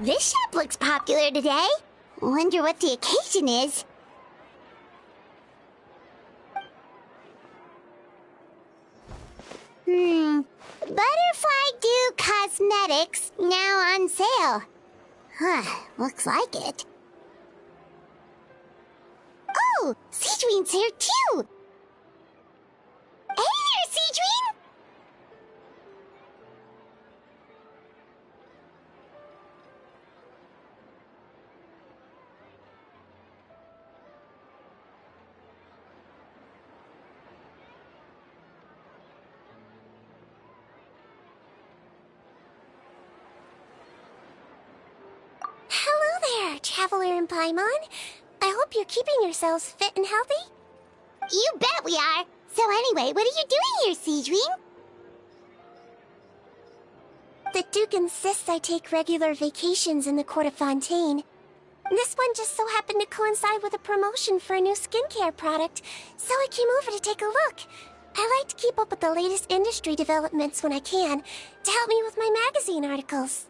This shop looks popular today. Wonder what the occasion is. Butterfly Dew Cosmetics now on sale. Looks like it. Oh, Seedween's here too! Hey there, Seedween! Hello there, Traveler and Paimon. I hope you're keeping yourselves fit and healthy. You bet we are! So anyway, what are you doing here, Seedween? The Duke insists I take regular vacations in the Court of Fontaine. This one just so happened to coincide with a promotion for a new skincare product, so I came over to take a look. I like to keep up with the latest industry developments when I can, to help me with my magazine articles.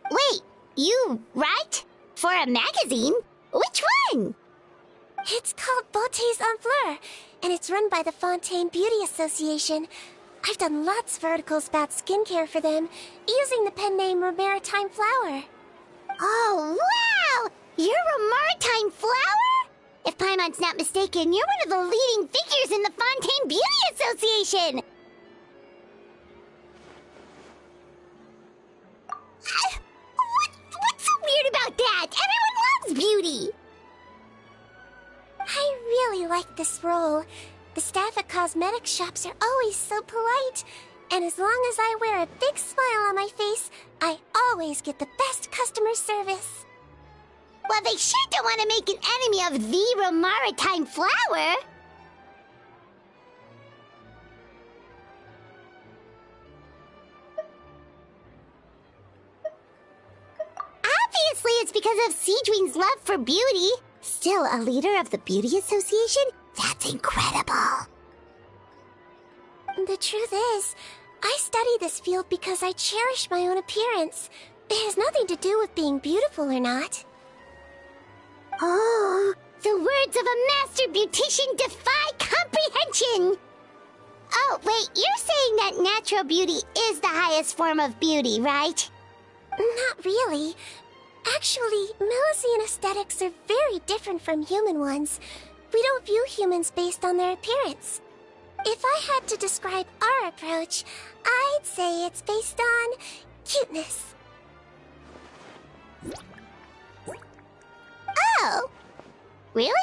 Wait, you write? For a magazine? Which one? It's called Beautés en Fleur, and it's run by the Fontaine Beauty Association. I've done lots of articles about skincare for them, using the pen name Maritime Flower. Oh, wow! You're a Maritime Flower? If Paimon's not mistaken, you're one of the leading figures in the Fontaine Beauty Association! What's so weird about that? Everyone loves beauty! I really like this role. The staff at cosmetic shops are always so polite. And as long as I wear a big smile on my face, I always get the best customer service. Well, they sure don't want to make an enemy of the Maritime Flower. Obviously, it's because of Seedween's love for beauty. Still a leader of the Beauty Association? That's incredible. The truth is, I study this field because I cherish my own appearance. It has nothing to do with being beautiful or not. Oh, the words of a master beautician defy comprehension! Oh, wait, you're saying that natural beauty is the highest form of beauty, right? Not really. Actually, Melusine aesthetics are very different from human ones. We don't view humans based on their appearance. If I had to describe our approach, I'd say it's based on cuteness. Oh! Really?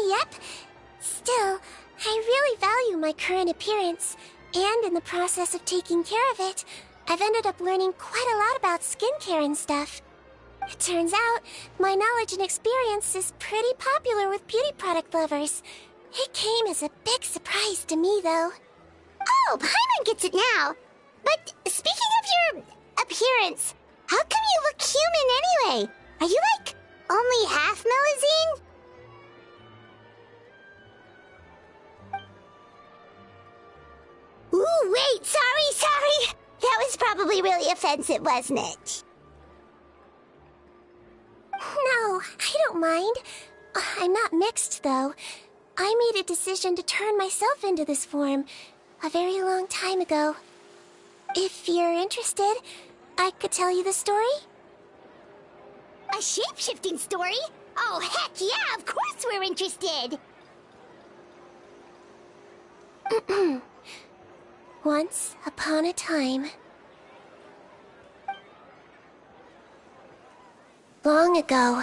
Yep. Still, I really value my current appearance, and in the process of taking care of it, I've ended up learning quite a lot about skincare and stuff. It turns out, my knowledge and experience is pretty popular with beauty product lovers. It came as a big surprise to me, though. Oh, Paimon gets it now. But speaking of your appearance, how come you look human anyway? Are you like only half Melusine? Ooh, wait, sorry. That was probably really offensive, wasn't it? No, I don't mind. I'm not mixed, though. I made a decision to turn myself into this form a very long time ago. If you're interested, I could tell you the story. A shape-shifting story? Oh, heck yeah, of course we're interested! Once upon a time. Long ago,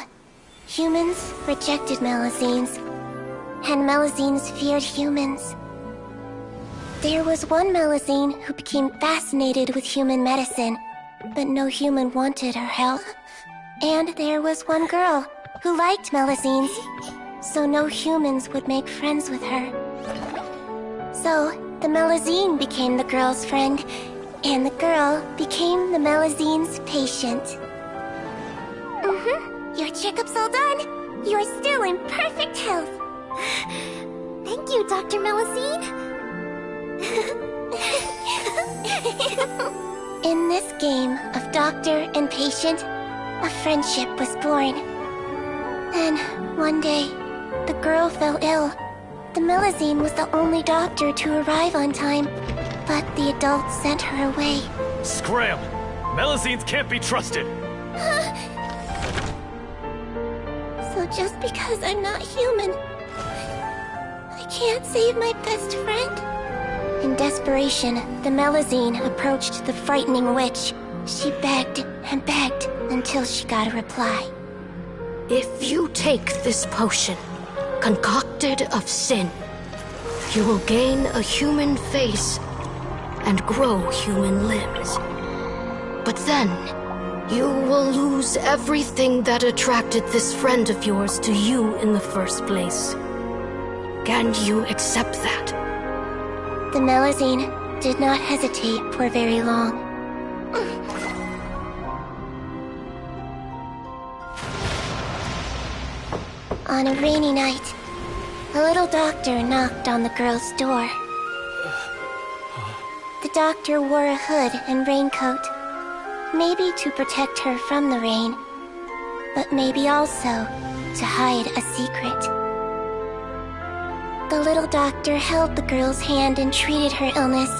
humans rejected Melusines, and Melusines feared humans. There was one Melusine who became fascinated with human medicine, but no human wanted her help. And there was one girl who liked Melusines, so no humans would make friends with her. So, the Melusine became the girl's friend, and the girl became the Melusine's patient. Your checkup's all done. You're still in perfect health. Thank you, Dr. Melusine. In this game of doctor and patient, a friendship was born. Then, one day, the girl fell ill. The Melusine was the only doctor to arrive on time, but the adults sent her away. Scram! Melusines can't be trusted! So just because I'm not human, I can't save my best friend? In desperation, the Melusine approached the frightening witch. She begged and begged until she got a reply. If you take this potion, concocted of sin, you will gain a human face and grow human limbs. But then, you will lose everything that attracted this friend of yours to you in the first place. Can you accept that? The Melusine did not hesitate for very long. On a rainy night, a little doctor knocked on the girl's door. The doctor wore a hood and raincoat, maybe to protect her from the rain, but maybe also to hide a secret. The little doctor held the girl's hand and treated her illness,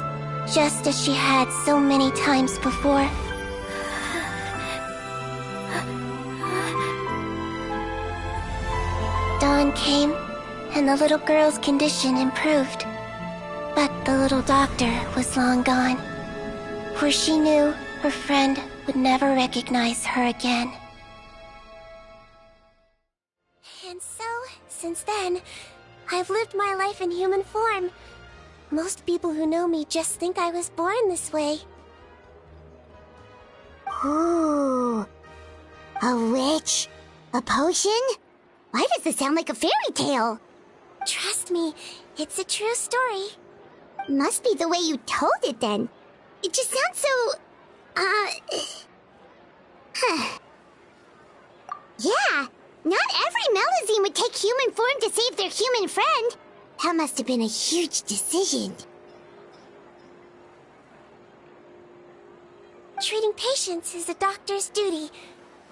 just as she had so many times before. Dawn came, and the little girl's condition improved. But the little doctor was long gone, for she knew her friend would never recognize her again. And so, since then, I've lived my life in human form. Most people who know me just think I was born this way. Ooh. A witch? A potion? Why does this sound like a fairy tale? Trust me, it's a true story. Must be the way you told it then. It just sounds so... Yeah, not every Melusine would take human form to save their human friend. That must have been a huge decision. Treating patients is a doctor's duty.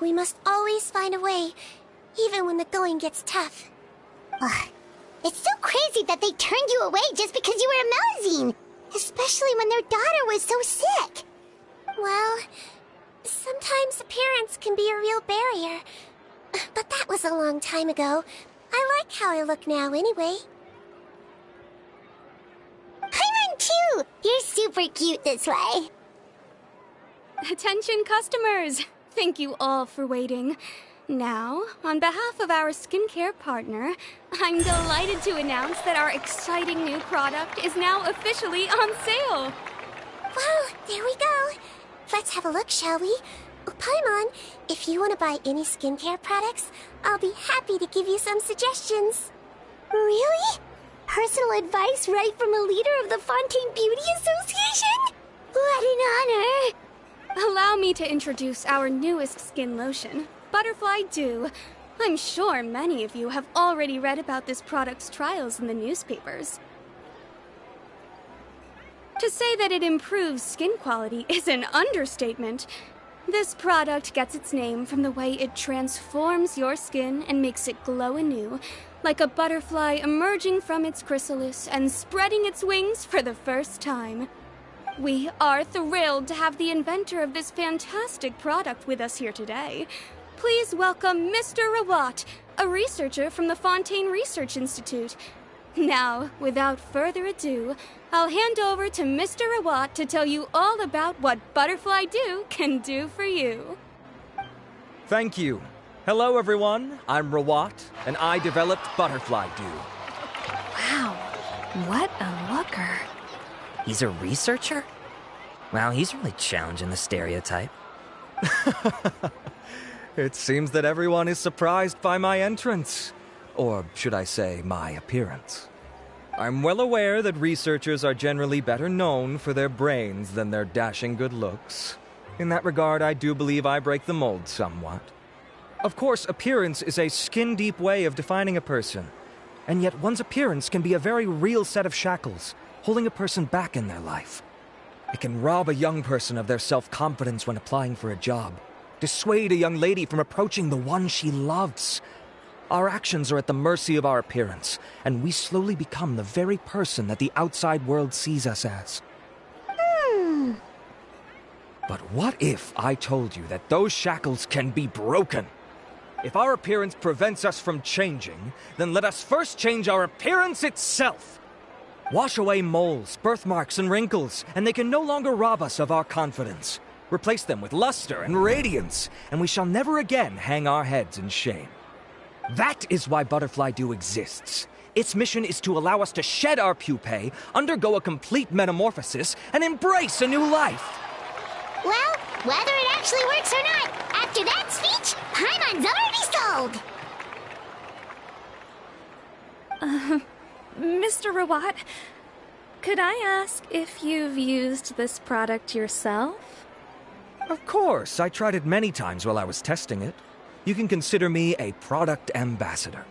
We must always find a way, even when the going gets tough. Ugh. It's so crazy that they turned you away just because you were a Melusine, especially when their daughter was so sick. Well, sometimes appearance can be a real barrier. But that was a long time ago. I like how I look now anyway. Paimon too! You're super cute this way. Attention customers! Thank you all for waiting. Now, on behalf of our skincare partner, I'm delighted to announce that our exciting new product is now officially on sale. Well, there we go. Let's have a look, shall we? Oh, Paimon, if you want to buy any skincare products, I'll be happy to give you some suggestions. Really? Personal advice right from a leader of the Fontaine Beauty Association? What an honor! Allow me to introduce our newest skin lotion, Butterfly Dew. I'm sure many of you have already read about this product's trials in the newspapers. To say that it improves skin quality is an understatement. This product gets its name from the way it transforms your skin and makes it glow anew, like a butterfly emerging from its chrysalis and spreading its wings for the first time. We are thrilled to have the inventor of this fantastic product with us here today. Please welcome Mr. Rawat, a researcher from the Fontaine Research Institute. Now, without further ado, I'll hand over to Mr. Rawat to tell you all about what Butterfly Dew can do for you. Thank you. Hello, everyone. I'm Rawat, and I developed Butterfly Dew. Wow, what a looker. He's a researcher? Wow, he's really challenging the stereotype. It seems that everyone is surprised by my entrance. Or should I say, my appearance. I'm well aware that researchers are generally better known for their brains than their dashing good looks. In that regard, I do believe I break the mold somewhat. Of course, appearance is a skin-deep way of defining a person. And yet one's appearance can be a very real set of shackles, holding a person back in their life. It can rob a young person of their self-confidence when applying for a job, dissuade a young lady from approaching the one she loves. Our actions are at the mercy of our appearance, and we slowly become the very person that the outside world sees us as. But what if I told you that those shackles can be broken? If our appearance prevents us from changing, then let us first change our appearance itself. Wash away moles, birthmarks, and wrinkles, and they can no longer rob us of our confidence. Replace them with luster and radiance, and we shall never again hang our heads in shame. That is why Butterfly Dew exists. Its mission is to allow us to shed our pupae, undergo a complete metamorphosis, and embrace a new life. Well, whether it actually works or not, after that speech, Paimon's already sold! Mr. Rawat, could I ask if you've used this product yourself? Of course, I tried it many times while I was testing it. You can consider me a product ambassador.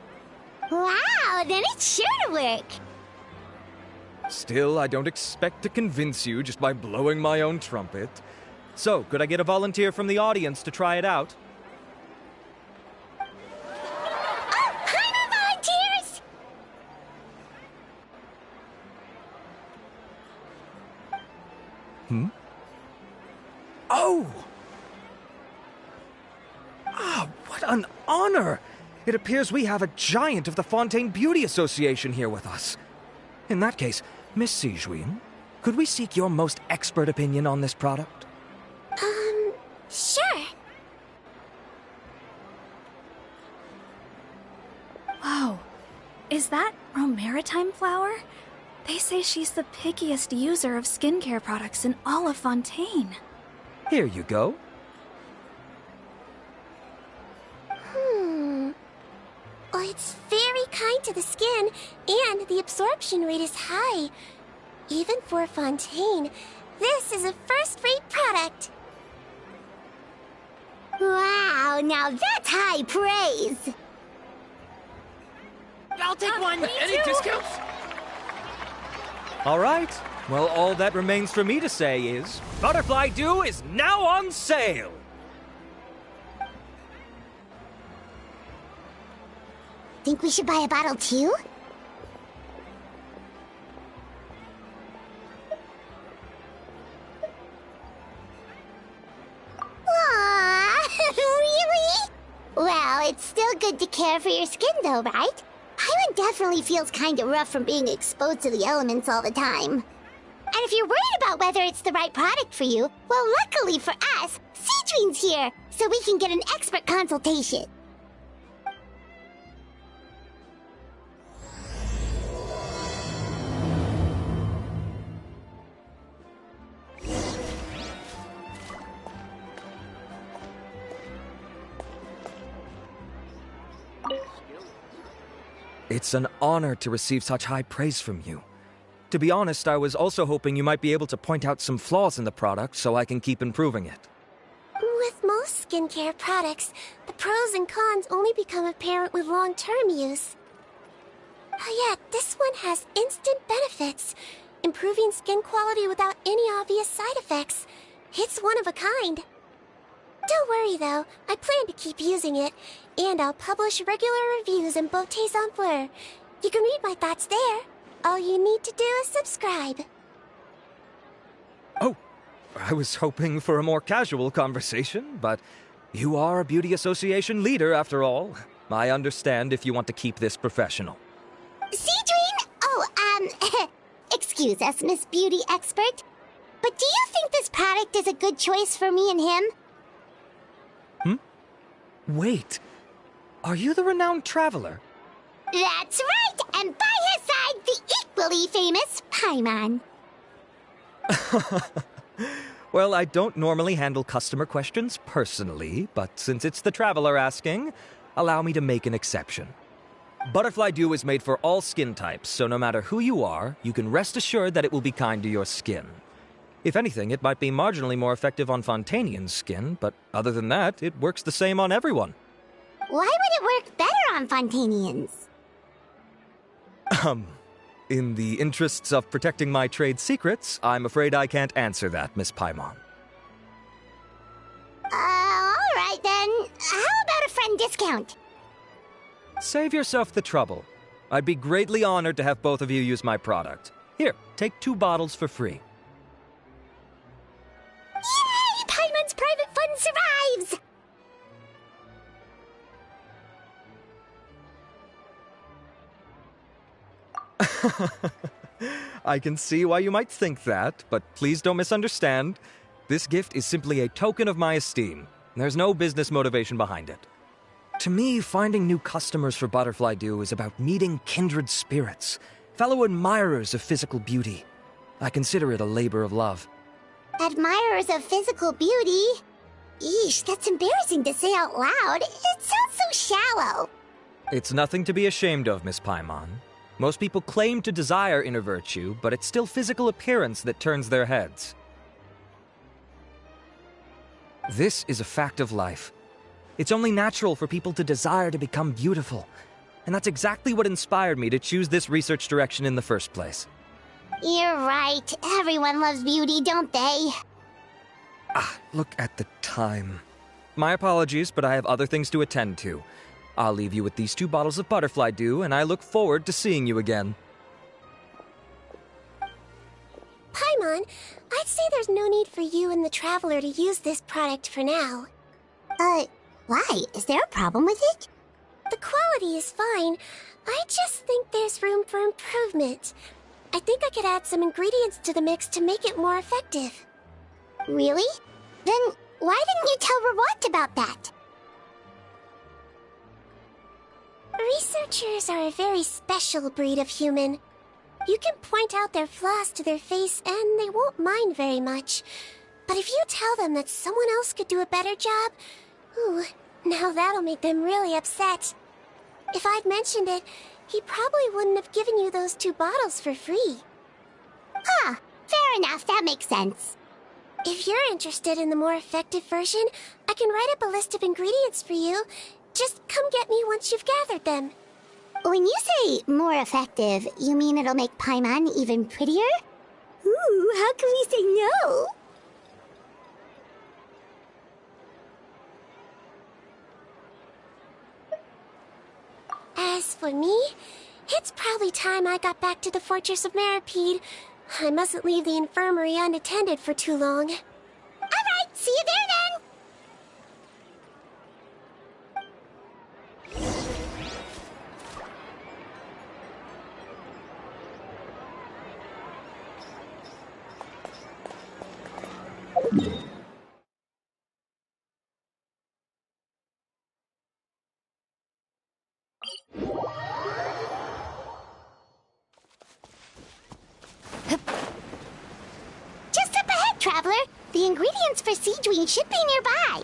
Wow, then it's sure to work! Still, I don't expect to convince you just by blowing my own trumpet. So, could I get a volunteer from the audience to try it out? Oh, Paimon volunteers! Oh! Ah, what an honor! It appears we have a giant of the Fontaine Beauty Association here with us. In that case, Miss Sijuin, could we seek your most expert opinion on this product? Sure. Whoa. Is that Romaritime flower? They say she's the pickiest user of skincare products in all of Fontaine. Here you go. Oh, it's very kind to the skin, and the absorption rate is high. Even for Fontaine, this is a first-rate product. Wow, now that's high praise! I'll take one. Any discounts? All right. Well, all that remains for me to say is, Butterfly Dew is now on sale! Think we should buy a bottle too? Aww, really? Well, it's still good to care for your skin though, right? Paimon definitely feels kinda rough from being exposed to the elements all the time. And if you're worried about whether it's the right product for you, well, luckily for us, Sijuin's here, so we can get an expert consultation. It's an honor to receive such high praise from you. To be honest, I was also hoping you might be able to point out some flaws in the product so I can keep improving it. With most skincare products, the pros and cons only become apparent with long-term use. Yet, this one has instant benefits, improving skin quality without any obvious side effects. It's one of a kind. Don't worry though, I plan to keep using it, and I'll publish regular reviews in Beauté Sans Fleur. You can read my thoughts there. All you need to do is subscribe. Oh, I was hoping for a more casual conversation, but you are a beauty association leader after all. I understand if you want to keep this professional. Sijuin? Oh, excuse us, Miss Beauty Expert. But do you think this product is a good choice for me and him? Wait, are you the renowned traveler? That's right, and by his side, the equally famous Paimon. Well, I don't normally handle customer questions personally, but since it's the traveler asking, allow me to make an exception. Butterfly Dew is made for all skin types, so no matter who you are, you can rest assured that it will be kind to your skin. If anything, it might be marginally more effective on Fontainian's skin, but other than that, it works the same on everyone. Why would it work better on Fontainians? In the interests of protecting my trade secrets, I'm afraid I can't answer that, Miss Paimon. Alright. Alright then, how about a friend discount? Save yourself the trouble. I'd be greatly honored to have both of you use my product. Here, take 2 bottles for free. Yay! Paimon's private fund survives! I can see why you might think that, but please don't misunderstand. This gift is simply a token of my esteem. There's no business motivation behind it. To me, finding new customers for Butterfly Dew is about meeting kindred spirits, fellow admirers of physical beauty. I consider it a labor of love. Admirers of physical beauty? Eesh, that's embarrassing to say out loud. It sounds so shallow. It's nothing to be ashamed of, Miss Paimon. Most people claim to desire inner virtue, but it's still physical appearance that turns their heads. This is a fact of life. It's only natural for people to desire to become beautiful, and that's exactly what inspired me to choose this research direction in the first place. You're right. Everyone loves beauty, don't they? Look at the time. My apologies, but I have other things to attend to. I'll leave you with these 2 bottles of Butterfly Dew, and I look forward to seeing you again. Paimon, I'd say there's no need for you and the Traveler to use this product for now. Why? Is there a problem with it? The quality is fine. I just think there's room for improvement. I think I could add some ingredients to the mix to make it more effective. Really? Then why didn't you tell Rawat about that? Researchers are a very special breed of human. You can point out their flaws to their face and they won't mind very much. But if you tell them that someone else could do a better job, ooh, now that'll make them really upset. If I'd mentioned it, he probably wouldn't have given you those 2 bottles for free. Fair enough, that makes sense. If you're interested in the more effective version, I can write up a list of ingredients for you. Just come get me once you've gathered them. When you say more effective, you mean it'll make Paimon even prettier? Ooh, how can we say no? As for me, it's probably time I got back to the Fortress of Meripede. I mustn't leave the infirmary unattended for too long. Alright, see you there then! Just up ahead, Traveler. The ingredients for Seedwing should be nearby.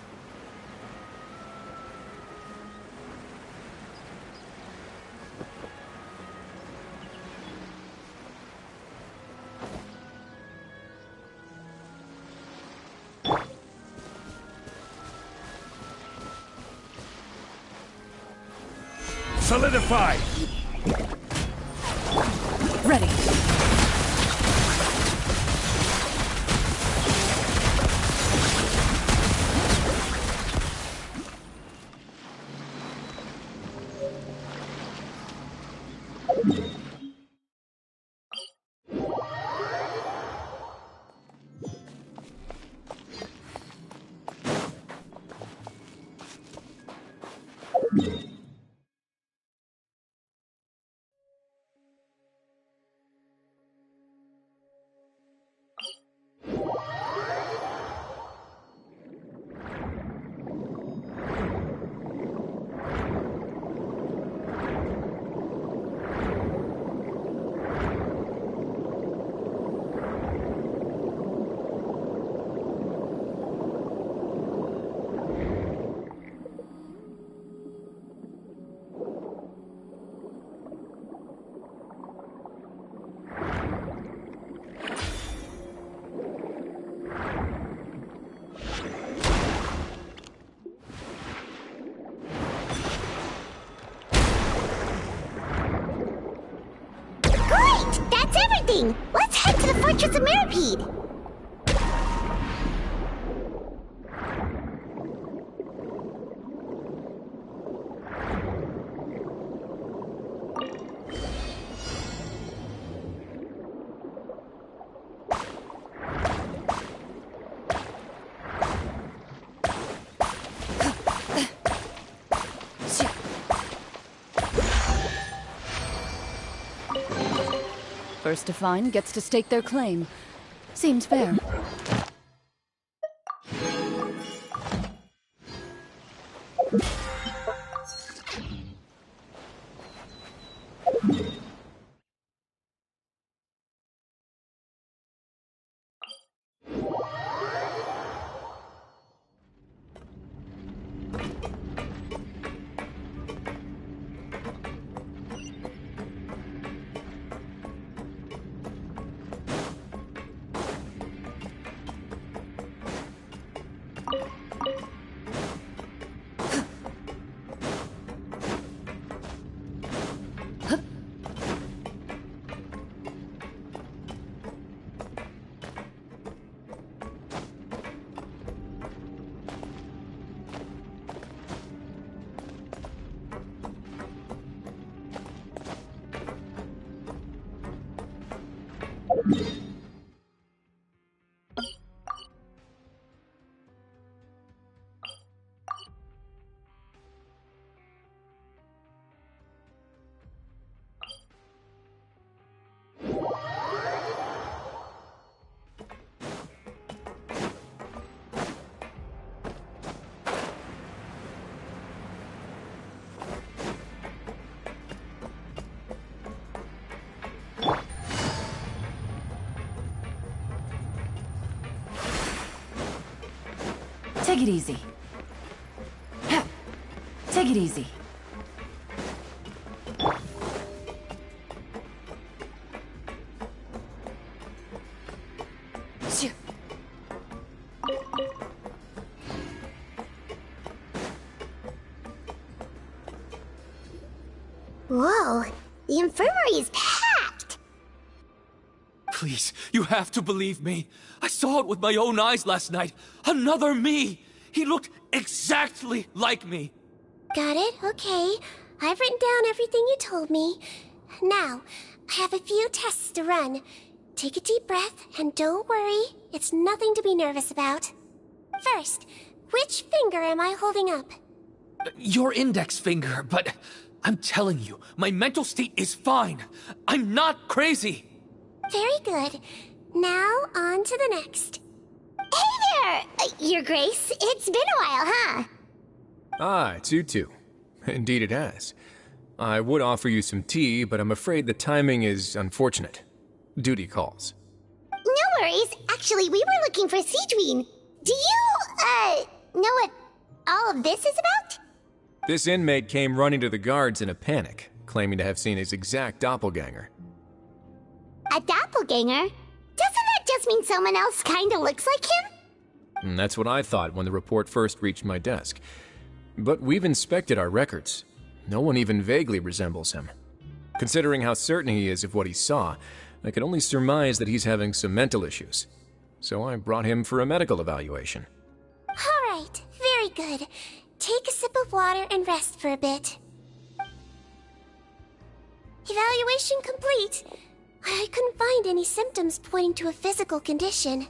Solidify! Ready. That's everything! Let's head to the Fortress of Meripede! First to find gets to stake their claim. Seems fair. Take it easy. Take it easy. Whoa, the infirmary is packed! Please, you have to believe me. I saw it with my own eyes last night. Another me! He looked exactly like me. Got it? Okay. I've written down everything you told me. Now, I have a few tests to run. Take a deep breath, and don't worry. It's nothing to be nervous about. First, which finger am I holding up? Your index finger, but I'm telling you, my mental state is fine. I'm not crazy. Very good. Now, on to the next. Hey there, Your Grace. It's been a while, huh? Ah, it's you two. Indeed it has. I would offer you some tea, but I'm afraid the timing is unfortunate. Duty calls. No worries. Actually, we were looking for Seedween. Do you, know what all of this is about? This inmate came running to the guards in a panic, claiming to have seen his exact doppelganger. A doppelganger? Doesn't that just mean someone else kinda looks like him? And that's what I thought when the report first reached my desk. But we've inspected our records. No one even vaguely resembles him. Considering how certain he is of what he saw, I can only surmise that he's having some mental issues. So I brought him for a medical evaluation. All right, very good. Take a sip of water and rest for a bit. Evaluation complete. I couldn't find any symptoms pointing to a physical condition.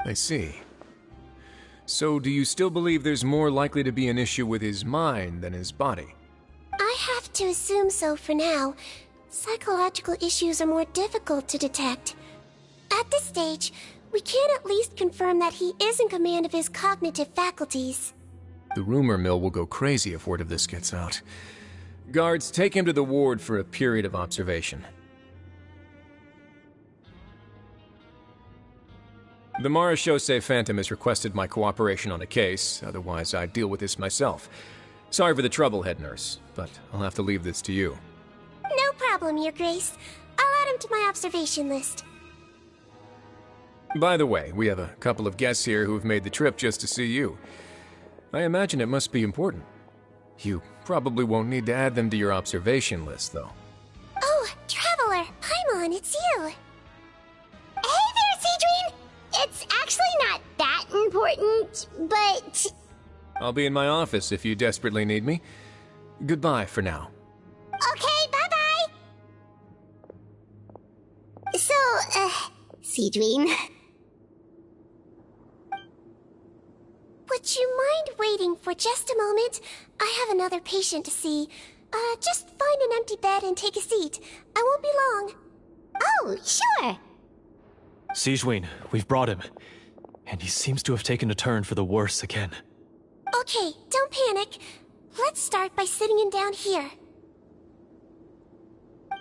I see. So do you still believe there's more likely to be an issue with his mind than his body? I have to assume so for now. Psychological issues are more difficult to detect. At this stage, we can at least confirm that he is in command of his cognitive faculties. The rumor mill will go crazy if word of this gets out. Guards, take him to the ward for a period of observation. The Marechaussee Phantom has requested my cooperation on a case, otherwise I'd deal with this myself. Sorry for the trouble, head nurse, but I'll have to leave this to you. No problem, Your Grace. I'll add him to my observation list. By the way, we have a couple of guests here who've made the trip just to see you. I imagine it must be important. You probably won't need to add them to your observation list, though. Oh, Traveler! Paimon, it's you! Hey there, Seedween! It's actually not that important, but... I'll be in my office if you desperately need me. Goodbye for now. Okay, bye-bye! So, Seedween... Would you mind waiting for just a moment? I have another patient to see. Just find an empty bed and take a seat. I won't be long. Oh, sure. Sigewinne, we've brought him. And he seems to have taken a turn for the worse again. Okay, don't panic. Let's start by sitting him down here.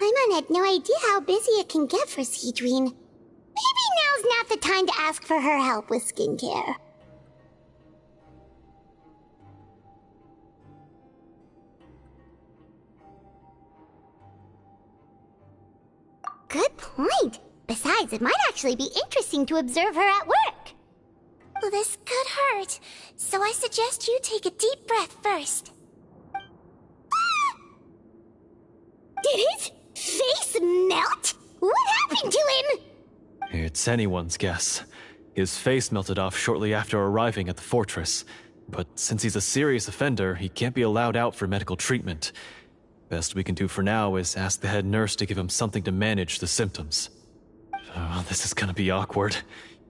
Paimon had no idea how busy it can get for Sigewinne. Maybe now's not the time to ask for her help with skincare. Good point. Besides, it might actually be interesting to observe her at work. Well, this could hurt, so I suggest you take a deep breath first. Did his face melt? What happened to him? It's anyone's guess. His face melted off shortly after arriving at the fortress. But since he's a serious offender, he can't be allowed out for medical treatment. Best we can do for now is ask the head nurse to give him something to manage the symptoms. Oh, this is gonna be awkward.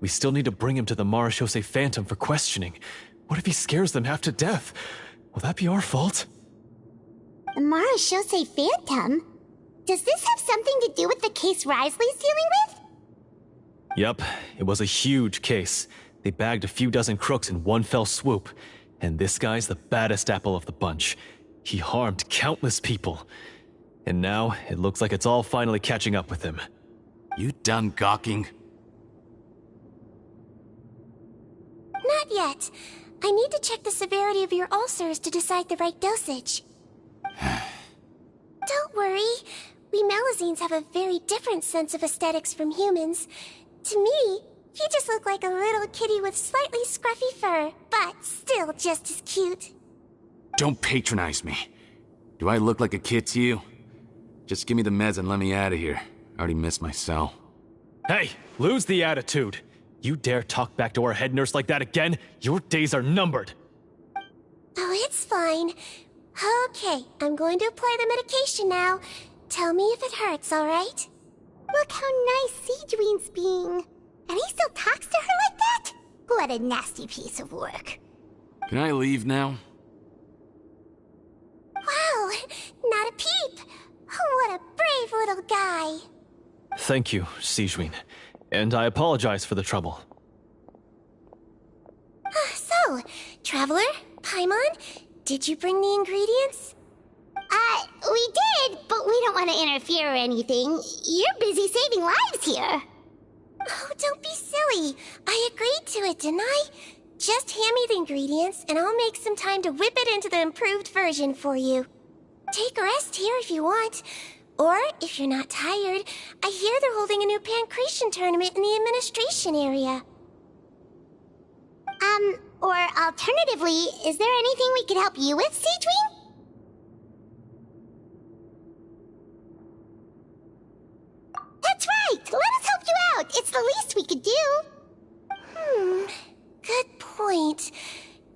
We still need to bring him to the Marechaussee Phantom for questioning. What if he scares them half to death? Will that be our fault? The Marechaussee Phantom? Does this have something to do with the case Wriothesley's dealing with? Yep, it was a huge case. They bagged a few dozen crooks in one fell swoop. And this guy's the baddest apple of the bunch. He harmed countless people. And now, it looks like it's all finally catching up with him. You done gawking? Not yet. I need to check the severity of your ulcers to decide the right dosage. Don't worry. We Melazines have a very different sense of aesthetics from humans. To me, you just look like a little kitty with slightly scruffy fur, but still just as cute. Don't patronize me. Do I look like a kid to you? Just give me the meds and let me out of here. I already missed my cell. Hey, lose the attitude. You dare talk back to our head nurse like that again? Your days are numbered. Oh, it's fine. Okay, I'm going to apply the medication now. Tell me if it hurts, alright? Look how nice Sigewinne's being. And he still talks to her like that? What a nasty piece of work. Can I leave now? Wow, not a peep. What a brave little guy. Thank you, Sigewinne. And I apologize for the trouble. So, Traveler, Paimon, did you bring the ingredients? We did, but we don't want to interfere or anything. You're busy saving lives here. Oh, don't be silly. I agreed to it, didn't I? Just hand me the ingredients, and I'll make some time to whip it into the improved version for you. Take a rest here if you want. Or, if you're not tired, I hear they're holding a new Pancreation tournament in the administration area. Or alternatively, is there anything we could help you with, Sigewinne? That's right! Let us help you out! It's the least we could do! Good point.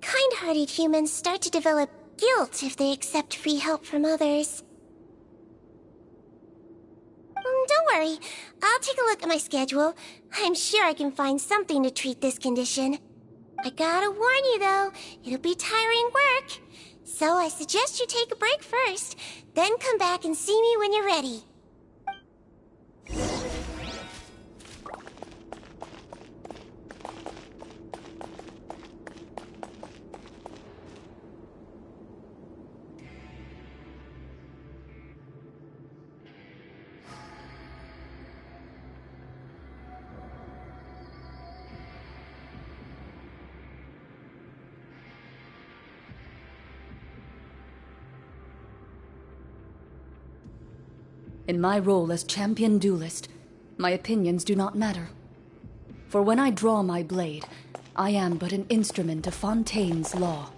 Kind-hearted humans start to develop guilt if they accept free help from others. Don't worry. I'll take a look at my schedule. I'm sure I can find something to treat this condition. I gotta warn you, though, it'll be tiring work. So I suggest you take a break first, then come back and see me when you're ready. In my role as champion duelist, my opinions do not matter. For when I draw my blade, I am but an instrument of Fontaine's law.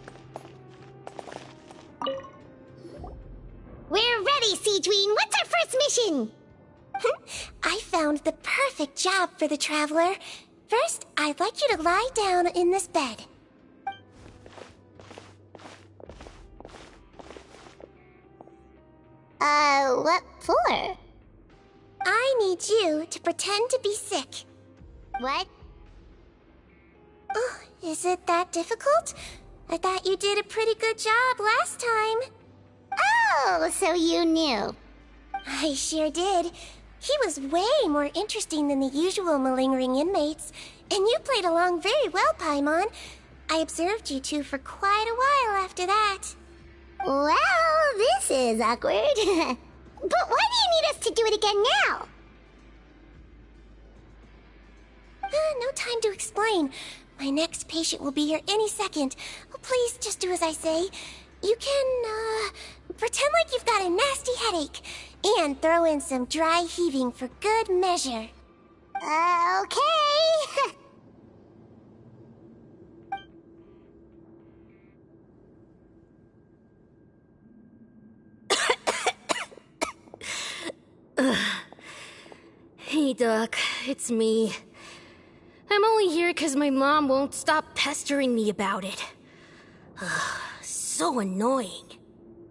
We're ready, Sigewinne! What's our first mission? I found the perfect job for the Traveler. First, I'd like you to lie down in this bed. What for? I need you to pretend to be sick. What? Oh, is it that difficult? I thought you did a pretty good job last time. Oh, so you knew. I sure did. He was way more interesting than the usual malingering inmates, and you played along very well, Paimon. I observed you two for quite a while after that. Well, this is awkward. But why do you need us to do it again now? No time to explain. My next patient will be here any second. Oh, please, just do as I say. You can, pretend like you've got a nasty headache, and throw in some dry heaving for good measure. Okay. Hey, Doc, it's me. I'm only here because my mom won't stop pestering me about it. So annoying.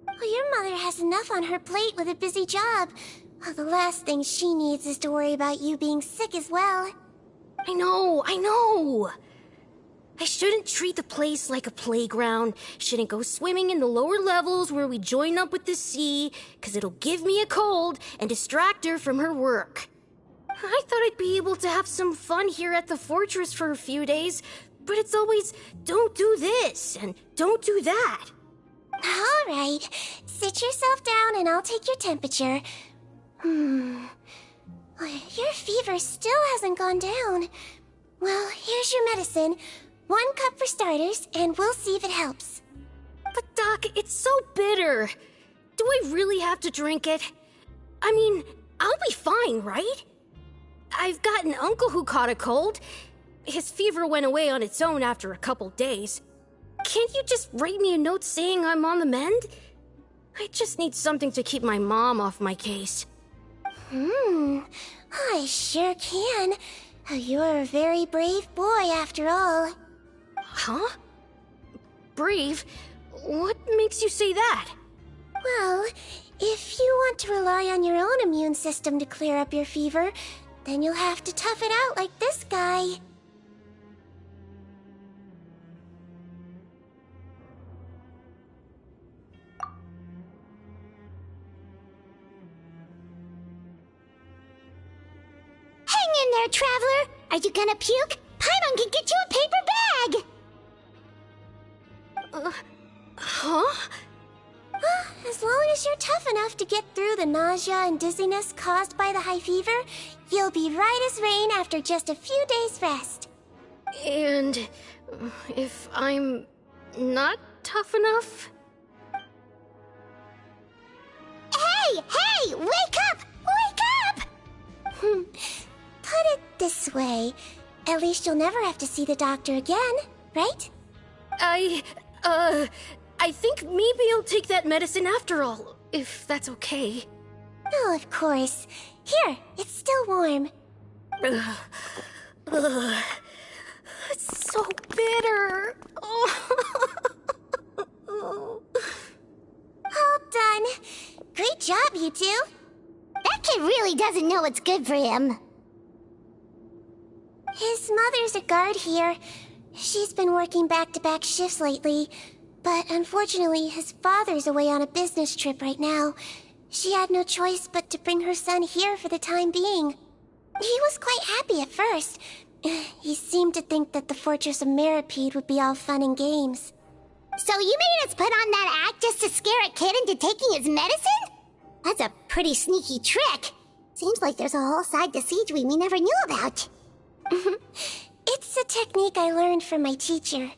Well, your mother has enough on her plate with a busy job. Oh, the last thing she needs is to worry about you being sick as well. I know. I shouldn't treat the place like a playground. Shouldn't go swimming in the lower levels where we join up with the sea, because it'll give me a cold and distract her from her work. I thought I'd be able to have some fun here at the fortress for a few days, but it's always, don't do this and don't do that. All right, sit yourself down and I'll take your temperature. Your fever still hasn't gone down. Well, here's your medicine. 1 cup for starters, and we'll see if it helps. But Doc, it's so bitter. Do I really have to drink it? I mean, I'll be fine, right? I've got an uncle who caught a cold. His fever went away on its own after a couple days. Can't you just write me a note saying I'm on the mend? I just need something to keep my mom off my case. I sure can. You're a very brave boy, after all. Huh? Brave? What makes you say that? Well, if you want to rely on your own immune system to clear up your fever, then you'll have to tough it out like this guy. Hang in there, traveler! Are you gonna puke? Paimon can get you a paper bag! Huh? As long as you're tough enough to get through the nausea and dizziness caused by the high fever, you'll be right as rain after just a few days' rest. And if I'm not tough enough? Hey! Wake up! Wake up! Put it this way. At least you'll never have to see the doctor again, right? I think maybe I'll take that medicine after all, if that's okay. Oh, of course. Here, it's still warm. It's so bitter. All done. Great job, you two. That kid really doesn't know what's good for him. His mother's a guard here. She's been working back-to-back shifts lately, but unfortunately his father's away on a business trip right now. She had no choice but to bring her son here for the time being. He was quite happy at first. He seemed to think that the Fortress of Meropide would be all fun and games. So you made us put on that act just to scare a kid into taking his medicine? That's a pretty sneaky trick. Seems like there's a whole side to Siege we never knew about. It's a technique I learned from my teacher.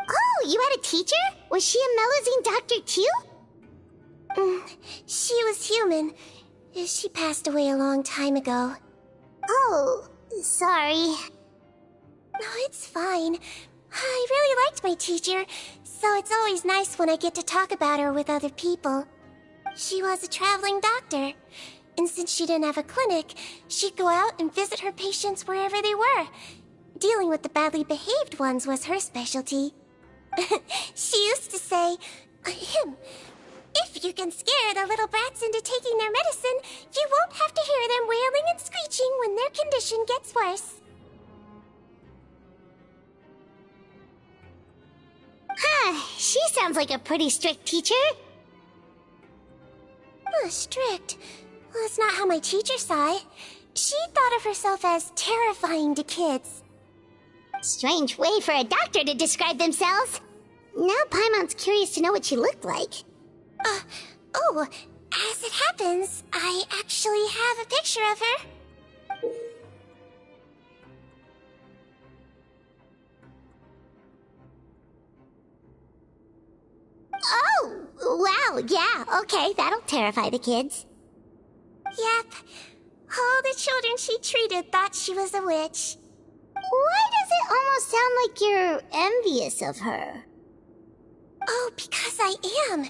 Oh, you had a teacher? Was she a Melusine doctor too? She was human. She passed away a long time ago. Oh, sorry. No, it's fine. I really liked my teacher, so it's always nice when I get to talk about her with other people. She was a traveling doctor, and since she didn't have a clinic, she'd go out and visit her patients wherever they were. Dealing with the badly behaved ones was her specialty. She used to say, if you can scare the little brats into taking their medicine, you won't have to hear them wailing and screeching when their condition gets worse. She sounds like a pretty strict teacher. Strict? Well, that's not how my teacher saw it. She thought of herself as terrifying to kids. Strange way for a doctor to describe themselves. Now Paimon's curious to know what she looked like. Oh, as it happens, I actually have a picture of her. Oh, wow, yeah, okay, that'll terrify the kids. Yep. All the children she treated thought she was a witch. Why does it almost sound like you're envious of her? Oh, because I am.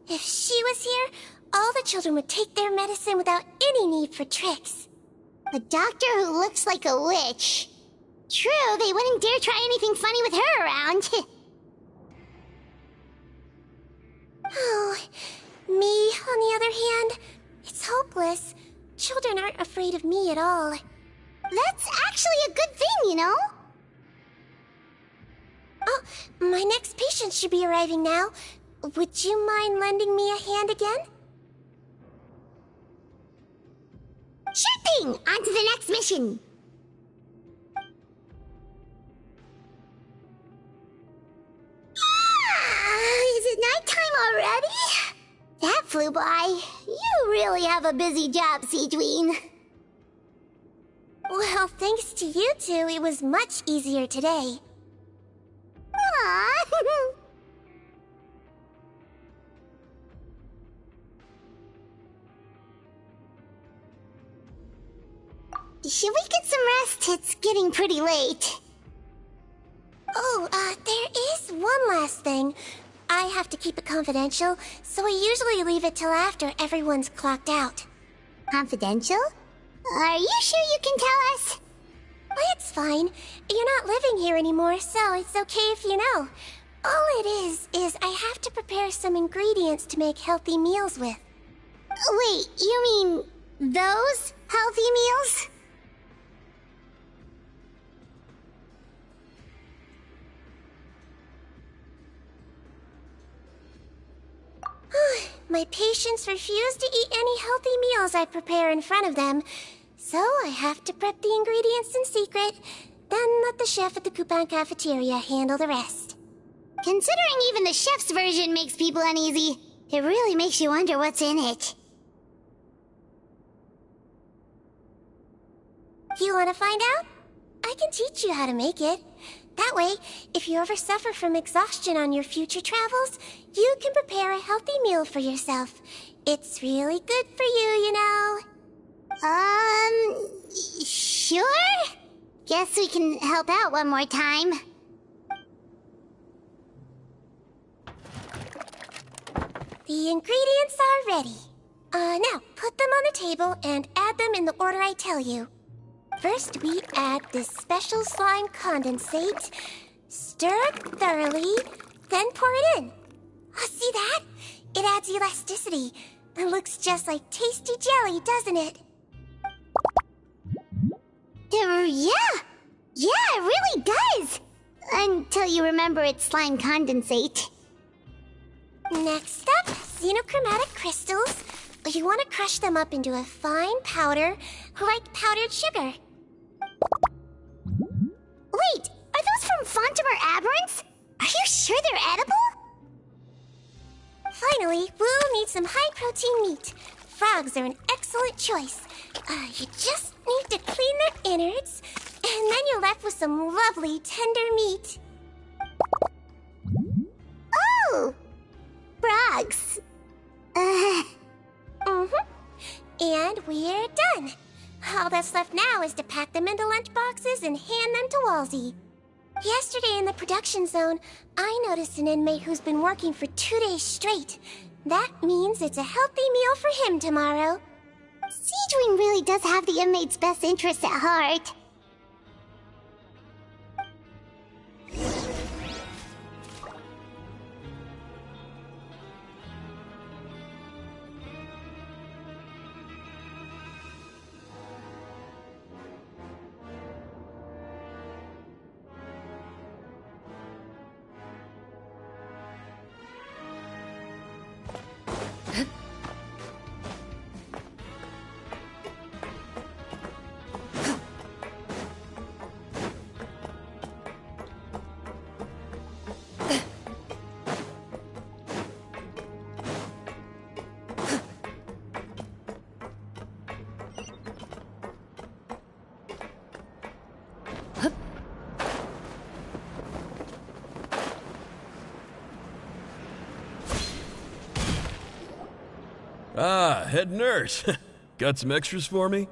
If she was here, all the children would take their medicine without any need for tricks. A doctor who looks like a witch. True, they wouldn't dare try anything funny with her around. Oh, me, on the other hand, it's hopeless. Children aren't afraid of me at all. That's actually a good thing, you know? Oh, my next patient should be arriving now. Would you mind lending me a hand again? Sure thing! On to the next mission! Is it nighttime already? That flew by. You really have a busy job, Sigewinne. Well, thanks to you two, it was much easier today. Aww. Should we get some rest? It's getting pretty late. Oh, there is one last thing. I have to keep it confidential, so I usually leave it till after everyone's clocked out. Confidential? Are you sure you can tell us? Well, it's fine. You're not living here anymore, so it's okay if you know. All it is I have to prepare some ingredients to make healthy meals with. Wait, you mean those healthy meals? My patients refuse to eat any healthy meals I prepare in front of them, so I have to prep the ingredients in secret, then let the chef at the Coupang cafeteria handle the rest. Considering even the chef's version makes people uneasy, it really makes you wonder what's in it. You want to find out? I can teach you how to make it. That way, if you ever suffer from exhaustion on your future travels, you can prepare a healthy meal for yourself. It's really good for you, you know. Sure? Guess we can help out one more time. The ingredients are ready. Now, put them on the table and add them in the order I tell you. First, we add this special slime condensate, stir it thoroughly, then pour it in. Oh, see that? It adds elasticity. It looks just like tasty jelly, doesn't it? Yeah, it really does. Until you remember it's slime condensate. Next up, xenochromatic crystals. You want to crush them up into a fine powder, like powdered sugar. Wait, are those from Fontimer Aberrants? Are you sure they're edible? Finally, we'll need some high-protein meat. Frogs are an excellent choice. You just need to clean their innards, and then you're left with some lovely, tender meat. Oh! Frogs. And we're done. All that's left now is to pack them into lunch boxes and hand them to Walsey. Yesterday in the production zone, I noticed an inmate who's been working for 2 days straight. That means it's a healthy meal for him tomorrow. Sigewinne really does have the inmate's best interests at heart. Ah, head nurse. Got some extras for me?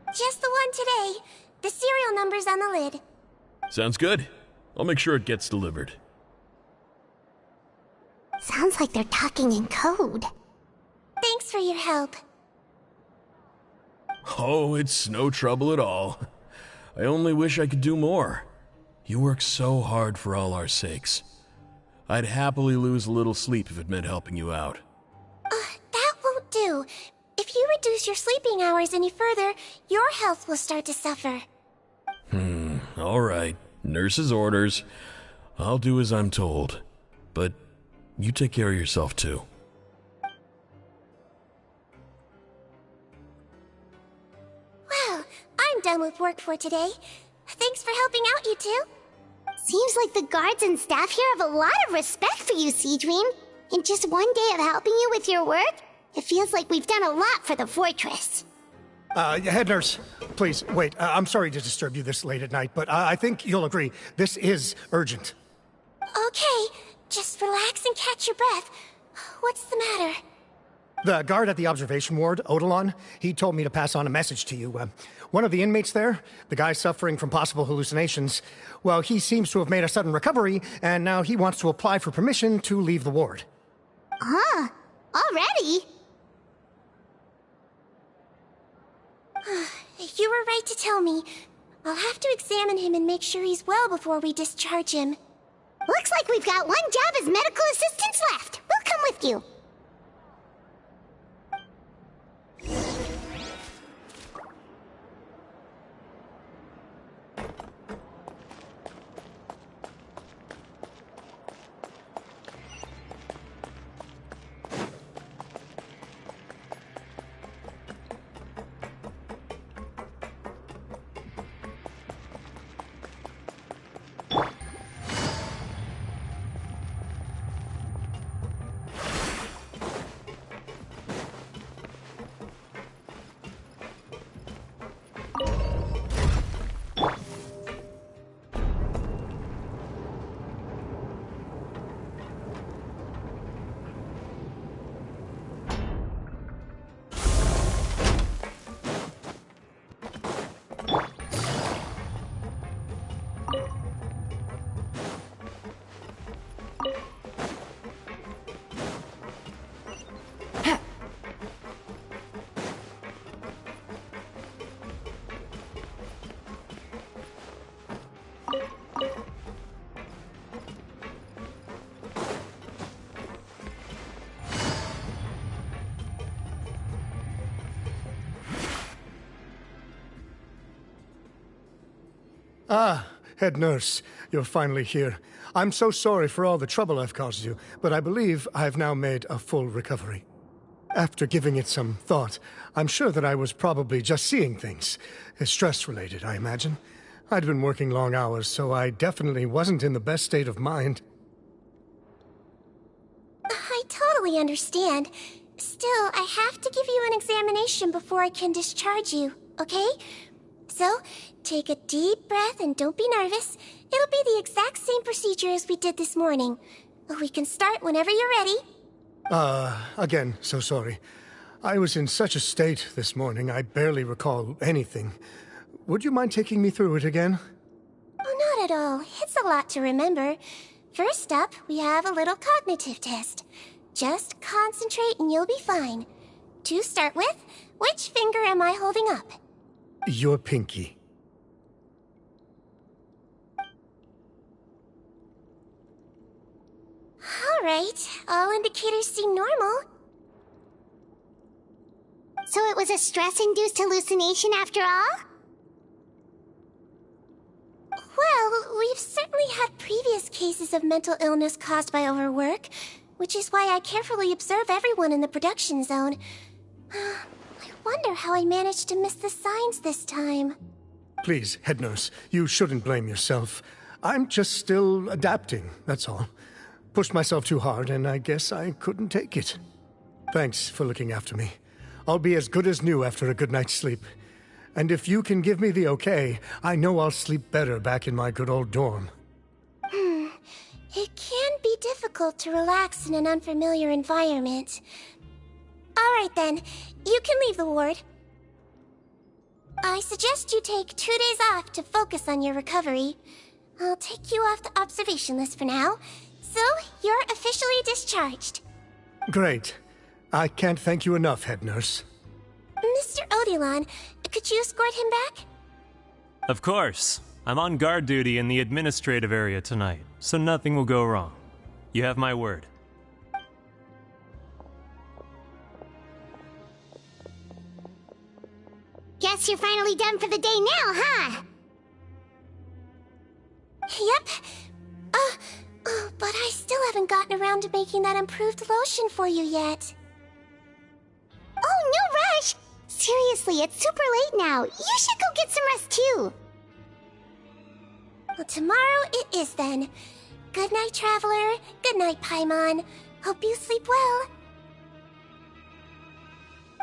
Just the one today. The serial number's on the lid. Sounds good. I'll make sure it gets delivered. Sounds like they're talking in code. Thanks for your help. Oh, it's no trouble at all. I only wish I could do more. You work so hard for all our sakes. I'd happily lose a little sleep if it meant helping you out. That won't do. If you reduce your sleeping hours any further, your health will start to suffer. All right. Nurse's orders. I'll do as I'm told. But you take care of yourself, too. Well, I'm done with work for today. Thanks for helping out, you two. Seems like the guards and staff here have a lot of respect for you, Seedream. In just one day of helping you with your work, it feels like we've done a lot for the fortress. Head nurse, please, wait. I'm sorry to disturb you this late at night, but I think you'll agree. This is urgent. Okay, just relax and catch your breath. What's the matter? The guard at the observation ward, Odilon, he told me to pass on a message to you. One of the inmates there, the guy suffering from possible hallucinations, well, he seems to have made a sudden recovery, and now he wants to apply for permission to leave the ward. Huh? Already? You were right to tell me. I'll have to examine him and make sure he's well before we discharge him. Looks like we've got one job as medical assistants left. We'll come with you. Ah, head nurse, you're finally here. I'm so sorry for all the trouble I've caused you, but I believe I've now made a full recovery. After giving it some thought, I'm sure that I was probably just seeing things. Stress-related, I imagine. I'd been working long hours, so I definitely wasn't in the best state of mind. I totally understand. Still, I have to give you an examination before I can discharge you, okay? So, take a deep breath and don't be nervous. It'll be the exact same procedure as we did this morning. We can start whenever you're ready. Again, so sorry. I was in such a state this morning, I barely recall anything. Would you mind taking me through it again? Oh, not at all. It's a lot to remember. First up, we have a little cognitive test. Just concentrate and you'll be fine. To start with, which finger am I holding up? Your pinky. Alright, all indicators seem normal. So it was a stress-induced hallucination after all? Well, we've certainly had previous cases of mental illness caused by overwork, which is why I carefully observe everyone in the production zone. I wonder how I managed to miss the signs this time. Please, head nurse, you shouldn't blame yourself. I'm just still adapting, that's all. Pushed myself too hard, and I guess I couldn't take it. Thanks for looking after me. I'll be as good as new after a good night's sleep. And if you can give me the okay, I know I'll sleep better back in my good old dorm. It can be difficult to relax in an unfamiliar environment. Alright then, you can leave the ward. I suggest you take 2 days off to focus on your recovery. I'll take you off the observation list for now, so you're officially discharged. Great. I can't thank you enough, head nurse. Mr. Odilon, could you escort him back? Of course. I'm on guard duty in the administrative area tonight, so nothing will go wrong. You have my word. Guess you're finally done for the day now, huh? Yep. But I still haven't gotten around to making that improved lotion for you yet. Oh, no rush! Seriously, it's super late now. You should go get some rest too. Well, tomorrow it is then. Good night, Traveler. Good night, Paimon. Hope you sleep well.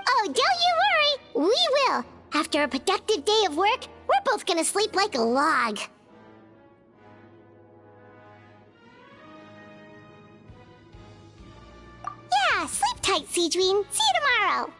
Oh, don't you worry! We will! After a productive day of work, we're both gonna sleep like a log. Yeah, sleep tight, Seadream. See you tomorrow.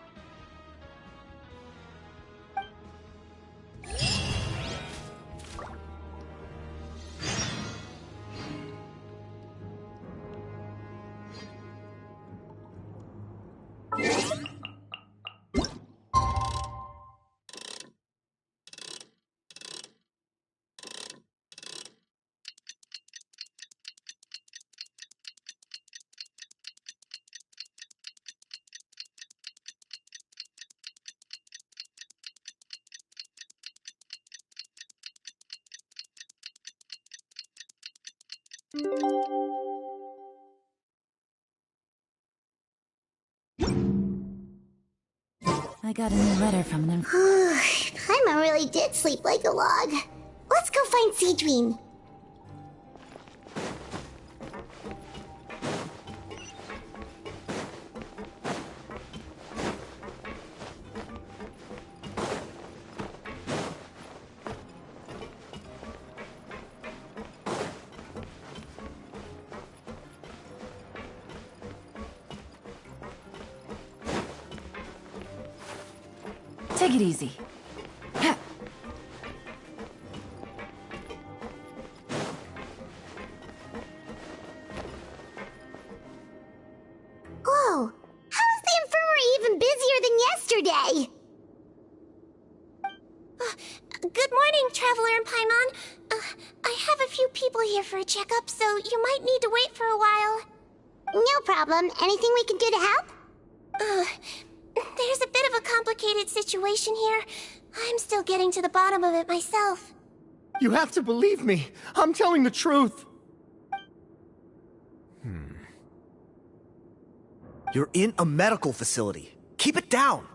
I got a new letter from them. Paimon really did sleep like a log. Let's go find Seadream. Take it easy. Whoa! How is the infirmary even busier than yesterday? Good morning, Traveler and Paimon. I have a few people here for a checkup, so you might need to wait for a while. No problem. Anything we can do to help? There's a bit of a complicated situation here. I'm still getting to the bottom of it myself. You have to believe me. I'm telling the truth. You're in a medical facility. Keep it down.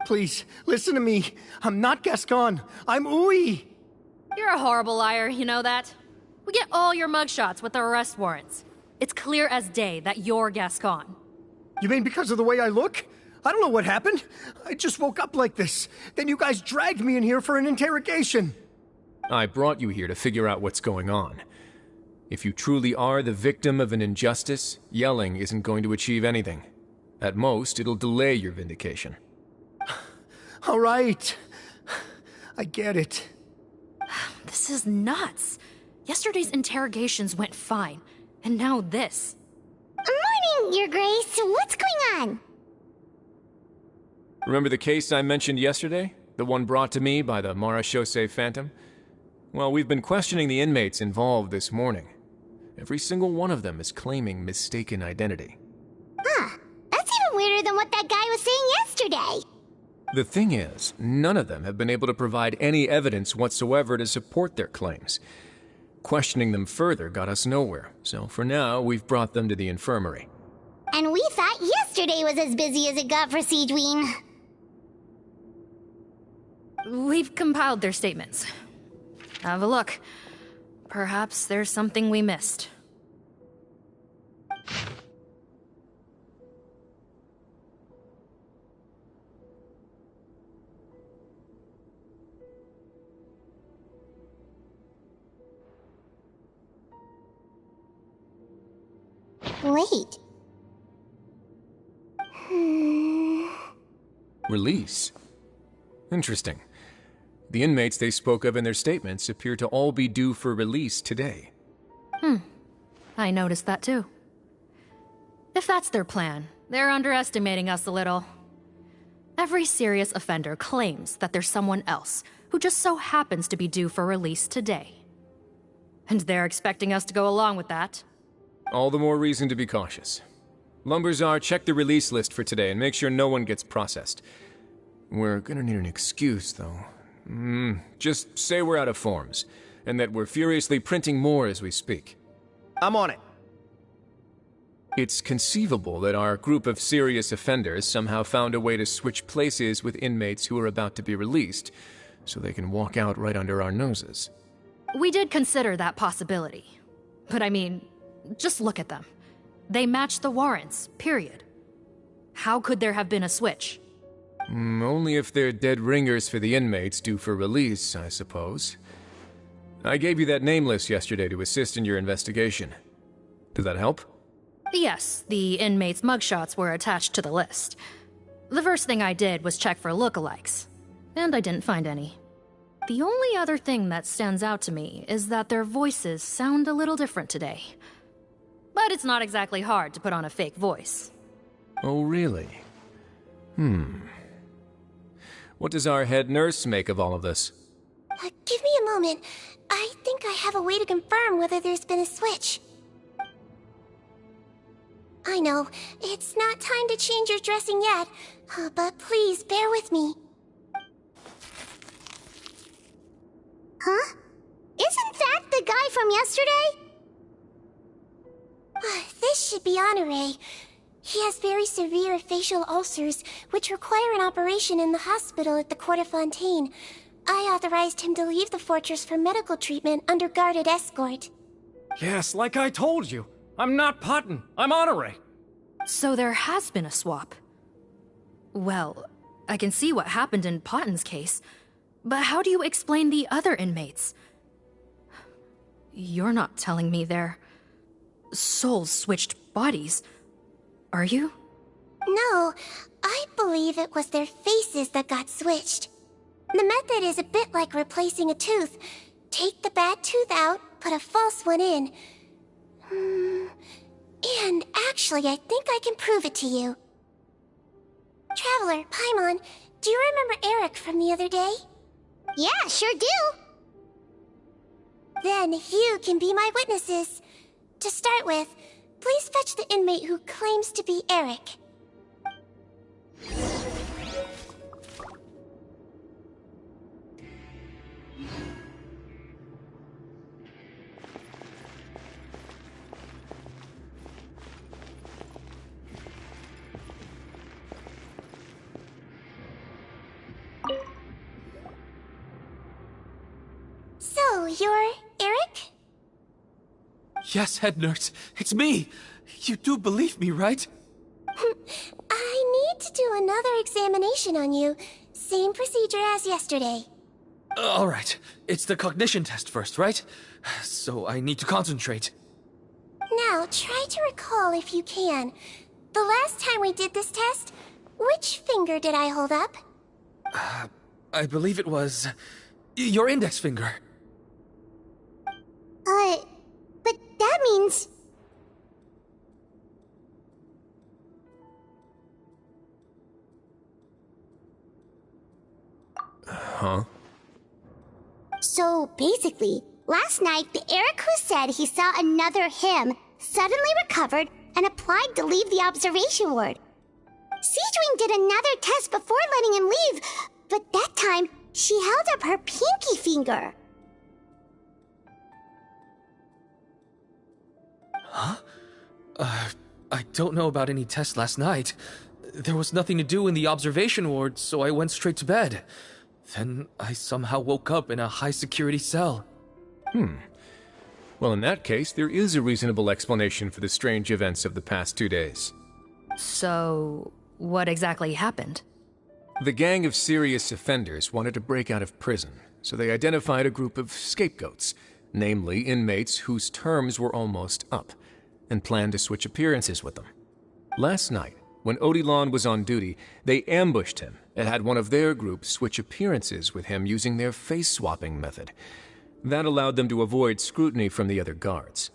Please, listen to me. I'm not Gascon. I'm Uy. You're a horrible liar, you know that? We get all your mugshots with the arrest warrants. It's clear as day that you're Gascon. You mean because of the way I look? I don't know what happened. I just woke up like this. Then you guys dragged me in here for an interrogation. I brought you here to figure out what's going on. If you truly are the victim of an injustice, yelling isn't going to achieve anything. At most, it'll delay your vindication. All right. I get it. This is nuts. Yesterday's interrogations went fine, and now this. Morning, Your Grace. What's going on? Remember the case I mentioned yesterday? The one brought to me by the Marechaussee Phantom? Well, we've been questioning the inmates involved this morning. Every single one of them is claiming mistaken identity. Huh. That's even weirder than what that guy was saying yesterday. The thing is, none of them have been able to provide any evidence whatsoever to support their claims. Questioning them further got us nowhere, so for now, we've brought them to the infirmary. And we thought yesterday was as busy as it got for Seadream. We've compiled their statements. Have a look. Perhaps there's something we missed. Wait. Release? Interesting. The inmates they spoke of in their statements appear to all be due for release today. I noticed that too. If that's their plan, they're underestimating us a little. Every serious offender claims that there's someone else who just so happens to be due for release today. And they're expecting us to go along with that. All the more reason to be cautious. Lumberzar, check the release list for today and make sure no one gets processed. We're gonna need an excuse, though. Just say we're out of forms, and that we're furiously printing more as we speak. I'm on it. It's conceivable that our group of serious offenders somehow found a way to switch places with inmates who are about to be released, so they can walk out right under our noses. We did consider that possibility. But I mean, just look at them. They match the warrants, period. How could there have been a switch? Only if they're dead ringers for the inmates due for release, I suppose. I gave you that name list yesterday to assist in your investigation. Did that help? Yes, the inmates' mugshots were attached to the list. The first thing I did was check for lookalikes, and I didn't find any. The only other thing that stands out to me is that their voices sound a little different today. But it's not exactly hard to put on a fake voice. Oh, really? What does our head nurse make of all of this? Give me a moment. I think I have a way to confirm whether there's been a switch. I know, it's not time to change your dressing yet, but please bear with me. Huh? Isn't that the guy from yesterday? This should be Honore. He has very severe facial ulcers, which require an operation in the hospital at the Court of Fontaine. I authorized him to leave the fortress for medical treatment under guarded escort. Yes, like I told you. I'm not Potton. I'm Honore. So there has been a swap. Well, I can see what happened in Potton's case, but how do you explain the other inmates? You're not telling me their souls switched bodies, are you? No, I believe it was their faces that got switched. The method is a bit like replacing a tooth. Take the bad tooth out, put a false one in. And actually, I think I can prove it to you. Traveler, Paimon, do you remember Eric from the other day? Yeah, sure do. Then you can be my witnesses. To start with, please fetch the inmate who claims to be Eric. So, you're Eric? Yes, head nurse. It's me. You do believe me, right? I need to do another examination on you. Same procedure as yesterday. All right. It's the cognition test first, right? So I need to concentrate. Now, try to recall if you can. The last time we did this test, which finger did I hold up? I believe it was your index finger. But that means... Huh? So, basically, last night, the Eric who said he saw another him suddenly recovered and applied to leave the observation ward. Seadwing did another test before letting him leave, but that time, she held up her pinky finger. Huh? I don't know about any tests last night. There was nothing to do in the observation ward, so I went straight to bed. Then I somehow woke up in a high-security cell. Well, in that case, there is a reasonable explanation for the strange events of the past 2 days. So, what exactly happened? The gang of serious offenders wanted to break out of prison, so they identified a group of scapegoats, namely inmates whose terms were almost up, and planned to switch appearances with them. Last night, When Odilon was on duty, they ambushed him and had one of their group switch appearances with him using their face-swapping method. That allowed them to avoid scrutiny from the other guards.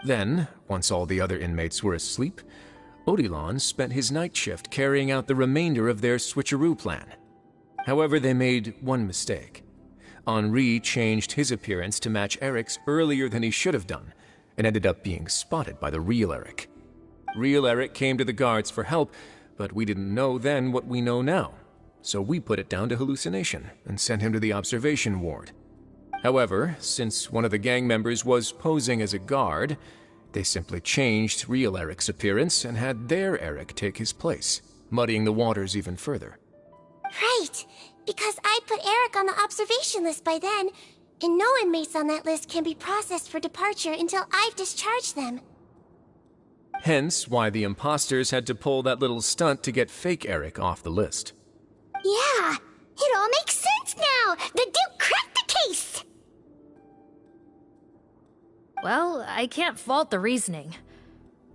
Then, once all the other inmates were asleep, Odilon spent his night shift carrying out the remainder of their switcheroo plan. However, they made one mistake. Henri changed his appearance to match Eric's earlier than he should have done, and ended up being spotted by the real Eric. Real Eric came to the guards for help, but we didn't know then what we know now, so we put it down to hallucination and sent him to the observation ward. However, since one of the gang members was posing as a guard, they simply changed real Eric's appearance and had their Eric take his place, muddying the waters even further. Right, because I'd put Eric on the observation list by then, and no inmates on that list can be processed for departure until I've discharged them. Hence why the imposters had to pull that little stunt to get fake Eric off the list. Yeah, it all makes sense now! The Duke cracked the case! Well, I can't fault the reasoning.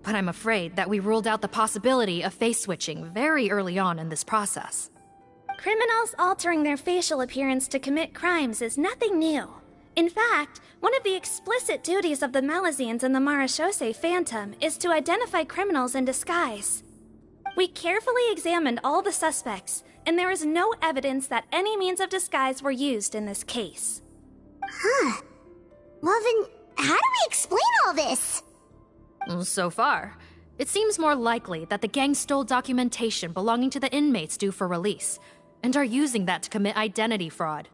But I'm afraid that we ruled out the possibility of face switching very early on in this process. Criminals altering their facial appearance to commit crimes is nothing new. In fact, one of the explicit duties of the Melusines in the Marechaussee Phantom is to identify criminals in disguise. We carefully examined all the suspects, and there is no evidence that any means of disguise were used in this case. Huh. Well then, how do we explain all this? So far, it seems more likely that the gang stole documentation belonging to the inmates due for release, and are using that to commit identity fraud.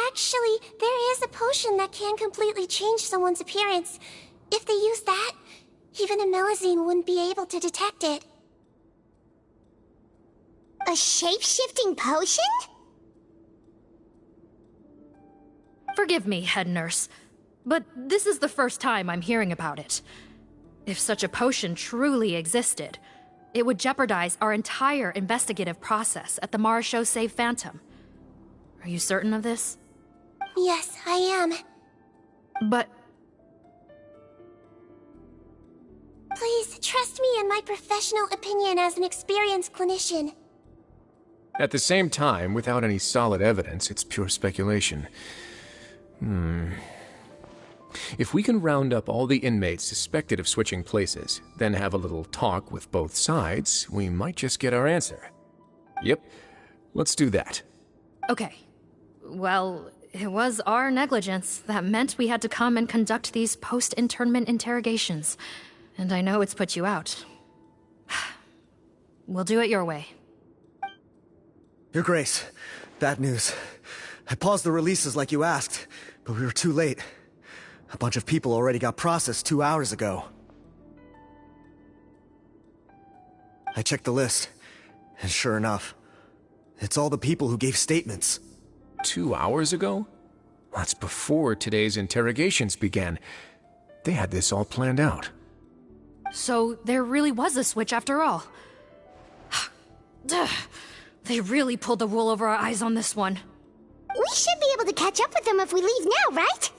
Actually, there is a potion that can completely change someone's appearance. If they use that, even a Melusine wouldn't be able to detect it. A shape-shifting potion? Forgive me, head nurse, but this is the first time I'm hearing about it. If such a potion truly existed, it would jeopardize our entire investigative process at the Marechaussee Phantom. Are you certain of this? Yes, I am. But... Please, trust me in my professional opinion as an experienced clinician. At the same time, without any solid evidence, it's pure speculation. If we can round up all the inmates suspected of switching places, then have a little talk with both sides, we might just get our answer. Yep, let's do that. Okay. Well, it was our negligence that meant we had to come and conduct these post-internment interrogations. And I know it's put you out. We'll do it your way. Your Grace, bad news. I paused the releases like you asked, but we were too late. A bunch of people already got processed 2 hours ago. I checked the list, and sure enough, it's all the people who gave statements. 2 hours ago? That's before today's interrogations began. They had this all planned out. So there really was a switch after all. They really pulled the wool over our eyes on this one. We should be able to catch up with them if we leave now, right?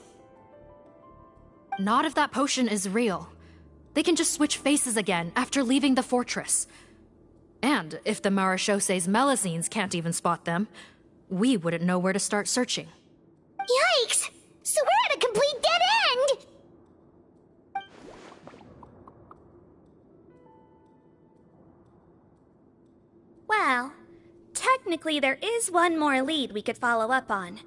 Not if that potion is real. They can just switch faces again after leaving the fortress. And if the Marechaussee's Melusines can't even spot them, we wouldn't know where to start searching. Yikes! So we're at a complete dead end! Well, technically there is one more lead we could follow up on.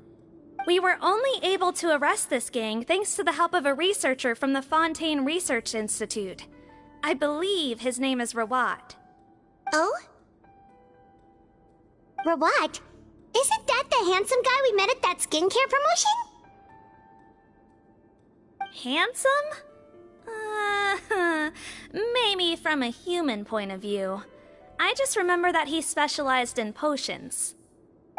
We were only able to arrest this gang thanks to the help of a researcher from the Fontaine Research Institute. I believe his name is Rawat. Oh? Rawat? Isn't that the handsome guy we met at that skincare promotion? Handsome? Maybe from a human point of view. I just remember that he specialized in potions.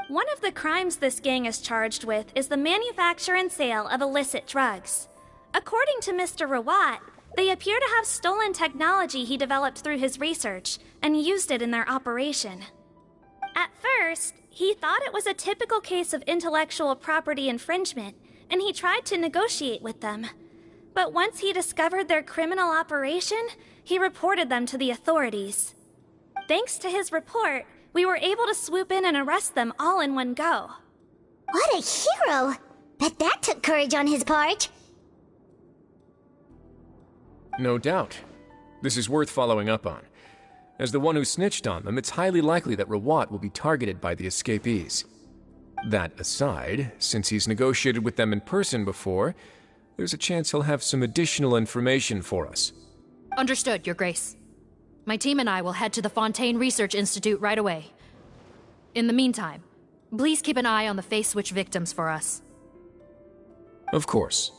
One of the crimes this gang is charged with is the manufacture and sale of illicit drugs. According to Mr. Rawat, they appear to have stolen technology he developed through his research and used it in their operation. At first, he thought it was a typical case of intellectual property infringement, and he tried to negotiate with them. But once he discovered their criminal operation, he reported them to the authorities. Thanks to his report, we were able to swoop in and arrest them all in one go. What a hero! Bet that took courage on his part. No doubt. This is worth following up on. As the one who snitched on them, it's highly likely that Rawat will be targeted by the escapees. That aside, since he's negotiated with them in person before, there's a chance he'll have some additional information for us. Understood, Your Grace. My team and I will head to the Fontaine Research Institute right away. In the meantime, please keep an eye on the Face Switch victims for us. Of course.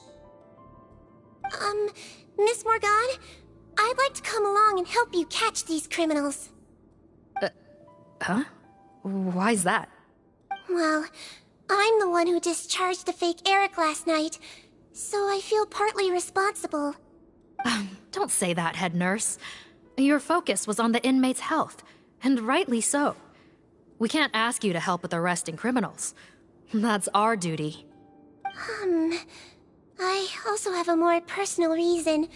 Miss Morgan, I'd like to come along and help you catch these criminals. Huh? Why's that? Well, I'm the one who discharged the fake Eric last night, so I feel partly responsible. Don't say that, head nurse. Your focus was on the inmate's health, and rightly so. We can't ask you to help with arresting criminals. That's our duty. I also have a more personal reason.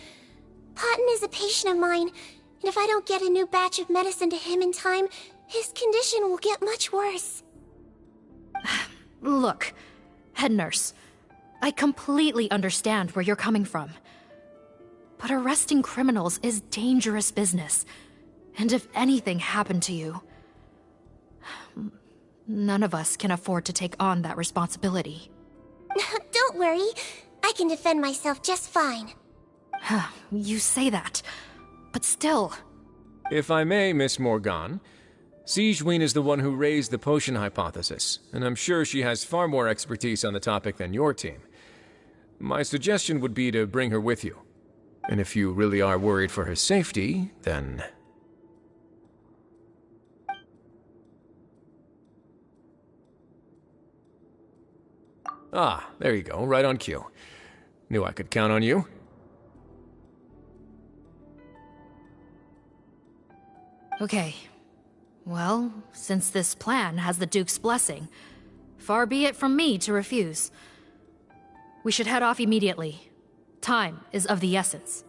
Potton is a patient of mine, and if I don't get a new batch of medicine to him in time, his condition will get much worse. Look, head nurse, I completely understand where you're coming from. But arresting criminals is dangerous business. And if anything happened to you, none of us can afford to take on that responsibility. Don't worry, I can defend myself just fine. You say that, but still. If I may, Miss Morgan, Sigewinne is the one who raised the potion hypothesis, and I'm sure she has far more expertise on the topic than your team. My suggestion would be to bring her with you. And if you really are worried for her safety, then... Ah, there you go, right on cue. Knew I could count on you. Okay. Well, since this plan has the Duke's blessing, far be it from me to refuse. We should head off immediately. Time is of the essence.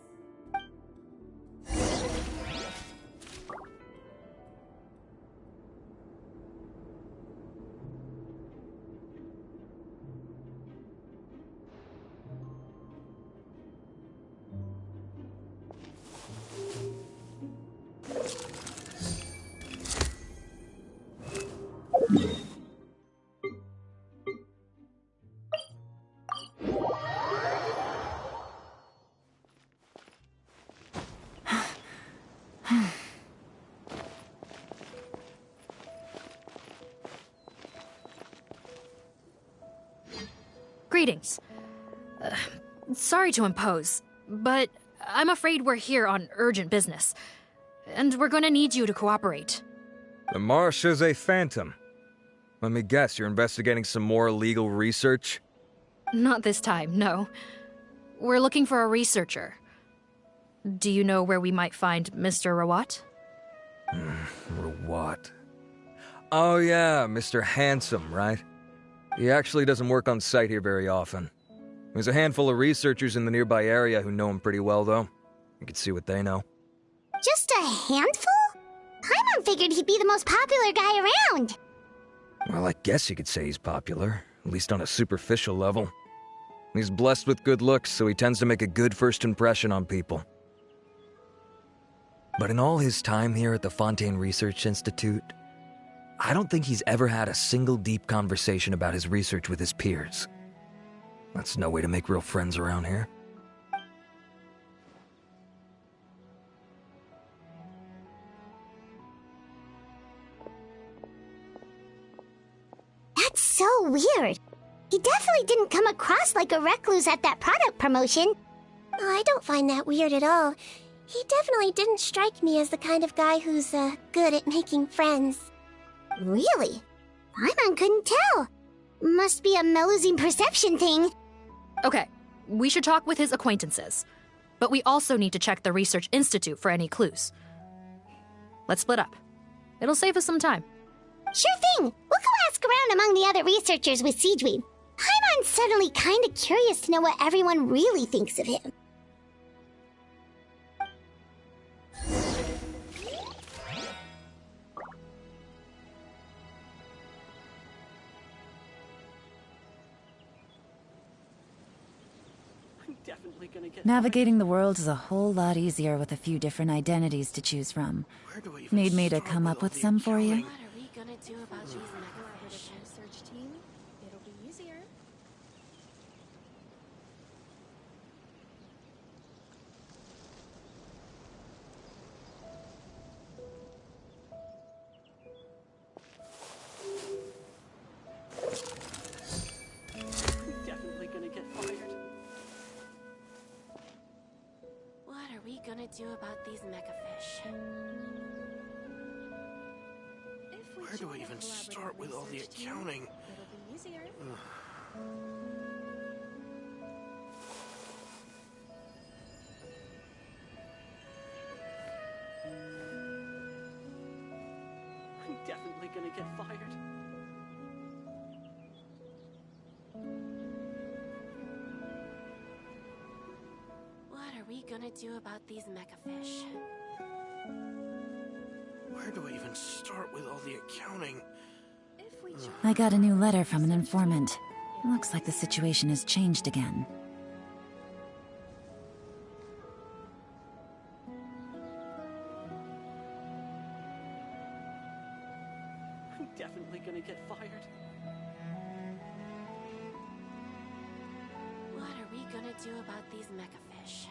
Greetings. Sorry to impose, but I'm afraid we're here on urgent business, and we're gonna need you to cooperate. The Marsh is a phantom. Let me guess, you're investigating some more illegal research? Not this time, no. We're looking for a researcher. Do you know where we might find Mr. Rawat? Rawat. Oh yeah, Mr. Handsome, right? He actually doesn't work on site here very often. There's a handful of researchers in the nearby area who know him pretty well, though. You can see what they know. Just a handful? Paimon figured he'd be the most popular guy around. Well, I guess you could say he's popular, at least on a superficial level. He's blessed with good looks, so he tends to make a good first impression on people. But in all his time here at the Fontaine Research Institute, I don't think he's ever had a single deep conversation about his research with his peers. That's no way to make real friends around here. That's so weird. He definitely didn't come across like a recluse at that product promotion. I don't find that weird at all. He definitely didn't strike me as the kind of guy who's, good at making friends. Really? Paimon couldn't tell. Must be a Melusine perception thing. Okay, we should talk with his acquaintances. But we also need to check the Research Institute for any clues. Let's split up. It'll save us some time. Sure thing. We'll go ask around among the other researchers with Sigewinne. Paimon suddenly kind of curious to know what everyone really thinks of him. Navigating the world is a whole lot easier with a few different identities to choose from. Need me to come up with some for you? What are we gonna do about these megafish? Research team? It'll be easier. Definitely gonna get fired. What are we gonna do about these megafish? Where do I even start with all the accounting? It'll be easier. I'm definitely gonna get fired. What are we gonna do about these megafish? Where do I even start with all the accounting? I got a new letter from an informant. Looks like the situation has changed again. I'm definitely gonna get fired. What are we gonna do about these megafish?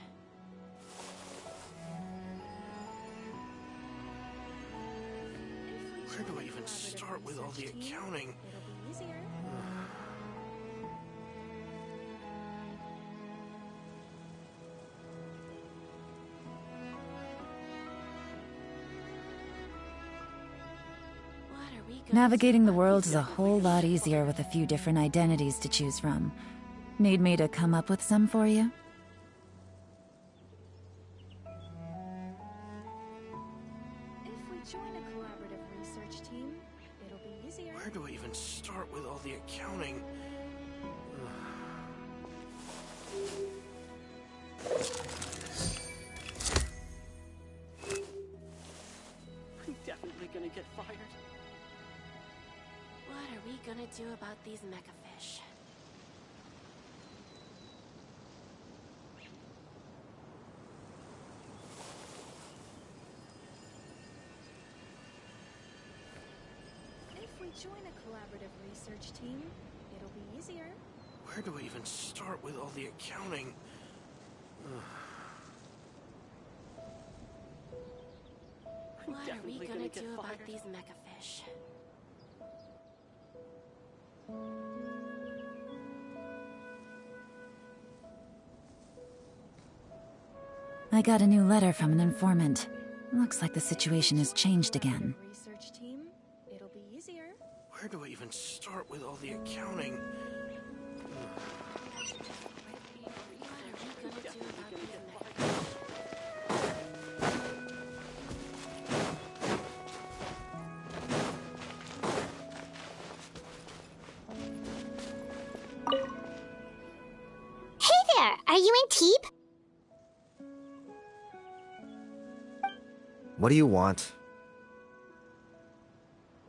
Where do I even start with all the accounting? It'll be easier. Navigating the world is a whole lot easier with a few different identities to choose from. Need me to come up with some for you? If we join a collaborative research team, it'll be easier. Where do I even start with all the accounting? I'm definitely gonna get fired. What are we gonna do about these megafish? If we join a collaborative research team, it'll be easier. Where do I even start with all the accounting? What are we gonna do about these megafish? I got a new letter from an informant. Looks like the situation has changed again. Research team, it'll be easier. Where do I even start with all the accounting? Hey there, are you in Teep? What do you want?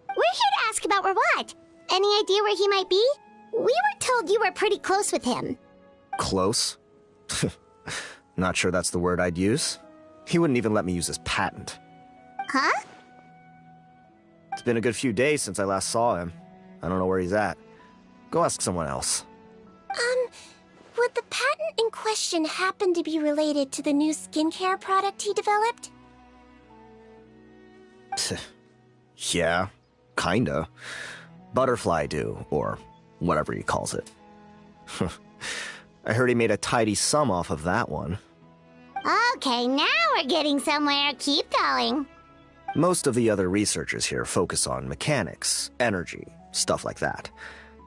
We're here to ask about Rawat. Any idea where he might be? We were told you were pretty close with him. Close? Not sure that's the word I'd use. He wouldn't even let me use his patent. Huh? It's been a good few days since I last saw him. I don't know where he's at. Go ask someone else. Would the patent in question happen to be related to the new skincare product he developed? Yeah, kinda. Butterfly Dew, or whatever he calls it. I heard he made a tidy sum off of that one. Okay, now we're getting somewhere. Keep going. Most of the other researchers here focus on mechanics, energy, stuff like that.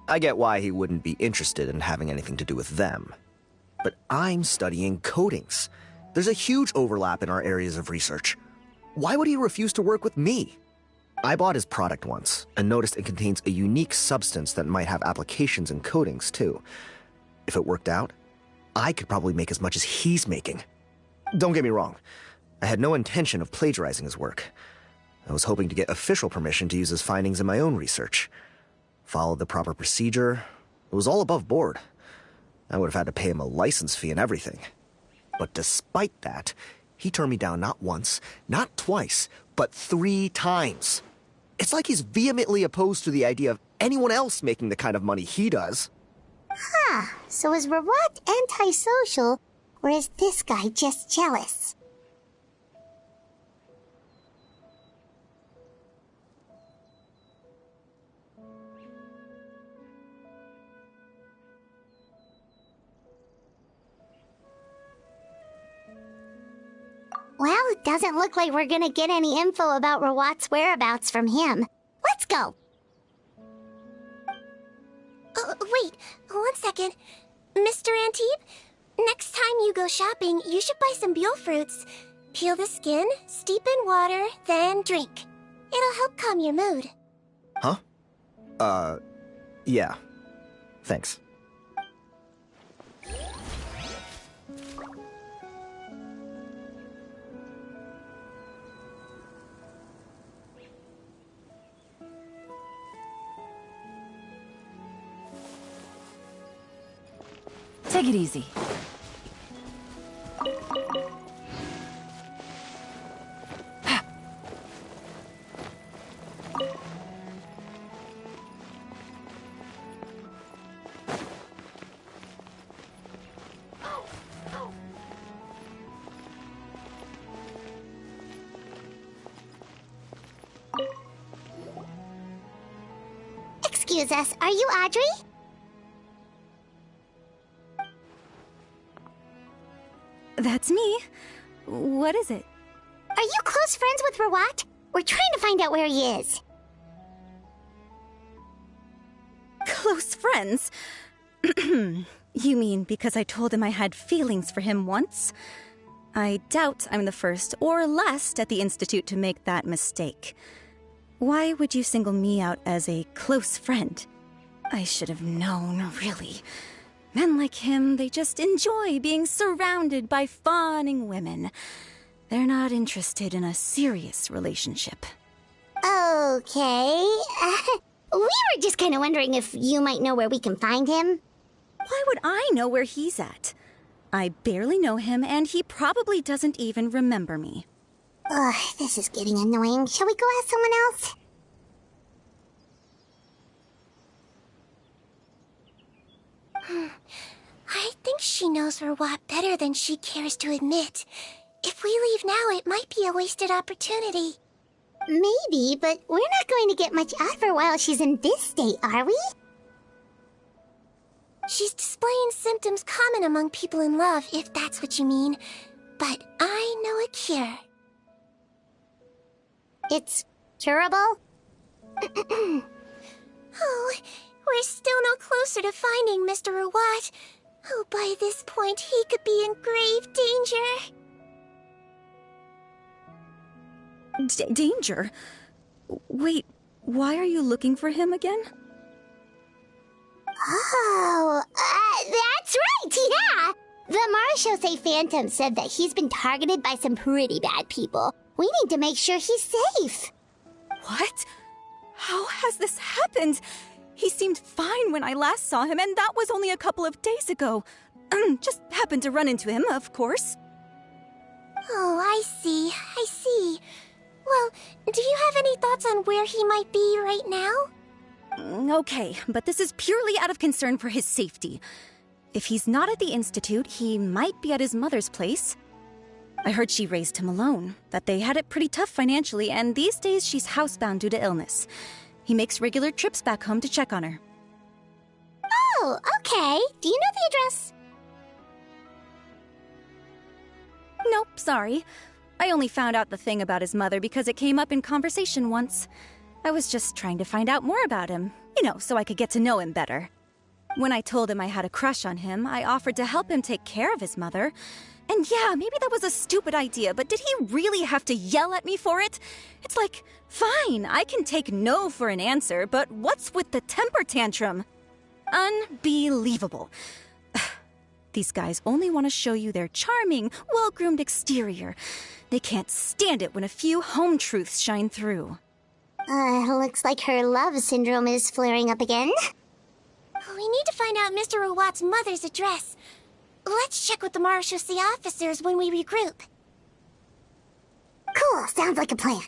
I get why he wouldn't be interested in having anything to do with them. But I'm studying coatings. There's a huge overlap in our areas of research. Why would he refuse to work with me? I bought his product once and noticed it contains a unique substance that might have applications and coatings, too. If it worked out, I could probably make as much as he's making. Don't get me wrong. I had no intention of plagiarizing his work. I was hoping to get official permission to use his findings in my own research. Followed the proper procedure. It was all above board. I would have had to pay him a license fee and everything. But despite that, he turned me down not once, not twice, but 3 times. It's like he's vehemently opposed to the idea of anyone else making the kind of money he does. Huh, so is Rawat antisocial, or is this guy just jealous? Well, it doesn't look like we're gonna get any info about Rawat's whereabouts from him. Let's go! Wait, 1 second. Mr. Antibes, next time you go shopping, you should buy some Buell fruits. Peel the skin, steep in water, then drink. It'll help calm your mood. Huh? Yeah. Thanks. Take it easy. Excuse us, are you Audrey? That's me. What is it? Are you close friends with Rawat? We're trying to find out where he is. Close friends? You mean because I told him I had feelings for him once? I doubt I'm the first or last at the Institute to make that mistake. Why would you single me out as a close friend? I should have known, really. Men like him, they just enjoy being surrounded by fawning women. They're not interested in a serious relationship. Okay. We were just kind of wondering if you might know where we can find him. Why would I know where he's at? I barely know him, and he probably doesn't even remember me. Ugh, this is getting annoying. Shall we go ask someone else? I think she knows Rawat better than she cares to admit. If we leave now, it might be a wasted opportunity. Maybe, but we're not going to get much out of her while she's in this state, are we? She's displaying symptoms common among people in love, if that's what you mean. But I know a cure. It's curable? Oh, we're still no closer to finding Mr. Rawat. Oh, by this point, he could be in grave danger. Danger? Wait, why are you looking for him again? Oh, that's right, yeah! The Marechaussee Phantom said that he's been targeted by some pretty bad people. We need to make sure he's safe. What? How has this happened? He seemed fine when I last saw him, and that was only a couple of days ago. Just happened to run into him, of course. Oh, I see. Well, do you have any thoughts on where he might be right now? Okay, but this is purely out of concern for his safety. If he's not at the Institute, he might be at his mother's place. I heard she raised him alone, that they had it pretty tough financially, and these days she's housebound due to illness. He makes regular trips back home to check on her. Oh, okay. Do you know the address? Nope, sorry. I only found out the thing about his mother because it came up in conversation once. I was just trying to find out more about him, so I could get to know him better. When I told him I had a crush on him, I offered to help him take care of his mother. And yeah, maybe that was a stupid idea, but did he really have to yell at me for it? It's like, fine, I can take no for an answer, but what's with the temper tantrum? Unbelievable. These guys only want to show you their charming, well-groomed exterior. They can't stand it when a few home truths shine through. Looks like her love syndrome is flaring up again. We need to find out Mr. Rawat's mother's address. Let's check with the marechaussee officers when we regroup. Cool, sounds like a plan.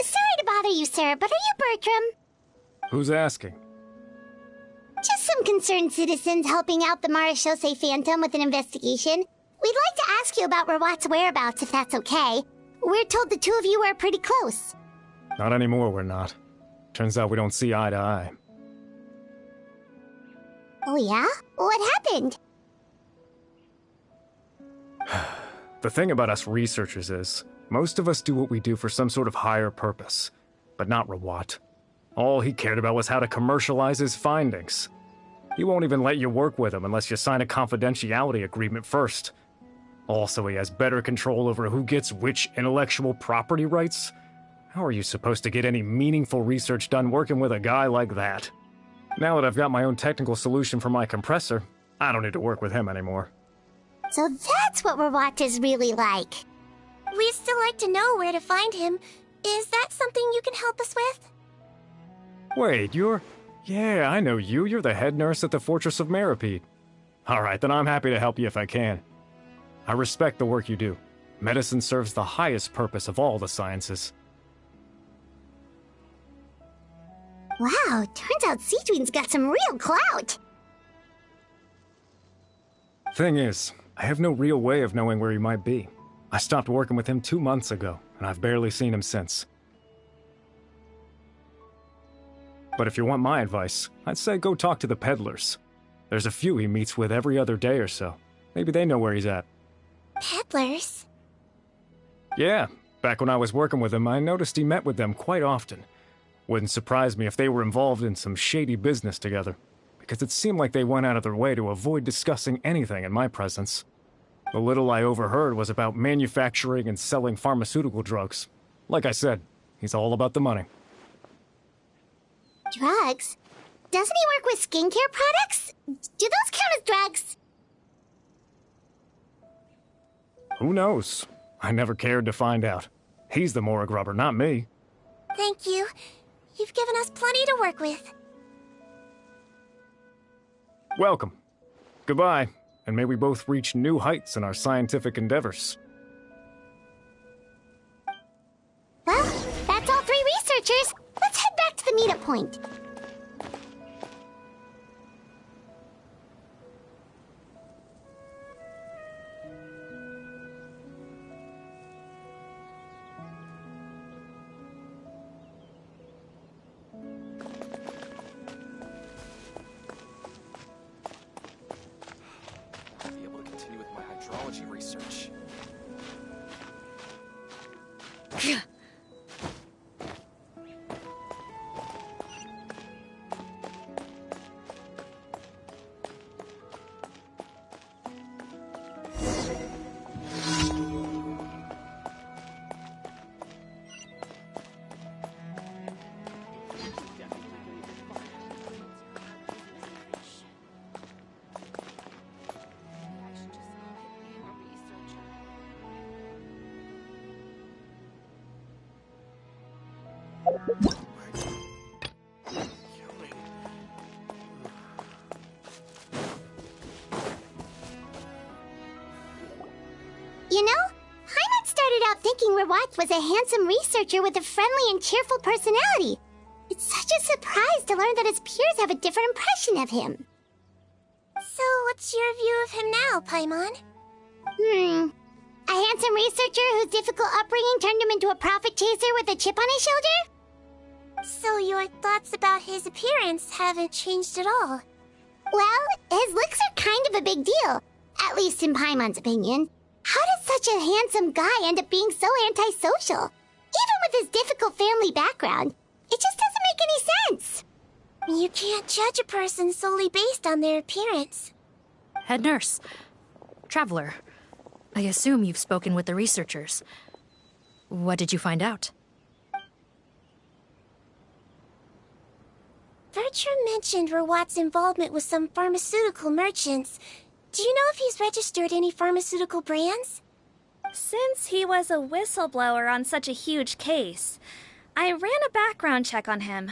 Sorry to bother you, sir, but are you Bertram? Who's asking? Just some concerned citizens helping out the Marechaussee Phantom with an investigation. We'd like to ask you about Rawat's whereabouts, if that's okay. We're told the two of you are pretty close. Not anymore, we're not. Turns out we don't see eye to eye. Oh yeah? What happened? The thing about us researchers is, most of us do what we do for some sort of higher purpose, but not Rawat. All he cared about was how to commercialize his findings. He won't even let you work with him unless you sign a confidentiality agreement first. Also, he has better control over who gets which intellectual property rights. How are you supposed to get any meaningful research done working with a guy like that? Now that I've got my own technical solution for my compressor, I don't need to work with him anymore. So that's what Rawat is really like. We'd still like to know where to find him. Is that something you can help us with? Wait, you're... Yeah, I know you. You're the head nurse at the Fortress of Meropide. Alright, then I'm happy to help you if I can. I respect the work you do. Medicine serves the highest purpose of all the sciences. Wow, turns out Cedrine's got some real clout. Thing is, I have no real way of knowing where he might be. I stopped working with him 2 months ago, and I've barely seen him since. But if you want my advice, I'd say go talk to the peddlers. There's a few he meets with every other day or so. Maybe they know where he's at. Peddlers? Yeah, back when I was working with him, I noticed he met with them quite often. Wouldn't surprise me if they were involved in some shady business together, because it seemed like they went out of their way to avoid discussing anything in my presence. The little I overheard was about manufacturing and selling pharmaceutical drugs. Like I said, he's all about the money. Drugs? Doesn't he work with skincare products? Do those count as drugs? Who knows? I never cared to find out. He's the Morag rubber, not me. Thank you. You've given us plenty to work with. Welcome. Goodbye, and may we both reach new heights in our scientific endeavors. Well, that's all 3 researchers. Let's head back to the meetup point. I'll be able to continue with my hydrology research. You know, Heimat started out thinking Rawat was a handsome researcher with a friendly and cheerful personality. It's such a surprise to learn that his peers have a different impression of him. So, What's your view of him now, Paimon? A handsome researcher whose difficult upbringing turned him into a profit chaser with a chip on his shoulder? So your thoughts about his appearance haven't changed at all? Well, his looks are kind of a big deal, at least in Paimon's opinion. How does such a handsome guy end up being so antisocial? Even with his difficult family background, it just doesn't make any sense. You can't judge a person solely based on their appearance. Head nurse. Traveler. I assume you've spoken with the researchers. What did you find out? Bertram mentioned Rawat's involvement with some pharmaceutical merchants. Do you know if he's registered any pharmaceutical brands? Since he was a whistleblower on such a huge case, I ran a background check on him.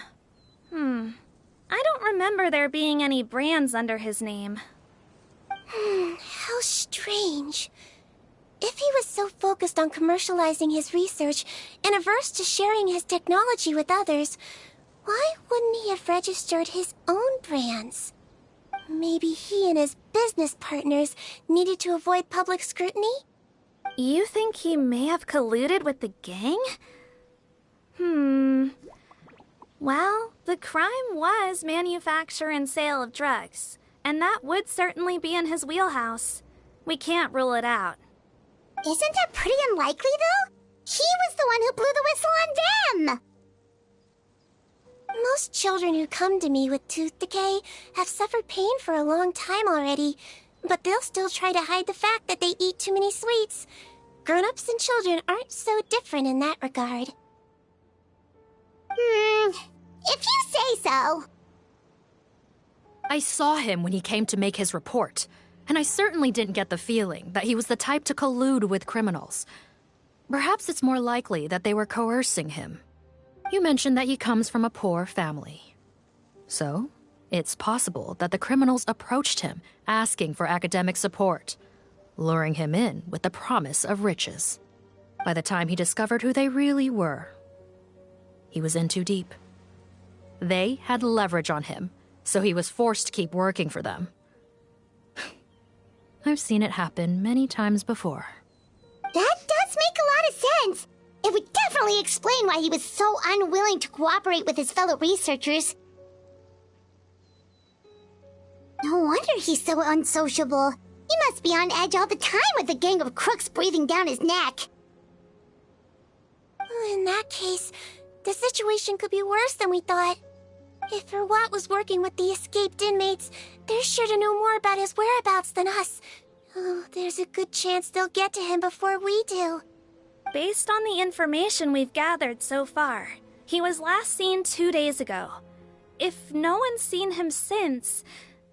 I don't remember there being any brands under his name. How strange. If he was so focused on commercializing his research and averse to sharing his technology with others, why wouldn't he have registered his own brands? Maybe he and his business partners needed to avoid public scrutiny? You think he may have colluded with the gang? Well, the crime was manufacture and sale of drugs, and that would certainly be in his wheelhouse. We can't rule it out. Isn't that pretty unlikely, though? He was the one who blew the whistle on them! Most children who come to me with tooth decay have suffered pain for a long time already, but they'll still try to hide the fact that they eat too many sweets. Grown-ups and children aren't so different in that regard. If you say so. I saw him when he came to make his report, and I certainly didn't get the feeling that he was the type to collude with criminals. Perhaps it's more likely that they were coercing him. You mentioned that he comes from a poor family. So, it's possible that the criminals approached him asking for academic support, luring him in with the promise of riches. By the time he discovered who they really were, he was in too deep. They had leverage on him, so he was forced to keep working for them. I've seen it happen many times before. That does make a lot of sense. It would definitely explain why he was so unwilling to cooperate with his fellow researchers. No wonder he's so unsociable. He must be on edge all the time with a gang of crooks breathing down his neck. In that case, the situation could be worse than we thought. If Rawat was working with the escaped inmates, they're sure to know more about his whereabouts than us. Oh, there's a good chance they'll get to him before we do. Based on the information we've gathered so far, he was last seen 2 days ago. If no one's seen him since,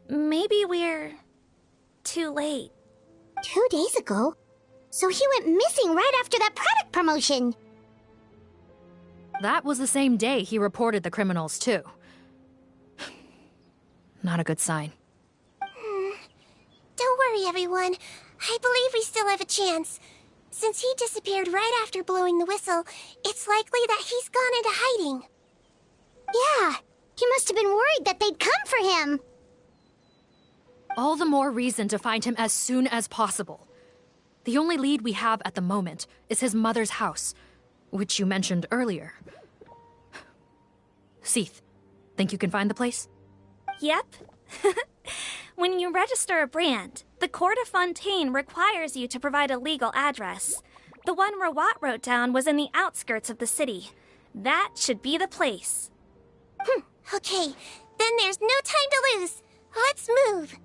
maybe we're too late. 2 days ago? So he went missing right after that product promotion. That was the same day he reported the criminals, too. Not a good sign. Don't worry, everyone. I believe we still have a chance. Since he disappeared right after blowing the whistle, it's likely that he's gone into hiding. Yeah, he must have been worried that they'd come for him. All the more reason to find him as soon as possible. The only lead we have at the moment is his mother's house, which you mentioned earlier. Seath, think you can find the place? Yep. When you register a brand, the Court of Fontaine requires you to provide a legal address. The one Rawat wrote down was in the outskirts of the city. That should be the place. Okay, then there's no time to lose. Let's move.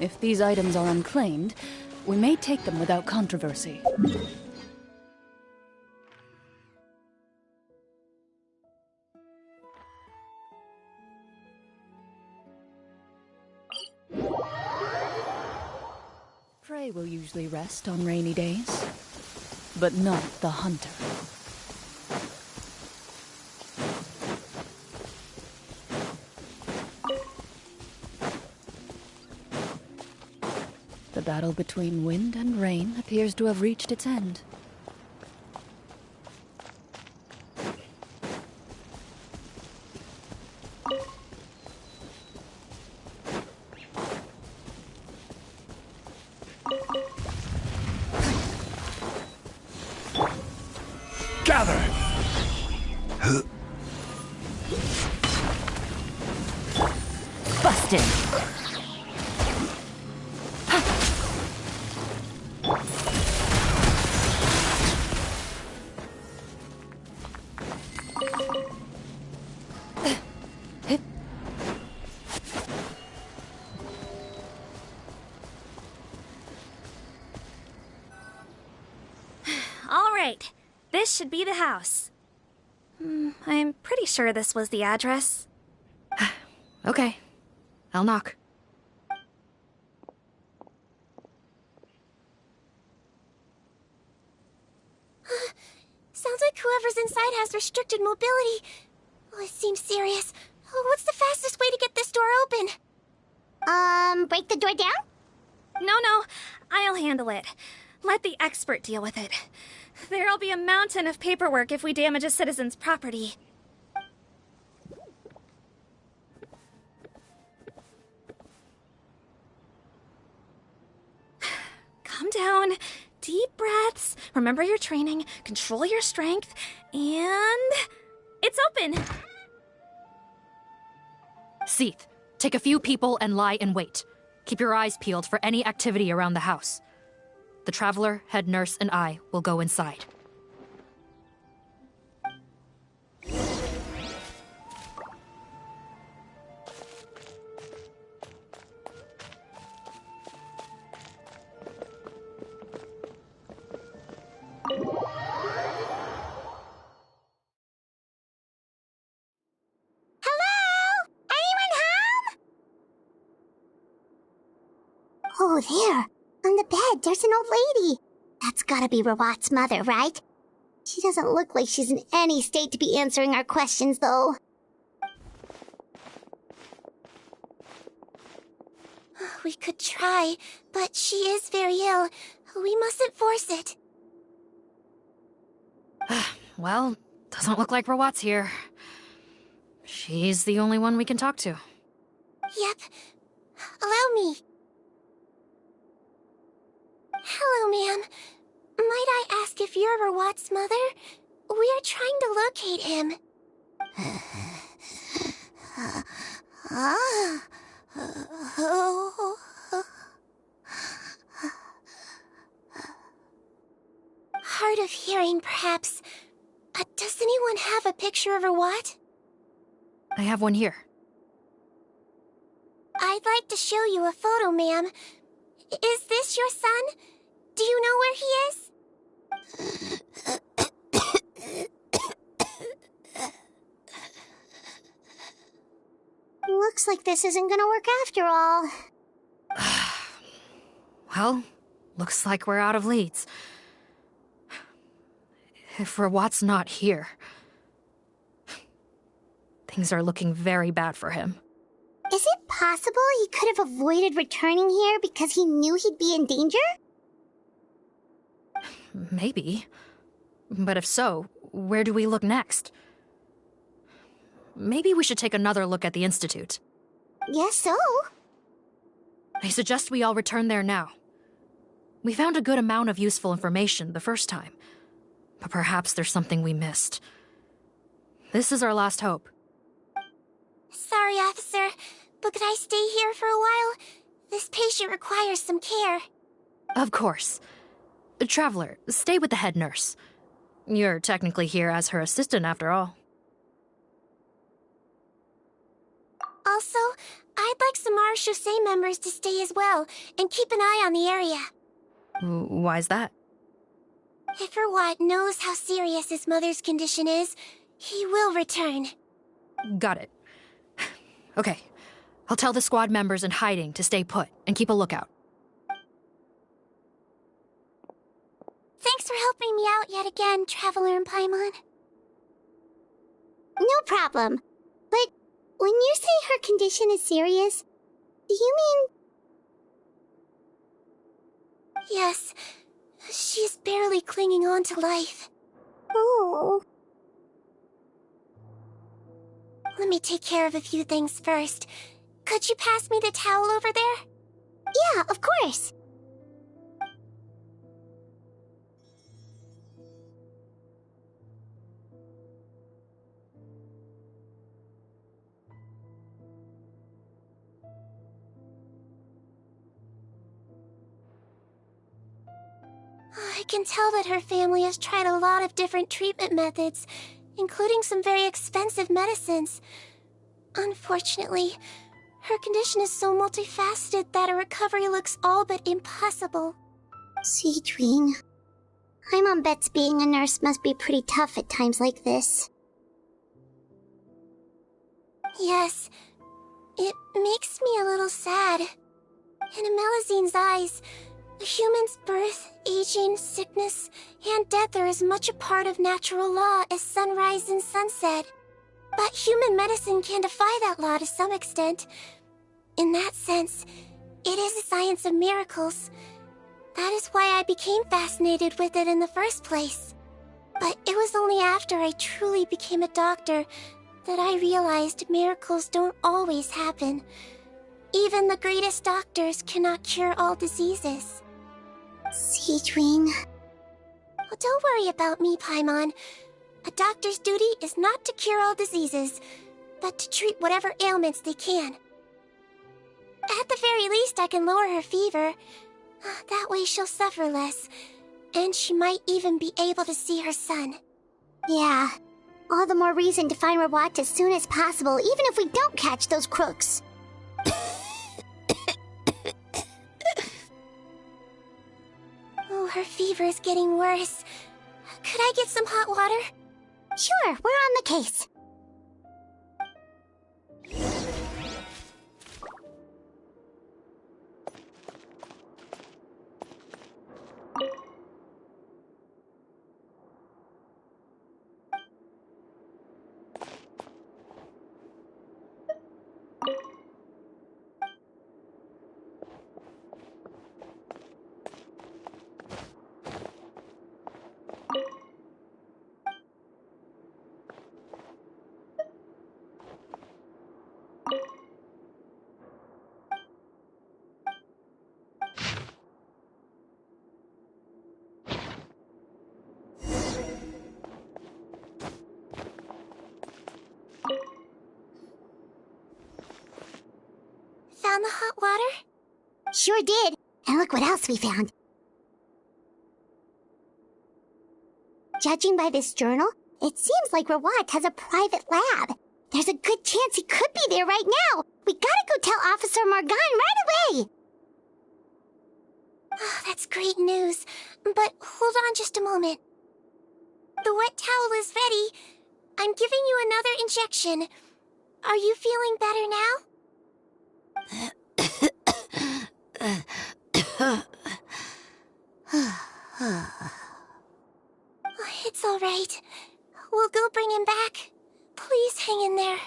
If these items are unclaimed, we may take them without controversy. Prey will usually rest on rainy days, but not the hunter. The battle between wind and rain appears to have reached its end. Gather! Busted! All right. This should be the house. I'm pretty sure this was the address. Okay. I'll knock. Sounds like whoever's inside has restricted mobility. Oh, it seems serious. Oh, what's the fastest way to get this door open? Break the door down? No, I'll handle it. Let the expert deal with it. There'll be a mountain of paperwork if we damage a citizen's property. Calm down. Deep breaths. Remember your training. Control your strength. And... it's open! Seath, take a few people and lie in wait. Keep your eyes peeled for any activity around the house. The Traveler, head nurse, and I will go inside. Oh, there. On the bed, there's an old lady. That's gotta be Rawat's mother, right? She doesn't look like she's in any state to be answering our questions, though. We could try, but she is very ill. We mustn't force it. Well, doesn't look like Rawat's here. She's the only one we can talk to. Yep. Allow me. Hello, ma'am. Might I ask if you're Rawat's mother? We are trying to locate him. Hard of hearing, perhaps. Does anyone have a picture of Rawat? I have one here. I'd like to show you a photo, ma'am. Is this your son? Do you know where he is? Looks like this isn't gonna work after all. Well, looks like we're out of leads. If Rawat's not here, things are looking very bad for him. Is it possible he could have avoided returning here because he knew he'd be in danger? Maybe. But if so, where do we look next? Maybe we should take another look at the Institute. Yes, so. I suggest we all return there now. We found a good amount of useful information the first time, but perhaps there's something we missed. This is our last hope. Sorry, officer, but could I stay here for a while? This patient requires some care. Of course. Traveler, stay with the head nurse. You're technically here as her assistant after all. Also, I'd like like some Marechaussee members to stay as well, and keep an eye on the area. Why's that? If Rawat knows how serious his mother's condition is, he will return. Got it. Okay. I'll tell the squad members in hiding to stay put and keep a lookout. Thanks for helping me out yet again, Traveler and Paimon. No problem. But when you say her condition is serious, do you mean... Yes. She's barely clinging on to life. Oh. Let me take care of a few things first. Could you pass me the towel over there? Yeah, of course. I can tell that her family has tried a lot of different treatment methods, including some very expensive medicines. Unfortunately, her condition is so multifaceted that a recovery looks all but impossible. Citrin. Paimon bets being a nurse must be pretty tough at times like this. Yes, it makes me a little sad. In Melizine's eyes, a human's birth, aging, sickness, and death are as much a part of natural law as sunrise and sunset. But human medicine can defy that law to some extent. In that sense, it is a science of miracles. That is why I became fascinated with it in the first place. But it was only after I truly became a doctor that I realized miracles don't always happen. Even the greatest doctors cannot cure all diseases. Citrin. Well, don't worry about me, Paimon. A doctor's duty is not to cure all diseases, but to treat whatever ailments they can. At the very least, I can lower her fever. That way she'll suffer less, and she might even be able to see her son. Yeah. All the more reason to find Rawat as soon as possible, even if we don't catch those crooks. Oh, her fever is getting worse. Could I get some hot water? Sure, we're on the case. Found the hot water? Sure did. And look what else we found. Judging by this journal, it seems like Rawat has a private lab. There's a good chance he could be there right now. We gotta go tell Officer Morgan right away. Oh, that's great news. But hold on just a moment. The wet towel is ready. I'm giving you another injection. Are you feeling better now? It's all right. We'll go bring him back. Please hang in there.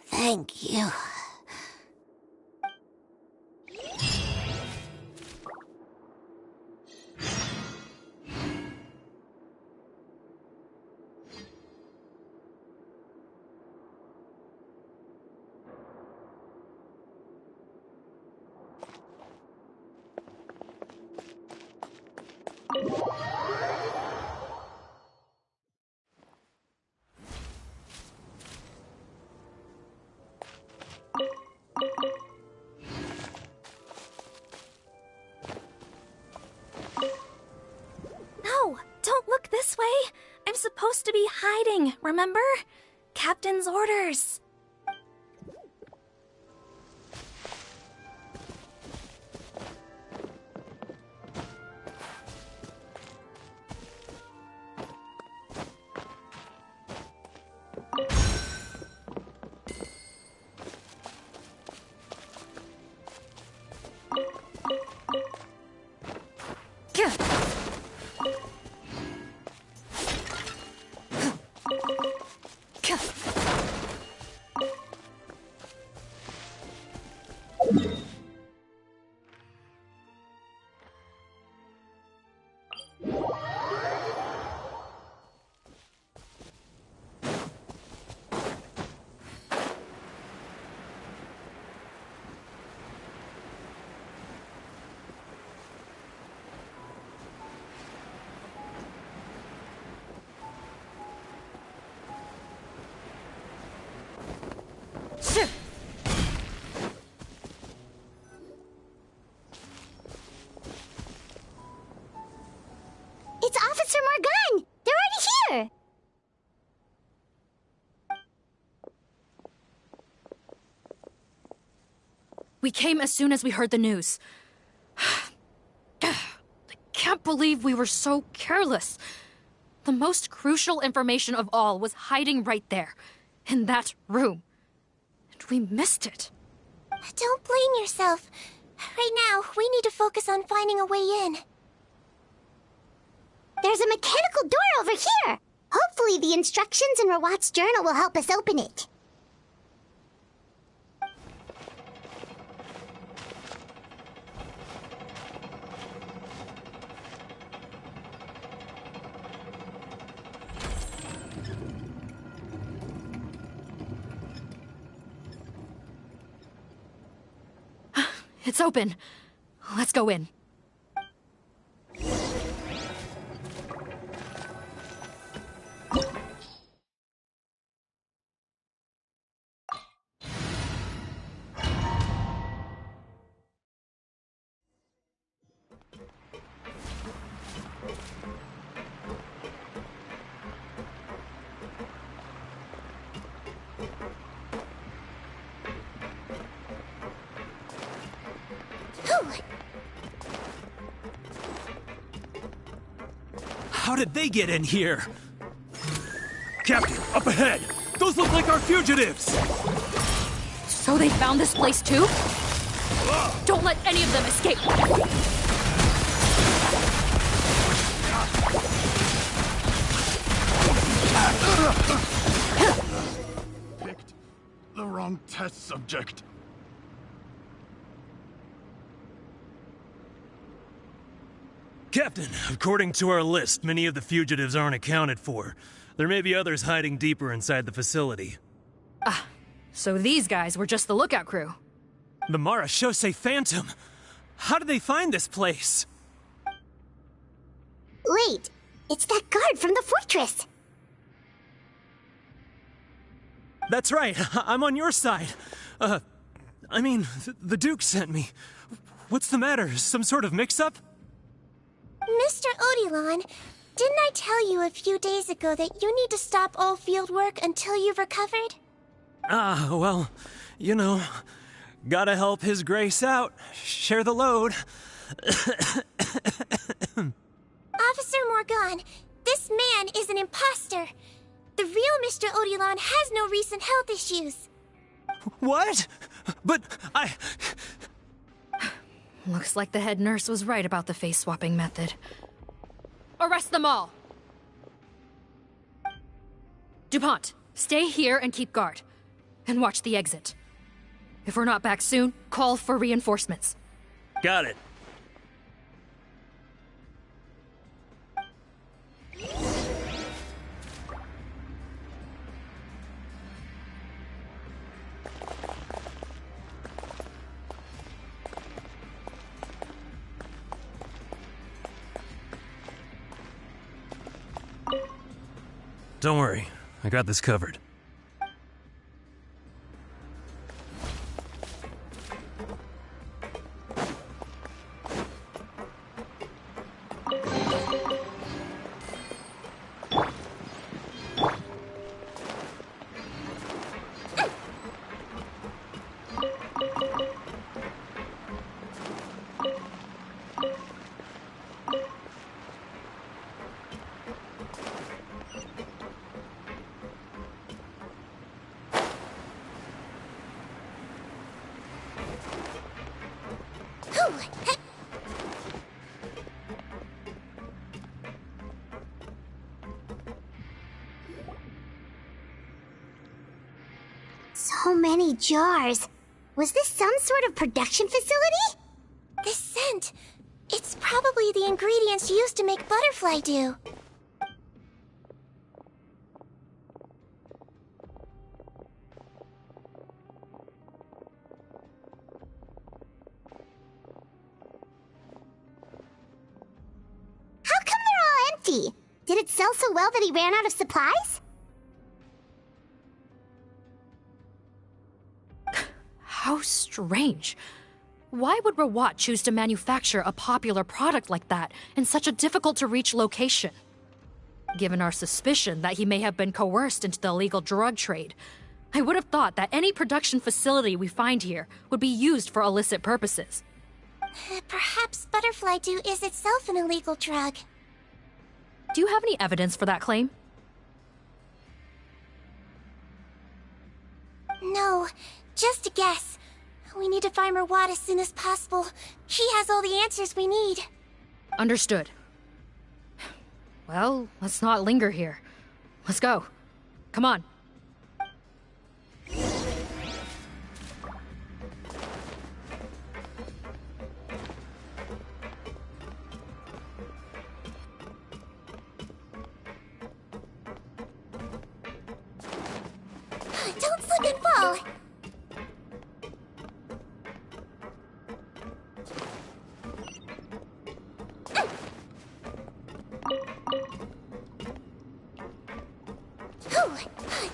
Thank you. No, don't look this way. I'm supposed to be hiding, remember? Captain's orders. It's Officer Morgan! They're already here! We came as soon as we heard the news. I can't believe we were so careless. The most crucial information of all was hiding right there, in that room. And we missed it. Don't blame yourself. Right now, we need to focus on finding a way in. There's a mechanical door over here! Hopefully the instructions in Rawat's journal will help us open it. It's open. Let's go in. How did they get in here? Captain, up ahead! Those look like our fugitives! So they found this place too? Don't let any of them escape! Picked the wrong test subject. Captain, according to our list, many of the fugitives aren't accounted for. There may be others hiding deeper inside the facility. Ah, so these guys were just the lookout crew. The Marechaussee Phantom! How did they find this place? Wait, it's that guard from the fortress! That's right, I'm on your side. The Duke sent me. What's the matter? Some sort of mix-up? Mr. Odilon, didn't I tell you a few days ago that you need to stop all field work until you've recovered? Well, you know, gotta help His Grace out. Share the load. Officer Morgan, this man is an imposter. The real Mr. Odilon has no recent health issues. What? But Looks like the head nurse was right about the face-swapping method. Arrest them all! DuPont, stay here and keep guard. And watch the exit. If we're not back soon, call for reinforcements. Got it. Don't worry, I got this covered. many jars. Was this some sort of production facility? This scent, it's probably the ingredients used to make butterfly dew. How come they're all empty? Did it sell so well that he ran out of supplies? How strange. Why would Rawat choose to manufacture a popular product like that in such a difficult-to-reach location? Given our suspicion that he may have been coerced into the illegal drug trade, I would have thought that any production facility we find here would be used for illicit purposes. Perhaps butterfly dew is itself an illegal drug. Do you have any evidence for that claim? No, just a guess. We need to find Rawat as soon as possible. He has all the answers we need. Understood. Well, let's not linger here. Let's go. Come on. Don't slip and fall.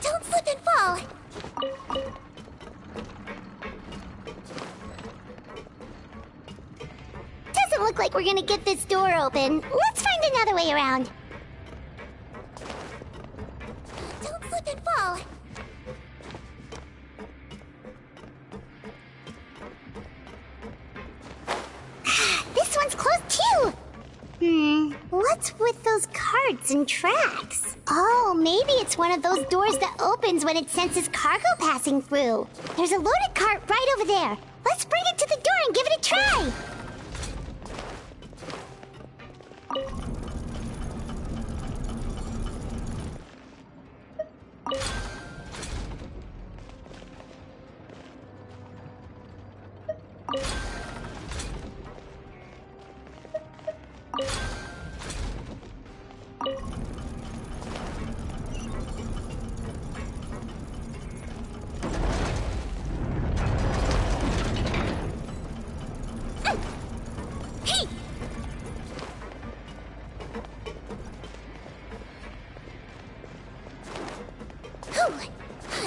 Don't slip and fall. Doesn't look like we're gonna get this door open. Let's find another way around. Don't slip and fall. This one's closed too! What's with those carts and tracks? Oh, maybe it's one of those doors that opens when it senses cargo passing through. There's a loaded cart right over there. Let's bring it to the door and give it a try!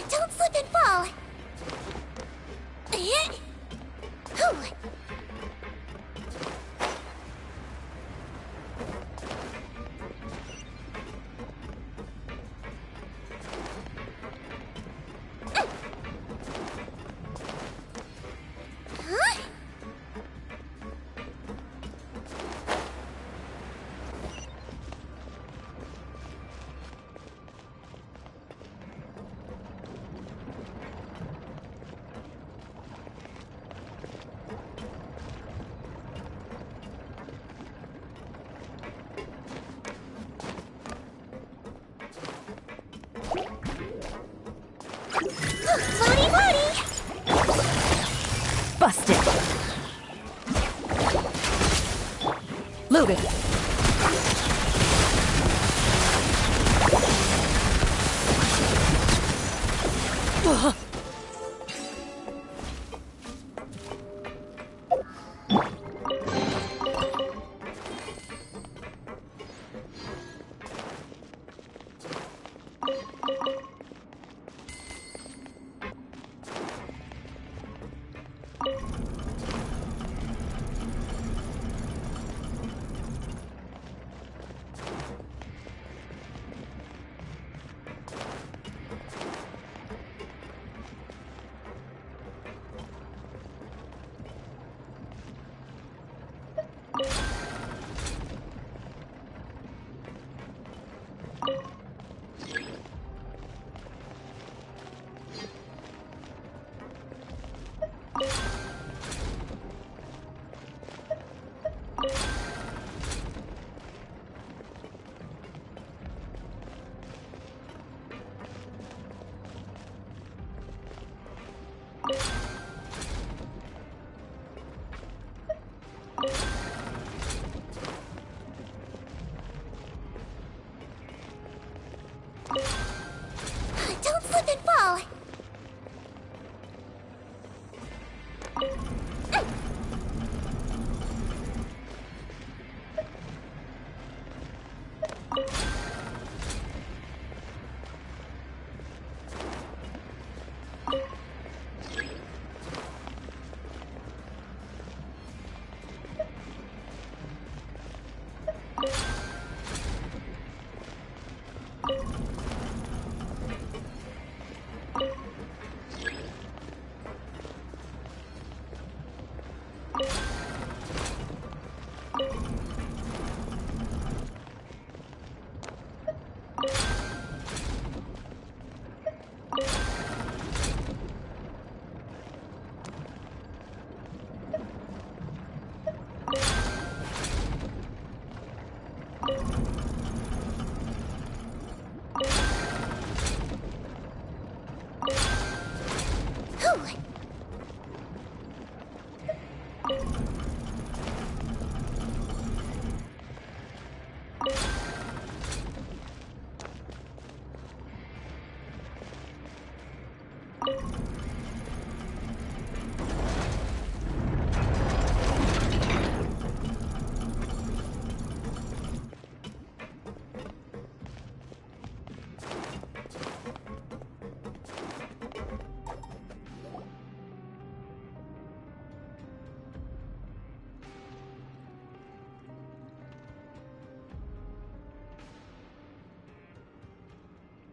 Don't slip and fall. Floaty floaty! Busted! Logan!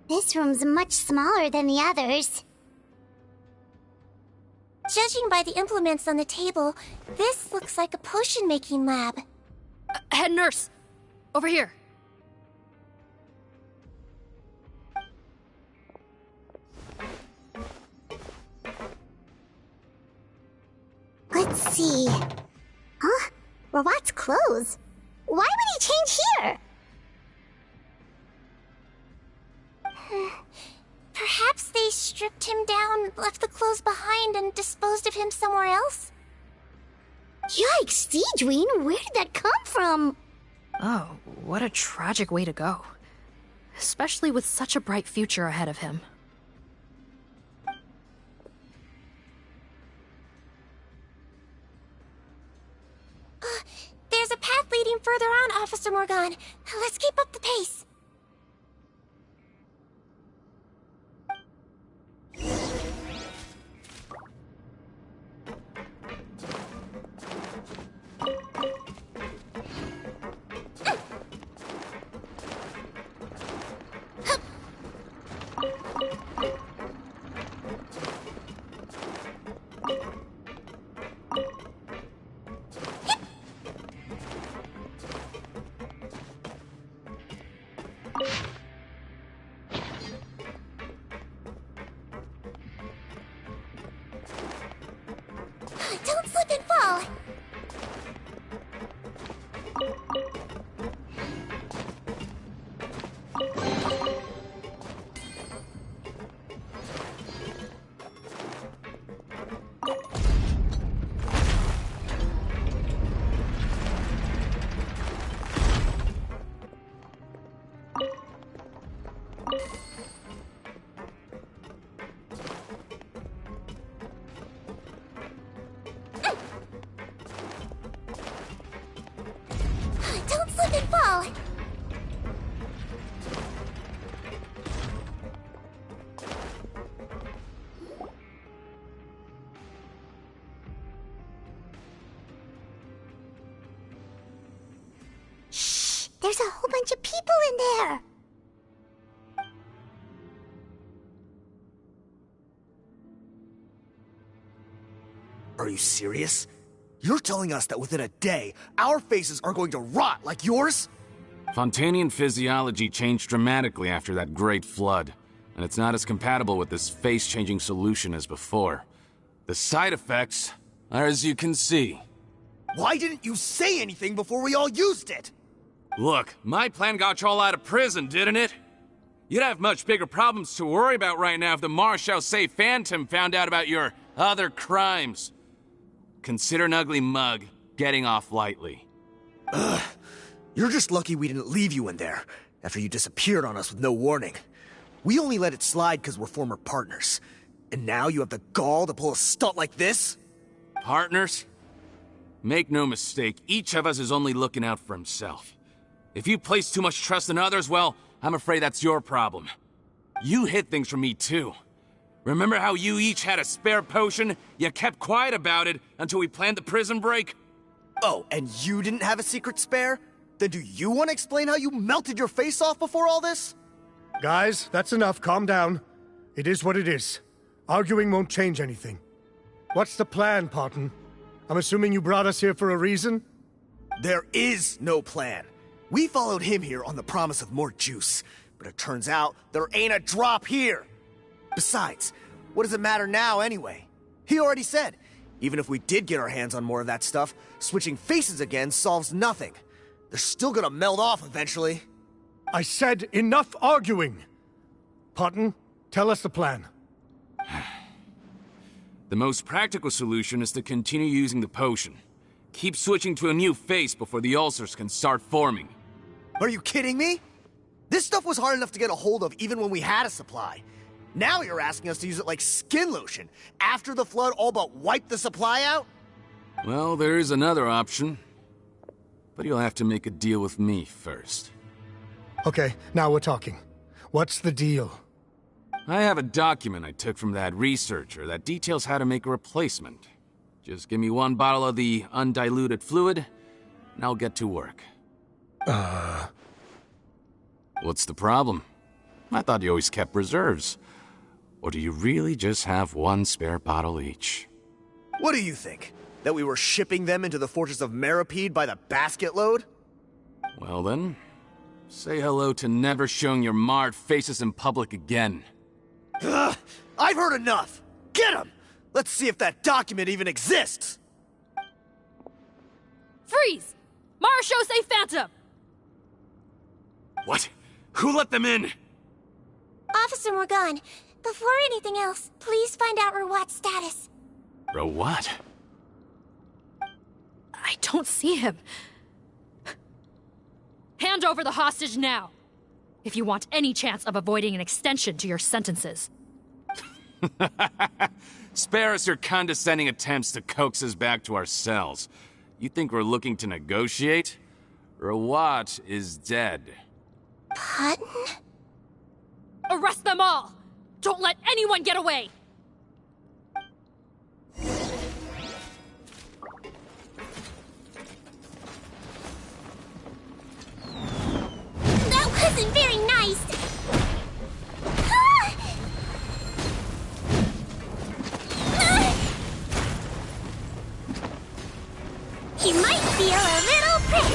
This room's much smaller than the others. Judging by the implements on the table, this looks like a potion-making lab. Head nurse! Over here. Let's see. Huh? Robot's clothes? Why would he change here? Perhaps they stripped him down, left the clothes behind, and disposed of him somewhere else? Yikes, Deedween, where did that come from? Oh, what a tragic way to go. Especially with such a bright future ahead of him. There's a path leading further on, Officer Morgan. Let's keep up the pace. Don't slip and fall! Don't slip and fall! Shh! There's a whole bunch of people in there! Are you serious? You're telling us that within a day, our faces are going to rot like yours? Fontanian physiology changed dramatically after that great flood, and it's not as compatible with this face-changing solution as before. The side effects are as you can see. Why didn't you say anything before we all used it? Look, my plan got you all out of prison, didn't it? You'd have much bigger problems to worry about right now if the Marshal Say Phantom found out about your other crimes. Consider an ugly mug getting off lightly. Ugh. You're just lucky we didn't leave you in there after you disappeared on us with no warning. We only let it slide because we're former partners. And now you have the gall to pull a stunt like this? partners? Make no mistake, each of us is only looking out for himself. If you place too much trust in others, well, I'm afraid that's your problem. You hid things from me too. Remember how you each had a spare potion? You kept quiet about it until we planned the prison break? Oh, and you didn't have a secret spare? Then do you want to explain how you melted your face off before all this? Guys, that's enough. Calm down. It is what it is. Arguing won't change anything. What's the plan, Parton? I'm assuming you brought us here for a reason? There is no plan. We followed him here on the promise of more juice, but it turns out there ain't a drop here. Besides, what does it matter now anyway? He already said, even if we did get our hands on more of that stuff, switching faces again solves nothing. They're still gonna melt off eventually. I said enough arguing! Parton, tell us the plan. The most practical solution is to continue using the potion. Keep switching to a new face before the ulcers can start forming. Are you kidding me? This stuff was hard enough to get a hold of even when we had a supply. Now you're asking us to use it like skin lotion, after the flood all but wiped the supply out? Well, there is another option. But you'll have to make a deal with me first. Okay, now we're talking. What's the deal? I have a document I took from that researcher that details how to make a replacement. Just give me one bottle of the undiluted fluid, and I'll get to work. What's the problem? I thought you always kept reserves. Or do you really just have one spare bottle each? What do you think? That we were shipping them into the fortress of Meripede by the basket load? Well then, say hello to never showing your marred faces in public again. Ugh, I've heard enough! Get him! Let's see if that document even exists! Freeze! Marshal say Phantom! What? Who let them in? Officer Morgan, before anything else, please find out Rawat's status. Rawat? I don't see him. Hand over the hostage now, if you want any chance of avoiding an extension to your sentences. Spare us your condescending attempts to coax us back to our cells. You think we're looking to negotiate? Rawat is dead. Parton? Arrest them all! Don't let anyone get away! That wasn't very nice! He might feel a little prick!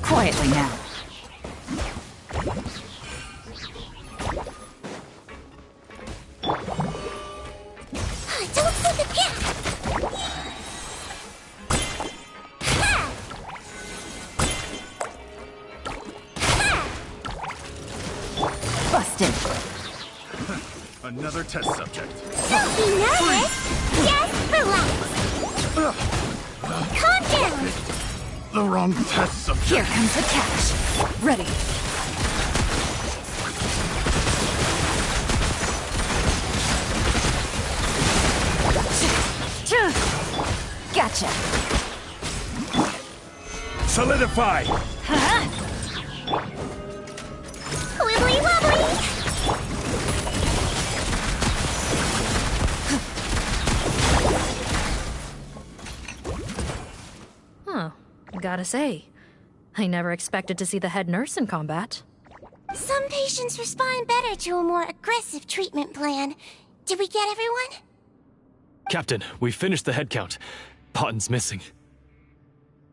Quietly now. Don't slip the cat! Busted. Another test subject. Don't be nervous! Just relax! Calm down! The wrong test subject. Here comes the catch. Ready. Gotcha. Solidify! Wibbly wobbly! Huh. Gotta say, I never expected to see the head nurse in combat. Some patients respond better to a more aggressive treatment plan. Did we get everyone? Captain, we finished the head count. Parton's missing.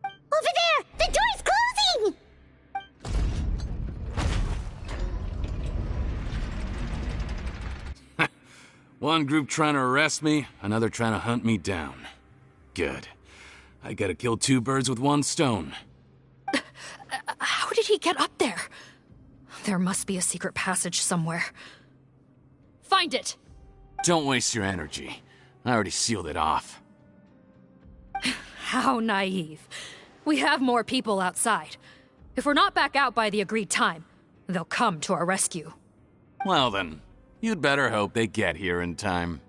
Over there! The door's closing! One group trying to arrest me, another trying to hunt me down. Good. I gotta kill two birds with one stone. How did he get up there? There must be a secret passage somewhere. Find it! Don't waste your energy. I already sealed it off. How naive. We have more people outside. If we're not back out by the agreed time, they'll come to our rescue. Well then, you'd better hope they get here in time.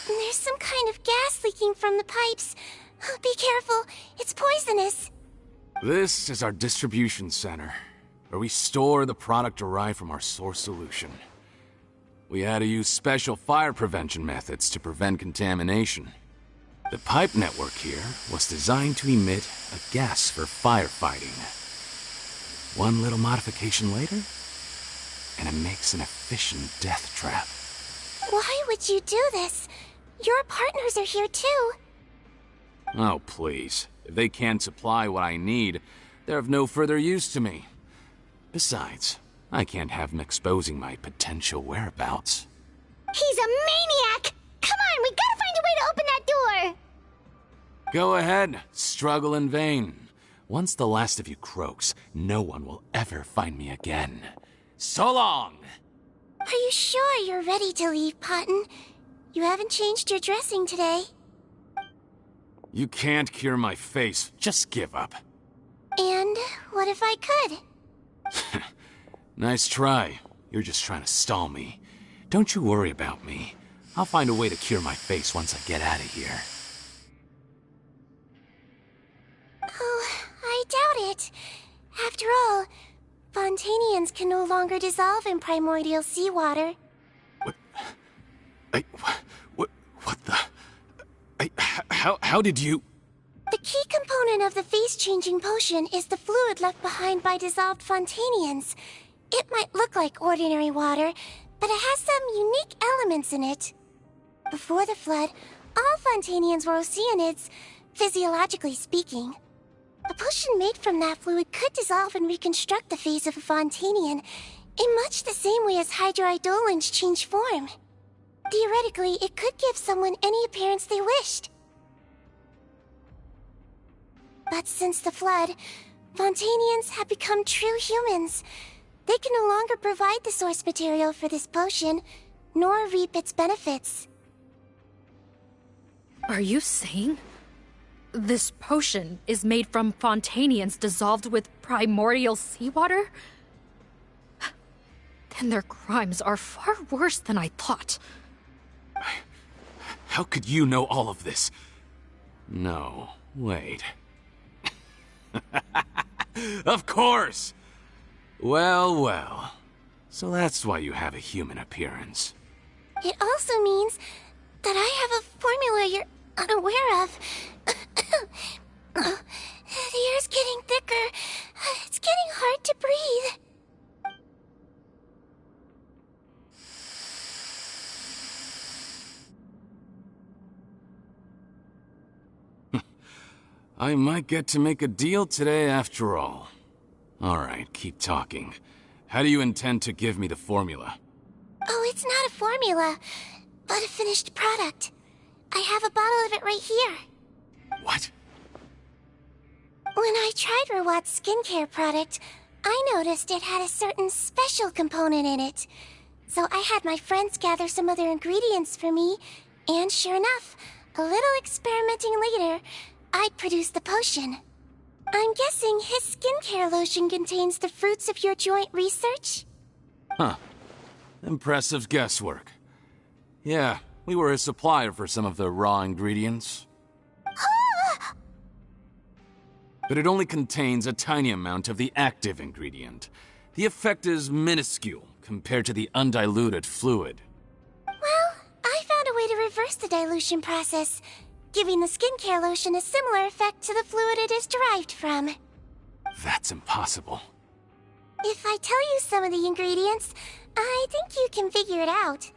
There's some kind of gas leaking from the pipes. Be careful, it's poisonous. This is our distribution center, where we store the product derived from our source solution. We had to use special fire prevention methods to prevent contamination. The pipe network here was designed to emit a gas for firefighting. One little modification later, and it makes an efficient death trap. Why would you do this? Your partners are here too. Oh, please. If they can't supply what I need, they're of no further use to me. Besides, I can't have them exposing my potential whereabouts. He's a maniac! Come on, we gotta find a way to open that door! Go ahead, struggle in vain. Once the last of you croaks, no one will ever find me again. So long! Are you sure you're ready to leave, Potton? You haven't changed your dressing today. You can't cure my face. Just give up. And what if I could? Nice try. You're just trying to stall me. Don't you worry about me. I'll find a way to cure my face once I get out of here. Oh, I doubt it. After all, Fontanians can no longer dissolve in primordial seawater. What the... How did you... The key component of the face-changing potion is the fluid left behind by dissolved Fontanians. It might look like ordinary water, but it has some unique elements in it. Before the flood, all Fontanians were oceanids, physiologically speaking. A potion made from that fluid could dissolve and reconstruct the face of a Fontanian in much the same way as hydroidolins change form. Theoretically, it could give someone any appearance they wished. But since the flood, Fontanians have become true humans. They can no longer provide the source material for this potion, nor reap its benefits. Are you saying this potion is made from Fontanians dissolved with primordial seawater? Then their crimes are far worse than I thought. How could you know all of this? No, wait. Of course! Well, well. So that's why you have a human appearance. It also means that I have a formula you're unaware of. The air's getting thicker. It's getting hard to breathe. I might get to make a deal today after all. Alright, keep talking. How do you intend to give me the formula? Oh, it's not a formula, but a finished product. I have a bottle of it right here. What? When I tried Rawat's skincare product, I noticed it had a certain special component in it. So I had my friends gather some other ingredients for me, and sure enough, a little experimenting later, I produced the potion. I'm guessing his skincare lotion contains the fruits of your joint research? Huh. Impressive guesswork. Yeah, we were a supplier for some of the raw ingredients. But it only contains a tiny amount of the active ingredient. The effect is minuscule compared to the undiluted fluid. Well, I found a way to reverse the dilution process, giving the skincare lotion a similar effect to the fluid it is derived from. That's impossible. If I tell you some of the ingredients, I think you can figure it out.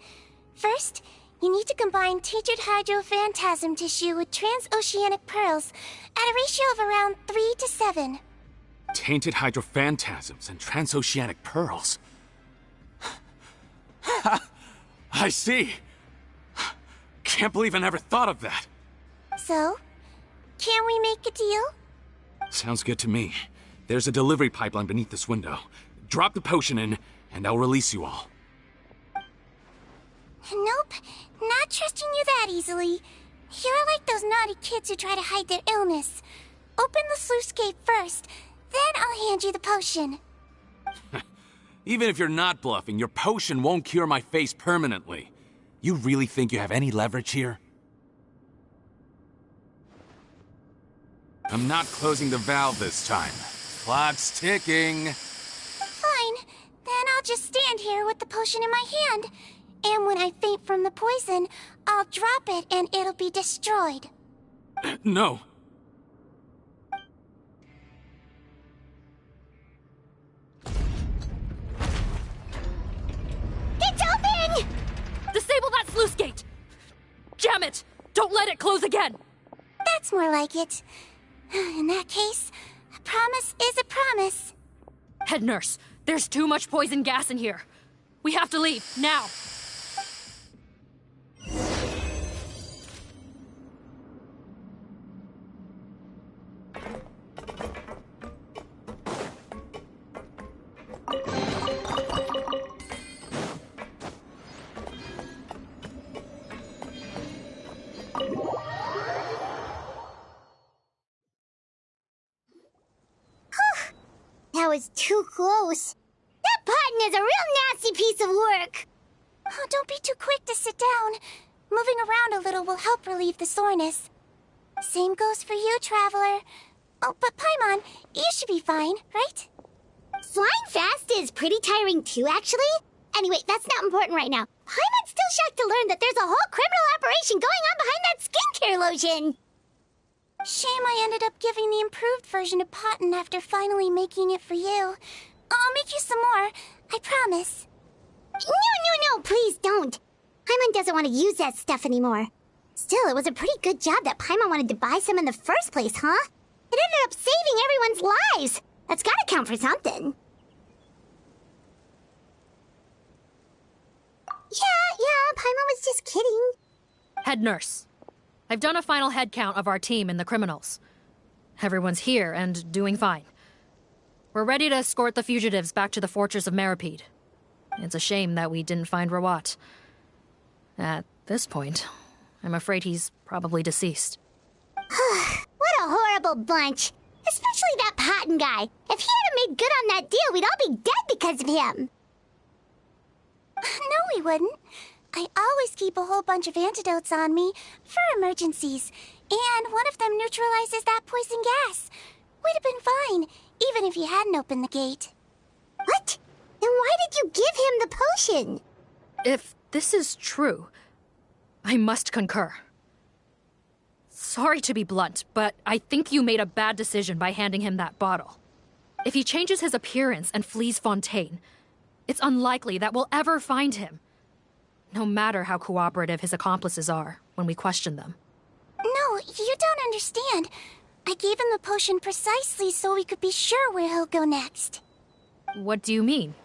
First, you need to combine tainted hydrophantasm tissue with transoceanic pearls at a ratio of around 3 to 7. Tainted hydrophantasms and transoceanic pearls. I see. Can't believe I never thought of that. So, can we make a deal? Sounds good to me. There's a delivery pipeline beneath this window. Drop the potion in, and I'll release you all. Nope, not trusting you that easily. You're like those naughty kids who try to hide their illness. Open the sluice gate first, Then I'll hand you the potion. Even if you're not bluffing, your potion won't cure my face permanently. You really think you have any leverage here? I'm not closing the valve this time. Clock's ticking. Fine. Then I'll just stand here with the potion in my hand. And when I faint from the poison, I'll drop it and it'll be destroyed. No. It's open! Disable that sluice gate! Jam it! Don't let it close again! That's more like it. In that case, a promise is a promise. Head nurse, there's too much poison gas in here. We have to leave, now! That was too close. That Potton is a real nasty piece of work. Oh, don't be too quick to sit down. Moving around a little will help relieve the soreness. Same goes for you, Traveler. Oh, but Paimon, you should be fine, right? Flying fast is pretty tiring too, actually. Anyway, that's not important right now. Paimon's still shocked to learn that there's a whole criminal operation going on behind that skincare lotion. Shame I ended up giving the improved version to Potton after finally making it for you. I'll make you some more, I promise. No, please don't. Paimon doesn't want to use that stuff anymore. Still, it was a pretty good job that Paimon wanted to buy some in the first place, huh? It ended up saving everyone's lives. That's gotta count for something. Yeah, Paimon was just kidding. Head nurse, I've done a final head count of our team and the criminals. Everyone's here and doing fine. We're ready to escort the fugitives back to the fortress of Meropide. It's a shame that we didn't find Rawat. At this point, I'm afraid he's probably deceased. What a horrible bunch. Especially that Potton guy. If he had made good on that deal, we'd all be dead because of him. No, we wouldn't. I always keep a whole bunch of antidotes on me for emergencies, and one of them neutralizes that poison gas. We'd have been fine, even if you hadn't opened the gate. What? Then why did you give him the potion? If this is true, I must concur. Sorry to be blunt, but I think you made a bad decision by handing him that bottle. If he changes his appearance and flees Fontaine, it's unlikely that we'll ever find him. No matter how cooperative his accomplices are when we question them. No, you don't understand. I gave him the potion precisely so we could be sure where he'll go next. What do you mean?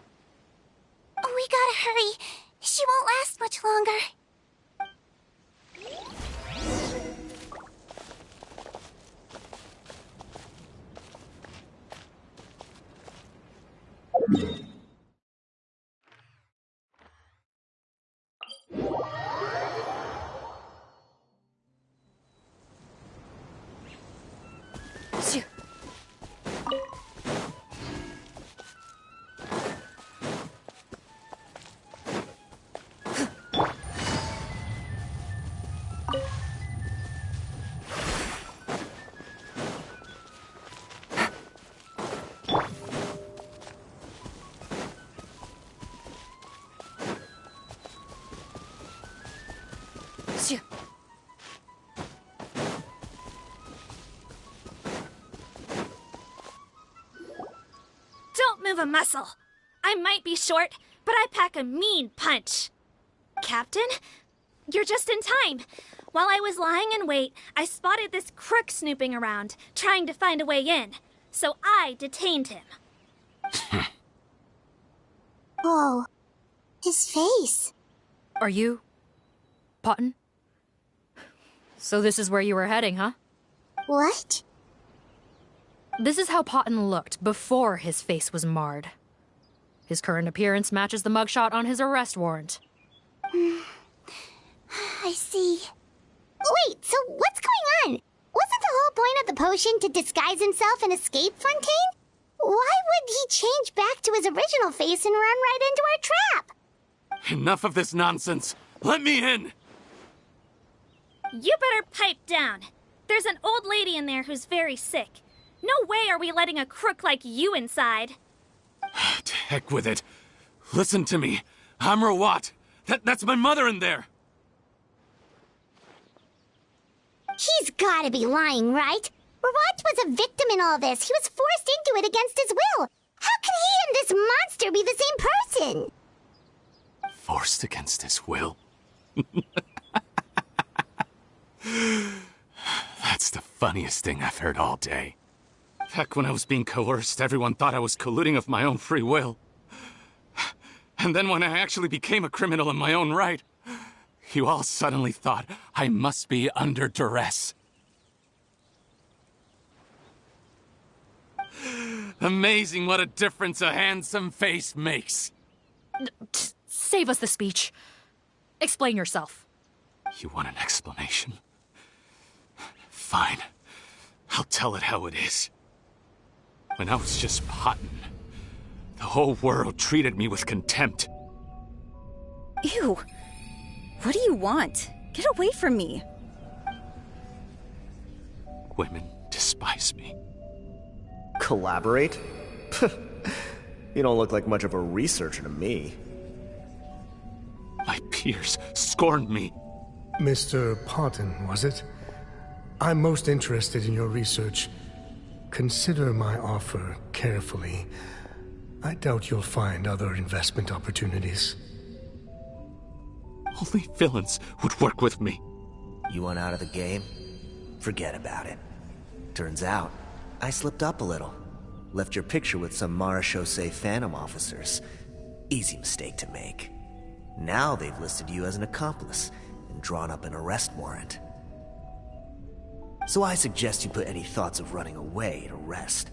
We gotta hurry. She won't last much longer. Don't move a muscle. I might be short, but I pack a mean punch. Captain, you're just in time. While I was lying in wait, I spotted this crook snooping around, trying to find a way in. So I detained him. Whoa. His face. Are you... Potton? So this is where you were heading, huh? What? This is how Potton looked before his face was marred. His current appearance matches the mugshot on his arrest warrant. I see. Wait, so what's going on? Wasn't the whole point of the potion to disguise himself and escape Fontaine? Why would he change back to his original face and run right into our trap? Enough of this nonsense. Let me in! You better pipe down. There's an old lady in there who's very sick. No way are we letting a crook like you inside. To heck with it. Listen to me. I'm Rawat. That's my mother in there. He's gotta be lying, right? Rawat was a victim in all this. He was forced into it against his will. How can he and this monster be the same person? Forced against his will? That's the funniest thing I've heard all day. Heck, when I was being coerced, everyone thought I was colluding of my own free will. And then when I actually became a criminal in my own right, you all suddenly thought I must be under duress. Amazing what a difference a handsome face makes. Save us the speech. Explain yourself. You want an explanation? Fine. I'll tell it how it is. When I was just Potton, the whole world treated me with contempt. Ew. What do you want? Get away from me. Women despise me. Collaborate? You don't look like much of a researcher to me. My peers scorned me. Mr. Potton, was it? I'm most interested in your research. Consider my offer carefully. I doubt you'll find other investment opportunities. Only villains would work with me. You want out of the game? Forget about it. Turns out, I slipped up a little. Left your picture with some Marechaussee Phantom officers. Easy mistake to make. Now they've listed you as an accomplice and drawn up an arrest warrant. So I suggest you put any thoughts of running away to rest.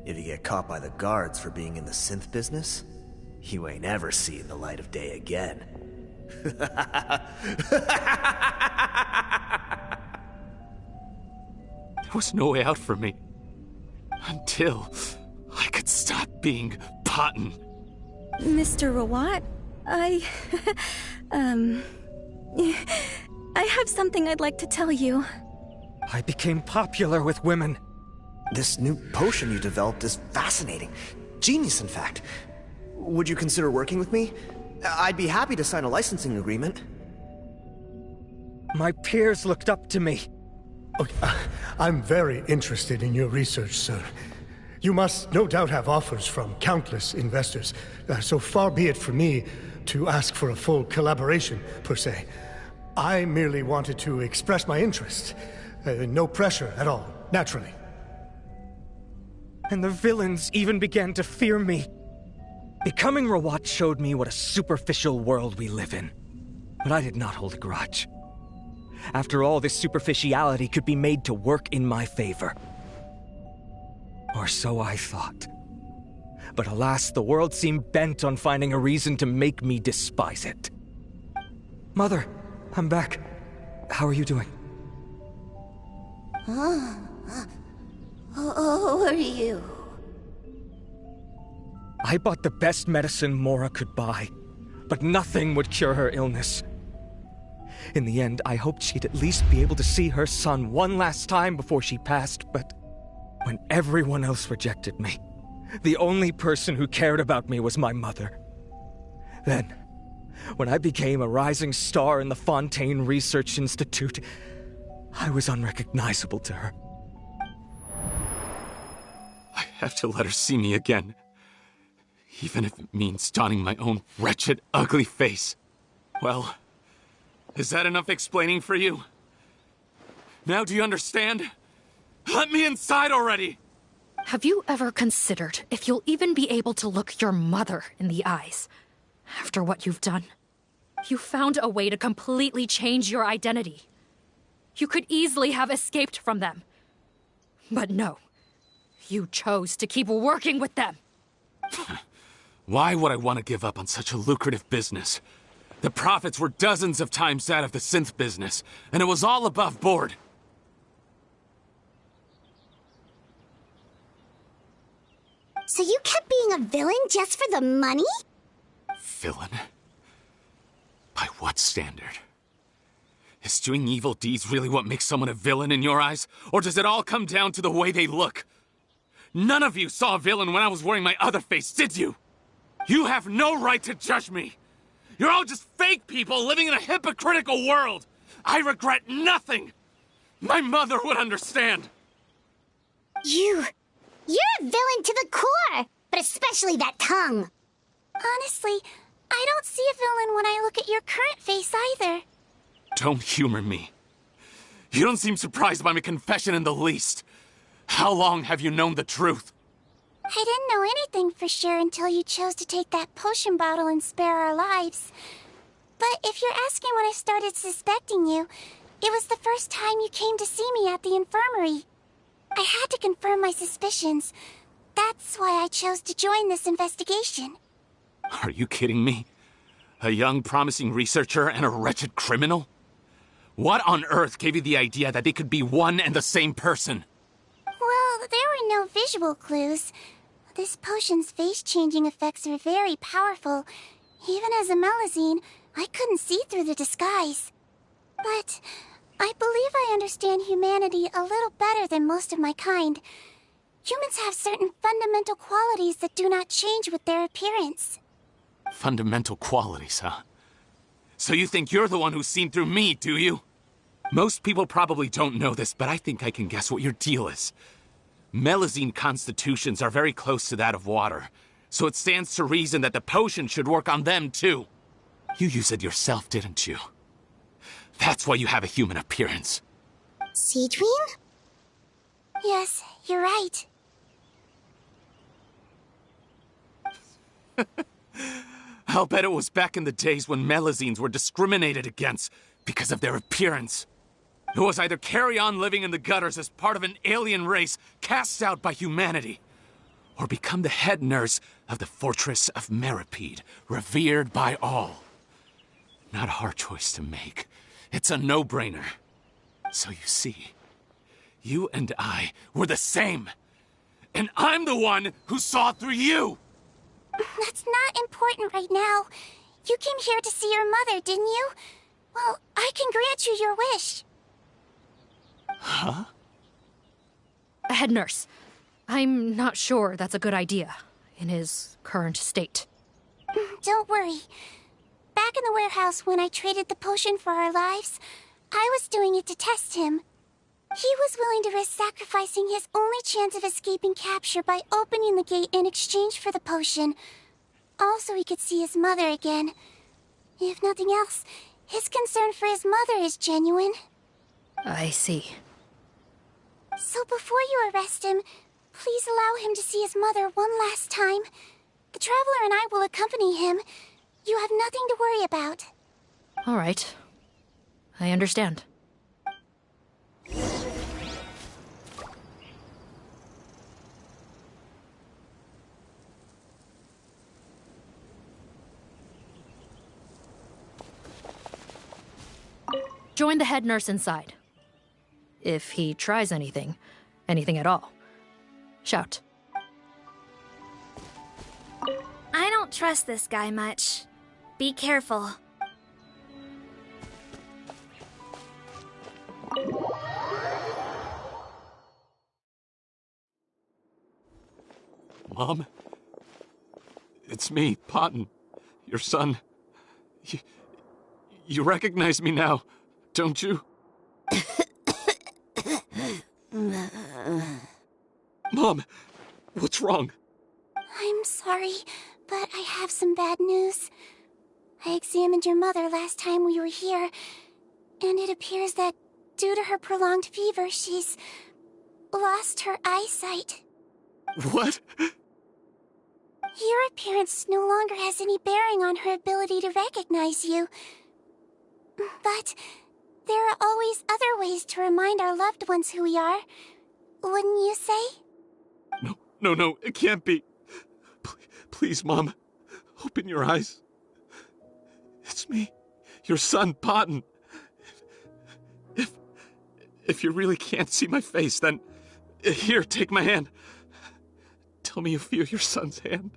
If you get caught by the guards for being in the synth business, you ain't ever seeing the light of day again. There was no way out for me. Until I could stop being Potton. Mr. Rawat, I have something I'd like to tell you. I became popular with women. This new potion you developed is fascinating. Genius, in fact. Would you consider working with me? I'd be happy to sign a licensing agreement. My peers looked up to me. Okay, I'm very interested in your research, sir. You must no doubt have offers from countless investors. So far be it from me to ask for a full collaboration, per se. I merely wanted to express my interest. No pressure at all, naturally. And the villains even began to fear me. Becoming Rawat showed me what a superficial world we live in. But I did not hold a grudge. After all, this superficiality could be made to work in my favor. Or so I thought. But alas, the world seemed bent on finding a reason to make me despise it. Mother, I'm back. How are you doing? Who are you? I bought the best medicine Mora could buy, but nothing would cure her illness. In the end, I hoped she'd at least be able to see her son one last time before she passed, but when everyone else rejected me, the only person who cared about me was my mother. Then, when I became a rising star in the Fontaine Research Institute, I was unrecognizable to her. I have to let her see me again. Even if it means donning my own wretched, ugly face. Well, is that enough explaining for you? Now do you understand? Let me inside already! Have you ever considered if you'll even be able to look your mother in the eyes after what you've done? You found a way to completely change your identity. You could easily have escaped from them. But no, you chose to keep working with them. Why would I want to give up on such a lucrative business? The profits were dozens of times that of the synth business, and it was all above board. So you kept being a villain just for the money? Villain? By what standard? Is doing evil deeds really what makes someone a villain in your eyes? Or does it all come down to the way they look? None of you saw a villain when I was wearing my other face, did you? You have no right to judge me! You're all just fake people living in a hypocritical world! I regret nothing! My mother would understand! You're a villain to the core! But especially that tongue! Honestly, I don't see a villain when I look at your current face either. Don't humor me. You don't seem surprised by my confession in the least. How long have you known the truth? I didn't know anything for sure until you chose to take that potion bottle and spare our lives. But if you're asking when I started suspecting you, it was the first time you came to see me at the infirmary. I had to confirm my suspicions. That's why I chose to join this investigation. Are you kidding me? A young, promising researcher and a wretched criminal? What on earth gave you the idea that they could be one and the same person? Well, there were no visual clues. This potion's face-changing effects are very powerful. Even as a Melusine, I couldn't see through the disguise. But I believe I understand humanity a little better than most of my kind. Humans have certain fundamental qualities that do not change with their appearance. Fundamental qualities, huh? So you think you're the one who's seen through me, do you? Most people probably don't know this, but I think I can guess what your deal is. Melusine constitutions are very close to that of water, so it stands to reason that the potion should work on them too. You use it yourself, didn't you? That's why you have a human appearance. Cedrine? Yes, you're right. I'll bet it was back in the days when Melusines were discriminated against because of their appearance. It was either carry on living in the gutters as part of an alien race cast out by humanity, or become the head nurse of the fortress of Meripede, revered by all. Not a hard choice to make. It's a no-brainer. So you see, you and I were the same. And I'm the one who saw through you! That's not important right now. You came here to see your mother, didn't you? Well, I can grant you your wish. Huh? Head nurse, I'm not sure that's a good idea in his current state. Don't worry. Back in the warehouse when I traded the potion for our lives, I was doing it to test him. He was willing to risk sacrificing his only chance of escaping capture by opening the gate in exchange for the potion. Also, he could see his mother again. If nothing else, his concern for his mother is genuine. I see. So before you arrest him, please allow him to see his mother one last time. The Traveler and I will accompany him. You have nothing to worry about. All right. I understand. Join the head nurse inside. If he tries anything at all, shout. I don't trust this guy much. Be careful. Mom? It's me, Potton, your son. You recognize me now, don't you? Mom, what's wrong? I'm sorry, but I have some bad news. I examined your mother last time we were here, and it appears that due to her prolonged fever, she's lost her eyesight. What? Your appearance no longer has any bearing on her ability to recognize you. But there are always other ways to remind our loved ones who we are, wouldn't you say? No, it can't be. Please, Mom, open your eyes. It's me, your son, Potton. If you really can't see my face, then here, take my hand. Tell me you feel your son's hand.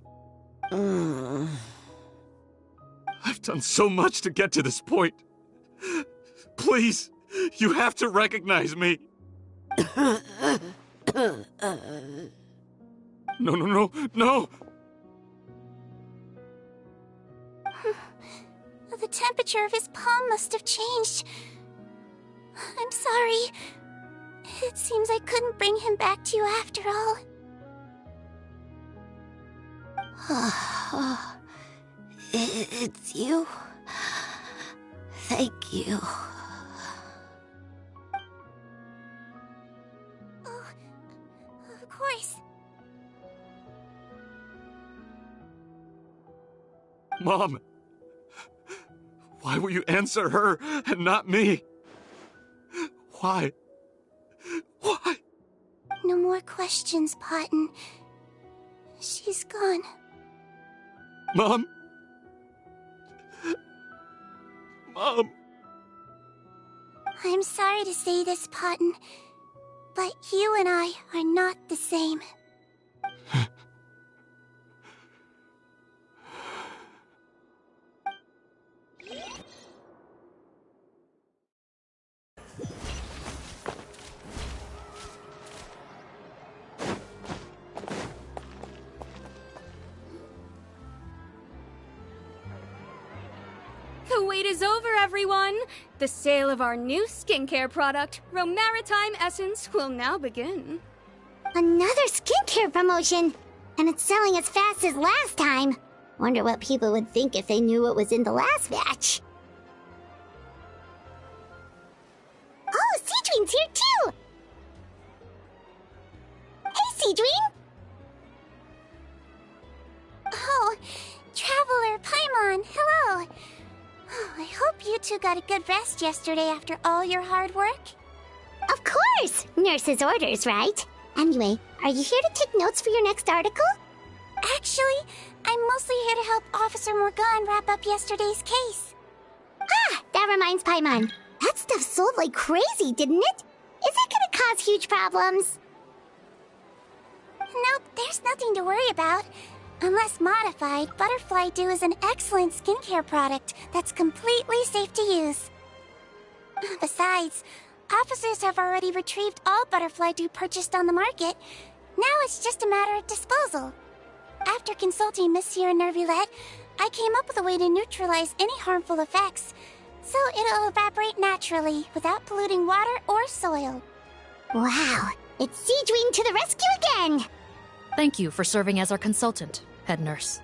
I've done so much to get to this point. Please, you have to recognize me. No. The temperature of his palm must have changed. I'm sorry. It seems I couldn't bring him back to you after all. It's you. Thank you. Oh, of course. Mom, why will you answer her and not me? Why? No more questions, Potton. She's gone. Mom? I'm sorry to say this, Potton, but you and I are not the same. The wait is over, everyone! The sale of our new skincare product, Romaritime Essence, will now begin. Another skincare promotion! And it's selling as fast as last time. Wonder what people would think if they knew what was in the last batch. Oh, Seedween's here too! Hey, Seedween! Oh, Traveler Paimon, hello! Oh, I hope you two got a good rest yesterday after all your hard work. Of course! Nurse's orders, right? Anyway, are you here to take notes for your next article? Actually, I'm mostly here to help Officer Morgan wrap up yesterday's case. Ah, that reminds Paimon. That stuff sold like crazy, didn't it? Is it gonna cause huge problems? Nope, there's nothing to worry about. Unless modified, Butterfly Dew is an excellent skincare product that's completely safe to use. Besides, officers have already retrieved all Butterfly Dew purchased on the market. Now it's just a matter of disposal. After consulting Monsieur Nervulette, I came up with a way to neutralize any harmful effects, so it'll evaporate naturally without polluting water or soil. Wow, it's Seedween to the rescue again! Thank you for serving as our consultant, head nurse.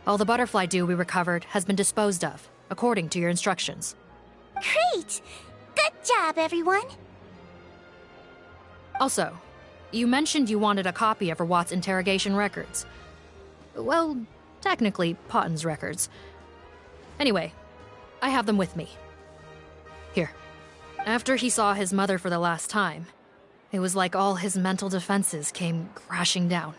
All the butterfly dew we recovered has been disposed of, according to your instructions. Great! Good job, everyone! Also, you mentioned you wanted a copy of Rawat's interrogation records. Well, technically, Potton's records. Anyway, I have them with me. Here. After he saw his mother for the last time, it was like all his mental defenses came crashing down.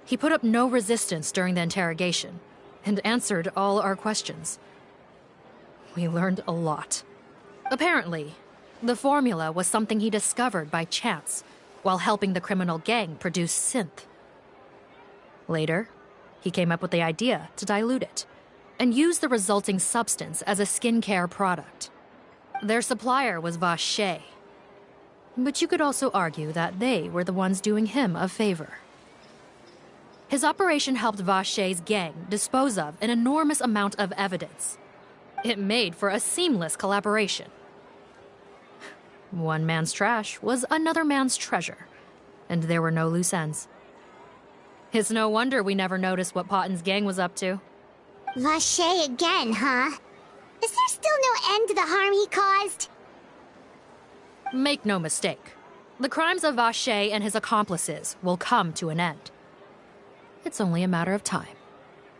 He put up no resistance during the interrogation, and answered all our questions. We learned a lot. Apparently, the formula was something he discovered by chance, while helping the criminal gang produce synth. Later, he came up with the idea to dilute it, and use the resulting substance as a skincare product. Their supplier was Vache. But you could also argue that they were the ones doing him a favor. His operation helped Vache's gang dispose of an enormous amount of evidence. It made for a seamless collaboration. One man's trash was another man's treasure, and there were no loose ends. It's no wonder we never noticed what Potton's gang was up to. Vache again, huh? Is there still no end to the harm he caused? Make no mistake. The crimes of Vache and his accomplices will come to an end. It's only a matter of time.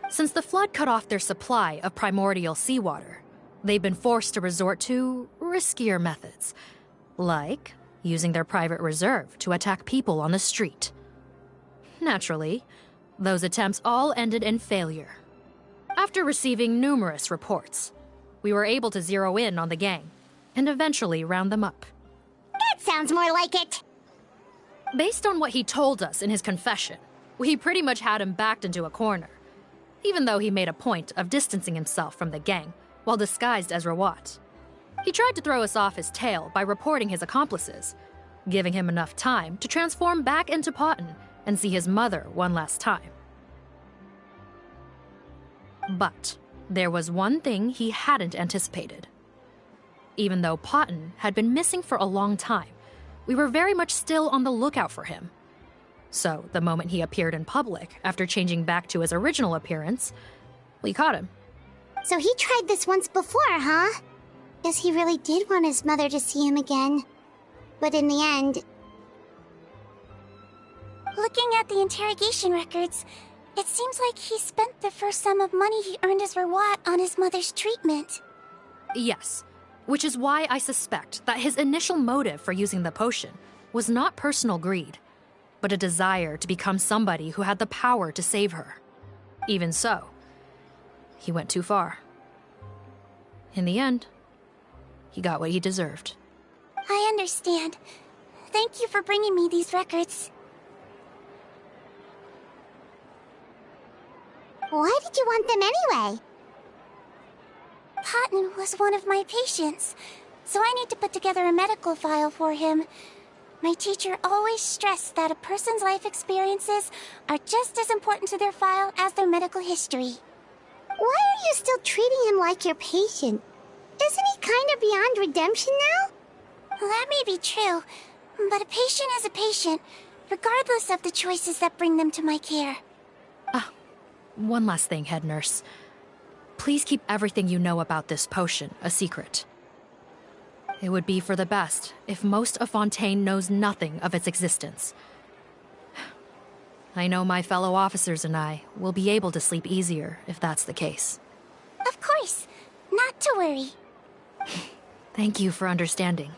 Since the flood cut off their supply of primordial seawater, they've been forced to resort to riskier methods, like using their private reserve to attack people on the street. Naturally, those attempts all ended in failure. After receiving numerous reports, we were able to zero in on the gang and eventually round them up. That sounds more like it. Based on what he told us in his confession, We pretty much had him backed into a corner, even though he made a point of distancing himself from the gang while disguised as Rawat. He tried to throw us off his tail by reporting his accomplices, giving him enough time to transform back into Potton and see his mother one last time. But there was one thing he hadn't anticipated. Even though Potton had been missing for a long time, we were very much still on the lookout for him. So the moment he appeared in public after changing back to his original appearance, we caught him. So he tried this once before, huh? Guess he really did want his mother to see him again. But in the end... Looking at the interrogation records, it seems like he spent the first sum of money he earned as Rawat on his mother's treatment. Yes, which is why I suspect that his initial motive for using the potion was not personal greed, but a desire to become somebody who had the power to save her. Even so, he went too far. In the end, he got what he deserved. I understand. Thank you for bringing me these records. Why did you want them anyway? Potton was one of my patients, so I need to put together a medical file for him. My teacher always stressed that a person's life experiences are just as important to their file as their medical history. Why are you still treating him like your patient? Isn't he kind of beyond redemption now? That may be true, but a patient is a patient, regardless of the choices that bring them to my care. One last thing, head nurse. Please keep everything you know about this potion a secret. It would be for the best if most of Fontaine knows nothing of its existence. I know my fellow officers and I will be able to sleep easier if that's the case. Of course. Not to worry. Thank you for understanding.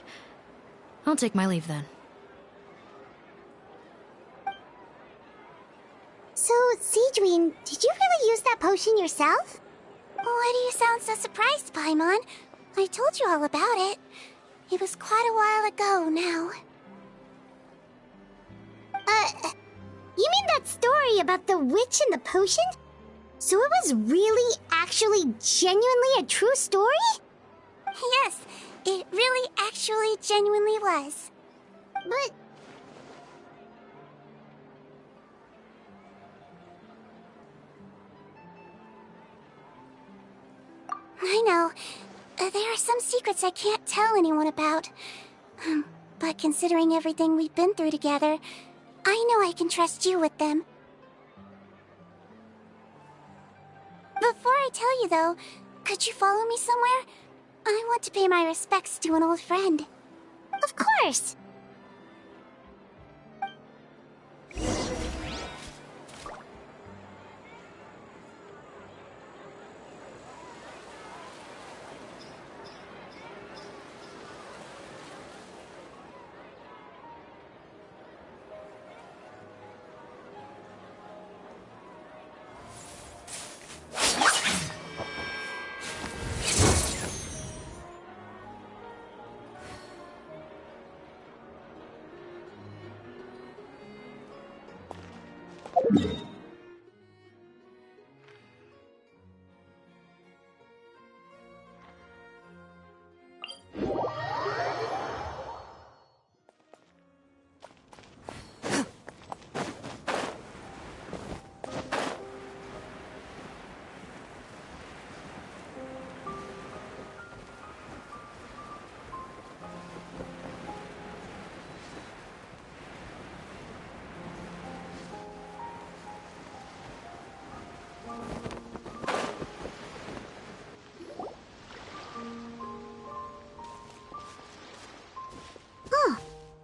I'll take my leave then. So, Cedrine, did you really use that potion yourself? Why do you sound so surprised, Paimon? I told you all about it. It was quite a while ago now. You mean that story about the witch and the potion? So it was really, actually, genuinely a true story? Yes, it really, actually, genuinely was. But... I know. There are some secrets I can't tell anyone about. But considering everything we've been through together, I know I can trust you with them. Before I tell you, though, could you follow me somewhere? I want to pay my respects to an old friend. Of course!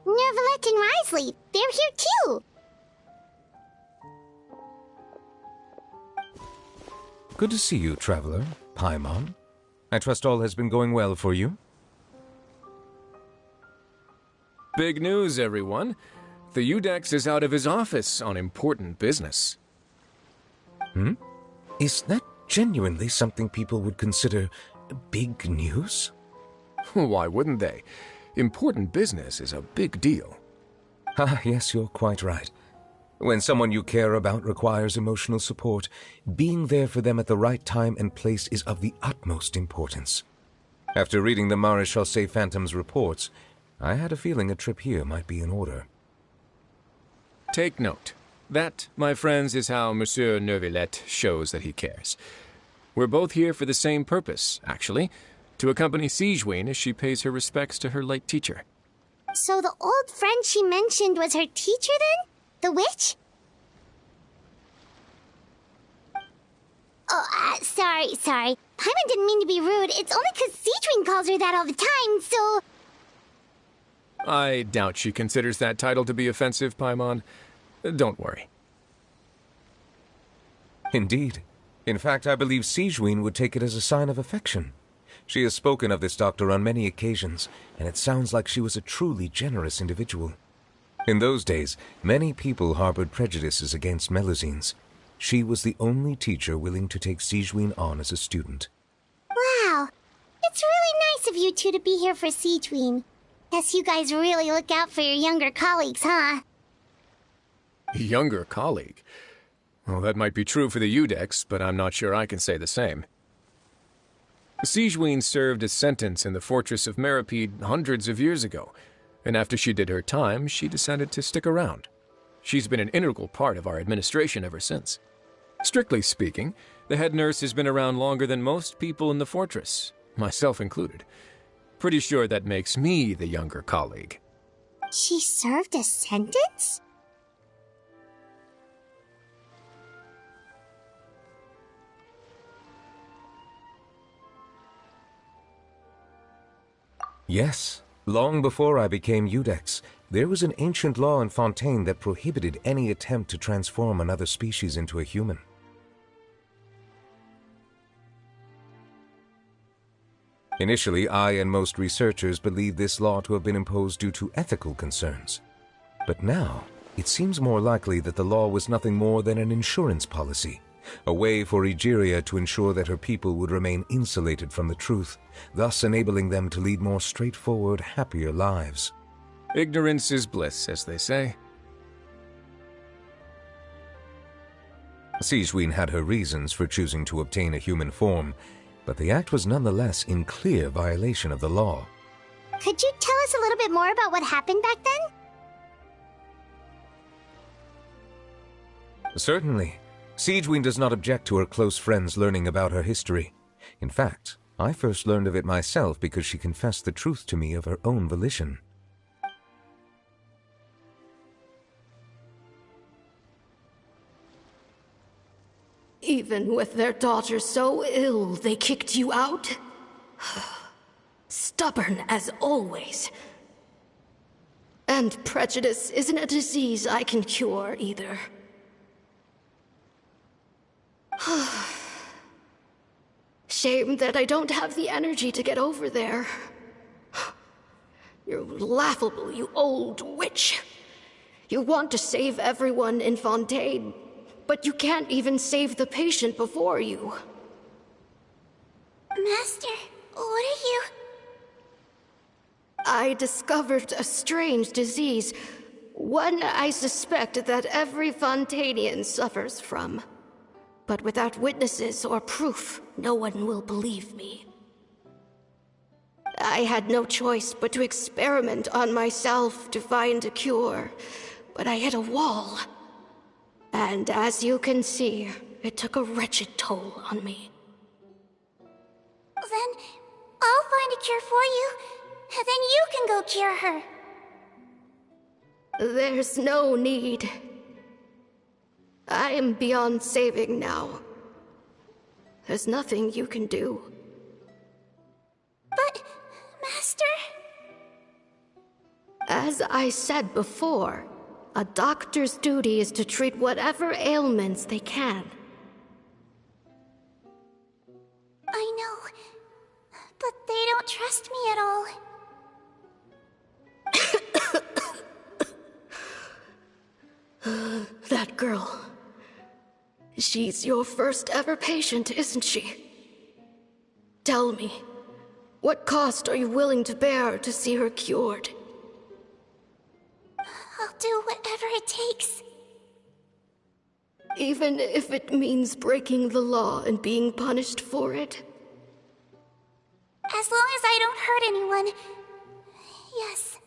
Nervalette and Risley, they're here too! Good to see you, Traveler. Paimon. I trust all has been going well for you? Big news, everyone. The Udex is out of his office on important business. Is that genuinely something people would consider big news? Why wouldn't they? Important business is a big deal. Ah, yes, you're quite right. When someone you care about requires emotional support, being there for them at the right time and place is of the utmost importance. After reading the Maréchal Say Phantom's reports, I had a feeling a trip here might be in order. Take note. That, my friends, is how Monsieur Neuvillette shows that he cares. We're both here for the same purpose, actually, to accompany Sigewinne as she pays her respects to her late teacher. So the old friend she mentioned was her teacher then? The witch? Oh, sorry. Paimon didn't mean to be rude. It's only because Sigewinne calls her that all the time, so... I doubt she considers that title to be offensive, Paimon. Don't worry. Indeed. In fact, I believe Sigewinne would take it as a sign of affection. She has spoken of this doctor on many occasions, and it sounds like she was a truly generous individual. In those days, many people harbored prejudices against Melusines. She was the only teacher willing to take Sigewinne on as a student. Wow. It's really nice of you two to be here for Sigewinne. Guess you guys really look out for your younger colleagues, huh? Younger colleague? Well, that might be true for the Iudex, but I'm not sure I can say the same. Sigewinne served a sentence in the fortress of Meropide hundreds of years ago, and after she did her time, she decided to stick around. She's been an integral part of our administration ever since. Strictly speaking, the head nurse has been around longer than most people in the fortress, myself included. Pretty sure that makes me the younger colleague. She served a sentence? Yes. Long before I became Iudex, there was an ancient law in Fontaine that prohibited any attempt to transform another species into a human. Initially, I and most researchers believed this law to have been imposed due to ethical concerns. But now, it seems more likely that the law was nothing more than an insurance policy, a way for Egeria to ensure that her people would remain insulated from the truth, thus enabling them to lead more straightforward, happier lives. Ignorance is bliss, as they say. Sigewinne had her reasons for choosing to obtain a human form, but the act was nonetheless in clear violation of the law. Could you tell us a little bit more about what happened back then? Certainly. Sigewinne does not object to her close friends learning about her history. In fact, I first learned of it myself because she confessed the truth to me of her own volition. Even with their daughter so ill, they kicked you out? Stubborn as always. And prejudice isn't a disease I can cure either. Shame that I don't have the energy to get over there. You're laughable, you old witch. You want to save everyone in Fontaine, but you can't even save the patient before you. Master, what are you... I discovered a strange disease, one I suspect that every Fontainian suffers from. But without witnesses or proof, no one will believe me. I had no choice but to experiment on myself to find a cure, but I hit a wall. And as you can see, it took a wretched toll on me. Then I'll find a cure for you, and then you can go cure her. There's no need. I am beyond saving now. There's nothing you can do. But, Master... As I said before, a doctor's duty is to treat whatever ailments they can. I know, but they don't trust me at all. That girl. She's your first ever patient, isn't she? Tell me, what cost are you willing to bear to see her cured? I'll do whatever it takes. even if it means breaking the law and being punished for it. As long as I don't hurt anyone. Yes.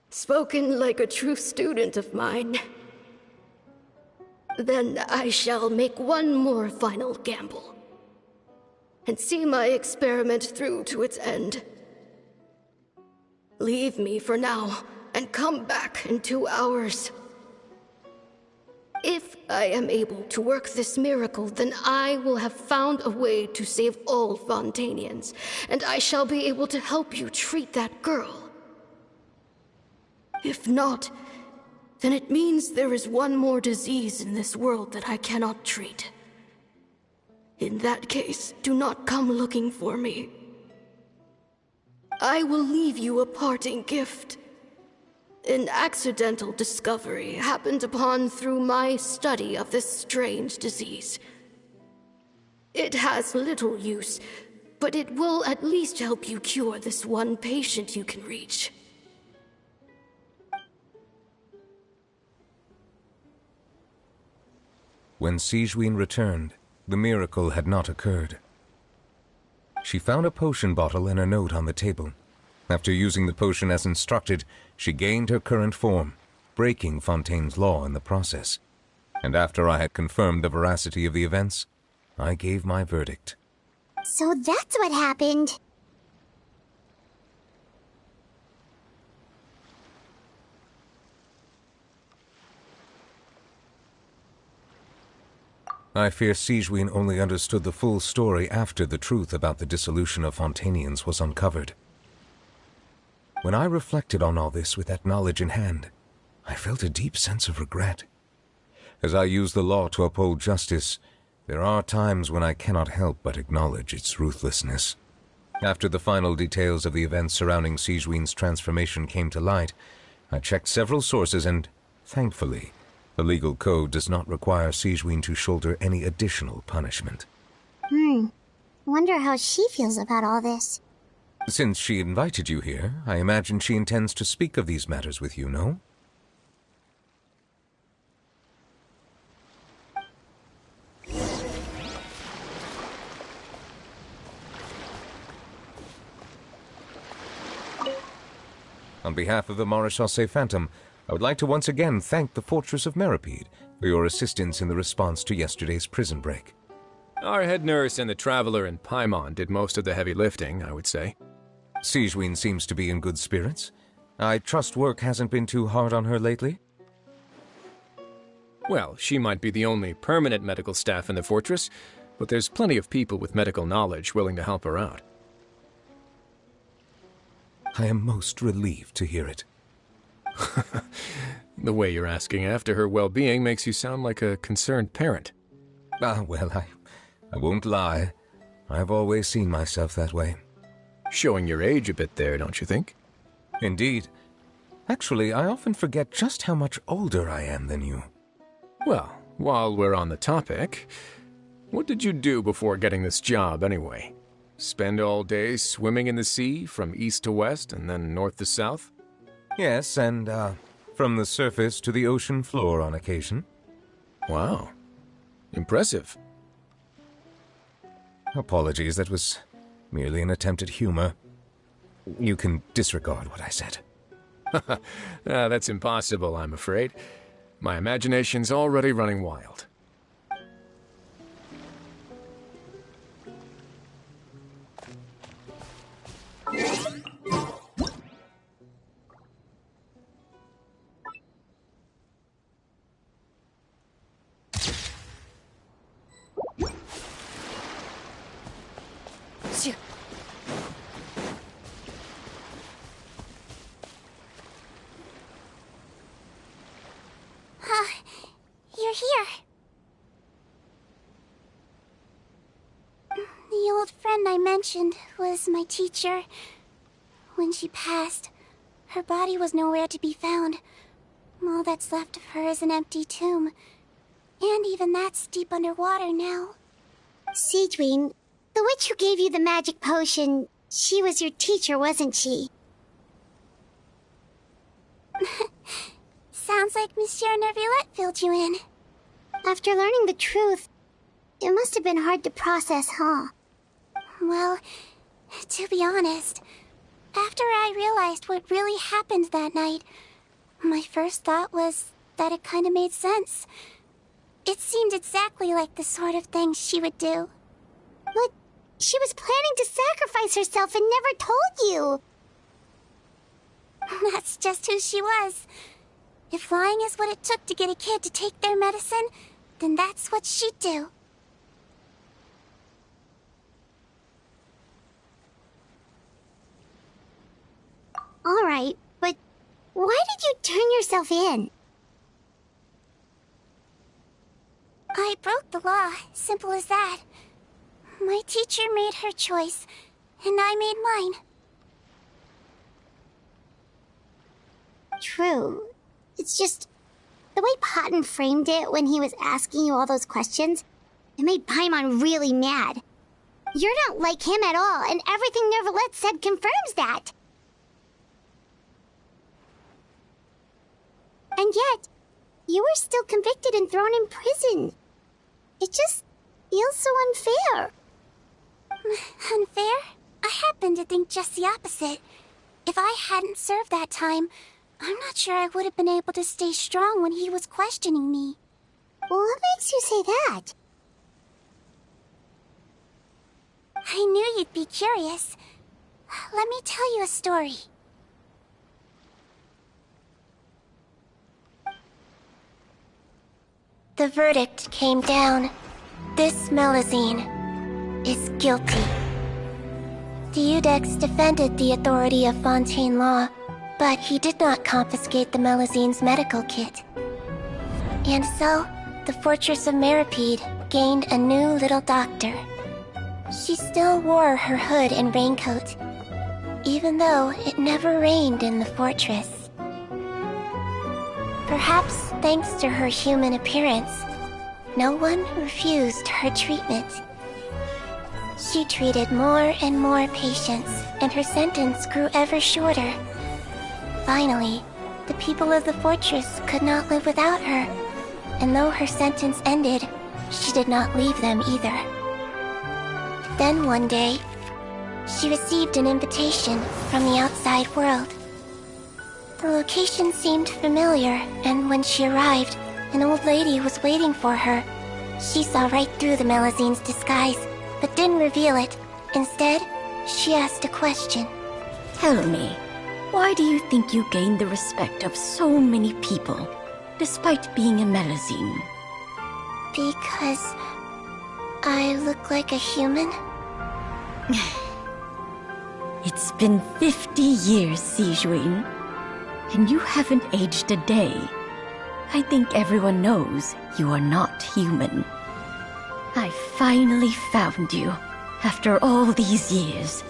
Spoken like a true student of mine. Then I shall make one more final gamble. And see my experiment through to its end. Leave me for now, and come back in 2 hours. If I am able to work this miracle, then I will have found a way to save all Fontanians, and I shall be able to help you treat that girl. If not, then it means there is one more disease in this world that I cannot treat. In that case, do not come looking for me. I will leave you a parting gift. An accidental discovery happened upon through my study of this strange disease. It has little use, but it will at least help you cure this one patient you can reach. When Sigewinne returned, the miracle had not occurred. She found a potion bottle and a note on the table. After using the potion as instructed, she gained her current form, breaking Fontaine's law in the process. And after I had confirmed the veracity of the events, I gave my verdict. So that's what happened. I fear Sigewinne only understood the full story after the truth about the dissolution of Fontanians was uncovered. When I reflected on all this with that knowledge in hand, I felt a deep sense of regret. As I use the law to uphold justice, there are times when I cannot help but acknowledge its ruthlessness. After the final details of the events surrounding Sigewinne's transformation came to light, I checked several sources and, thankfully, the legal code does not require Sigewinne to shoulder any additional punishment. Wonder how she feels about all this. Since she invited you here, I imagine she intends to speak of these matters with you, no? On behalf of the Maréchaussée Phantom, I would like to once again thank the Fortress of Meripede for your assistance in the response to yesterday's prison break. Our head nurse and the Traveler in Paimon did most of the heavy lifting, I would say. Sigewinne seems to be in good spirits. I trust work hasn't been too hard on her lately? Well, she might be the only permanent medical staff in the fortress, but there's plenty of people with medical knowledge willing to help her out. I am most relieved to hear it. The way you're asking after her well-being makes you sound like a concerned parent. Well, I won't lie. I've always seen myself that way. Showing your age a bit there, don't you think? Indeed. Actually, I often forget just how much older I am than you. Well, while we're on the topic, what did you do before getting this job, anyway? Spend all day swimming in the sea, from east to west, and then north to south? Yes, and, from the surface to the ocean floor on occasion. Wow. Impressive. Apologies, that was merely an attempt at humor. You can disregard what I said. That's impossible, I'm afraid. My imagination's already running wild. You're here. The old friend I mentioned was my teacher. When she passed, her body was nowhere to be found. All that's left of her is an empty tomb. And even that's deep underwater now. Sigewinne, the witch who gave you the magic potion, she was your teacher, wasn't she? Sounds like Monsieur Neuvillette filled you in. After learning the truth, it must have been hard to process, huh? Well, to be honest, after I realized what really happened that night, my first thought was that it kind of made sense. It seemed exactly like the sort of thing she would do. But she was planning to sacrifice herself and never told you. That's just who she was. If lying is what it took to get a kid to take their medicine, then that's what she'd do. Alright, but why did you turn yourself in? I broke the law, simple as that. My teacher made her choice, and I made mine. True. It's just the way Potton framed it when he was asking you all those questions, it made Paimon really mad. You're not like him at all, and everything Neuvillette said confirms that. And yet, you were still convicted and thrown in prison. It just feels so unfair. Unfair? I happen to think just the opposite. If I hadn't served that time, I'm not sure I would have been able to stay strong when he was questioning me. What makes you say that? I knew you'd be curious. Let me tell you a story. The verdict came down. This Melusine is guilty. Deudex defended the authority of Fontaine law, but he did not confiscate the Melusine's medical kit. And so, the Fortress of Meripede gained a new little doctor. She still wore her hood and raincoat, even though it never rained in the fortress. Perhaps thanks to her human appearance, no one refused her treatment. She treated more and more patients, and her sentence grew ever shorter. Finally, the people of the fortress could not live without her, and though her sentence ended, she did not leave them either. Then one day, she received an invitation from the outside world. The location seemed familiar, and when she arrived, an old lady was waiting for her. She saw right through the Melusine's disguise, but didn't reveal it. Instead, she asked a question. Tell me, why do you think you gained the respect of so many people, despite being a Melusine? Because I look like a human? It's been 50 years, Sigewinne, and you haven't aged a day. I think everyone knows you are not human. I finally found you, after all these years.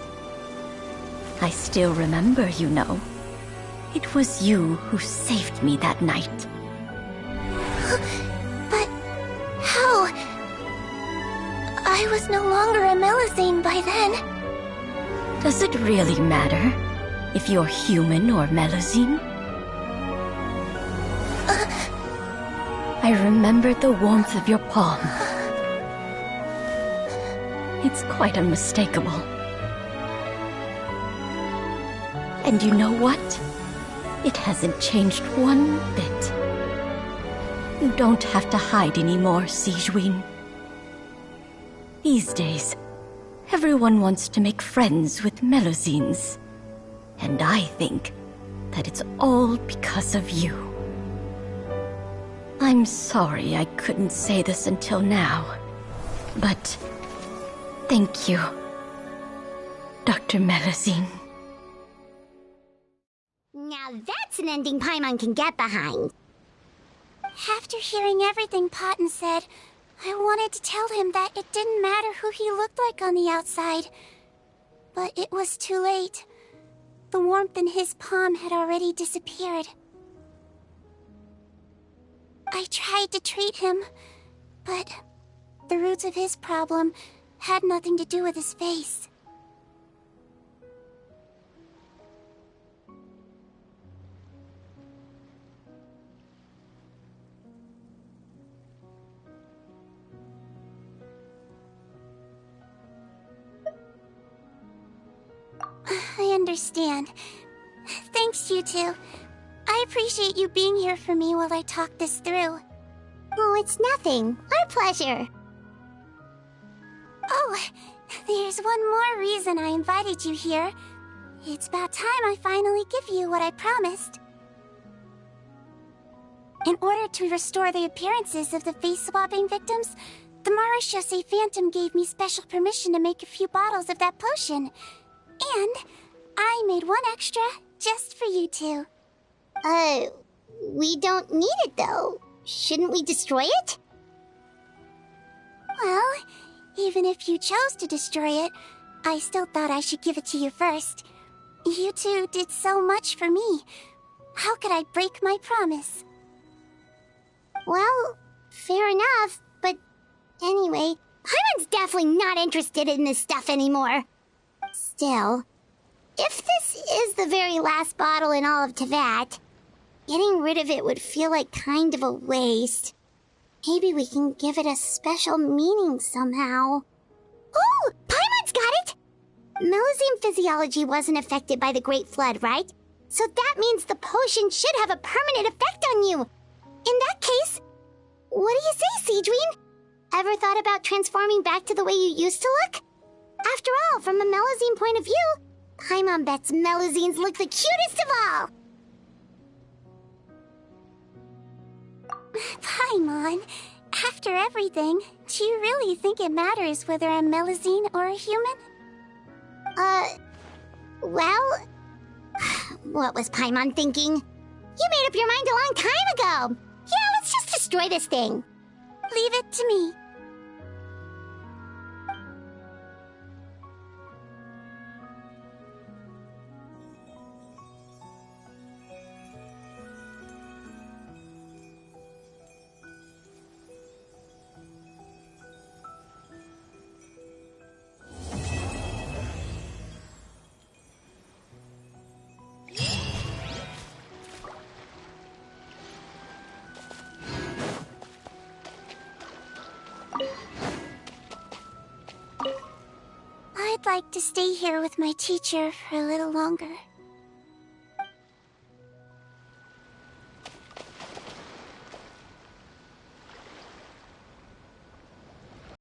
I still remember, you know. It was you who saved me that night. But how? I was no longer a Melusine by then. Does it really matter if you're human or Melusine? I remembered the warmth of your palm. It's quite unmistakable. And you know what? It hasn't changed one bit. You don't have to hide anymore, Sigewinne. These days, everyone wants to make friends with Melusines. And I think that it's all because of you. I'm sorry I couldn't say this until now, but thank you, Dr. Melusine. Now that's an ending Paimon can get behind. After hearing everything Potton said, I wanted to tell him that it didn't matter who he looked like on the outside. But it was too late. The warmth in his palm had already disappeared. I tried to treat him, but the roots of his problem had nothing to do with his face. understand. Thanks, you two. I appreciate you being here for me while I talk this through. Oh, it's nothing. Our pleasure. Oh, there's one more reason I invited you here. It's about time I finally give you what I promised. In order to restore the appearances of the face-swapping victims, the Marechaussee Phantom gave me special permission to make a few bottles of that potion. And I made one extra just for you two. We don't need it though. Shouldn't we destroy it? Well, even if you chose to destroy it, I still thought I should give it to you first. You two did so much for me. How could I break my promise? Well, fair enough, but anyway, Paimon's definitely not interested in this stuff anymore. Still, if this is the very last bottle in all of Teyvat, getting rid of it would feel like kind of a waste. Maybe we can give it a special meaning somehow. Ooh, Paimon's got it! Melusine physiology wasn't affected by the Great Flood, right? So that means the potion should have a permanent effect on you. In that case, what do you say, Cedrine? Ever thought about transforming back to the way you used to look? After all, from a Melusine point of view, Paimon bets Melusines look the cutest of all. Paimon, after everything, do you really think it matters whether I'm Melusine or a human? Well, what was Paimon thinking? You made up your mind a long time ago. Yeah, let's just destroy this thing. Leave it to me. I'd like to stay here with my teacher for a little longer.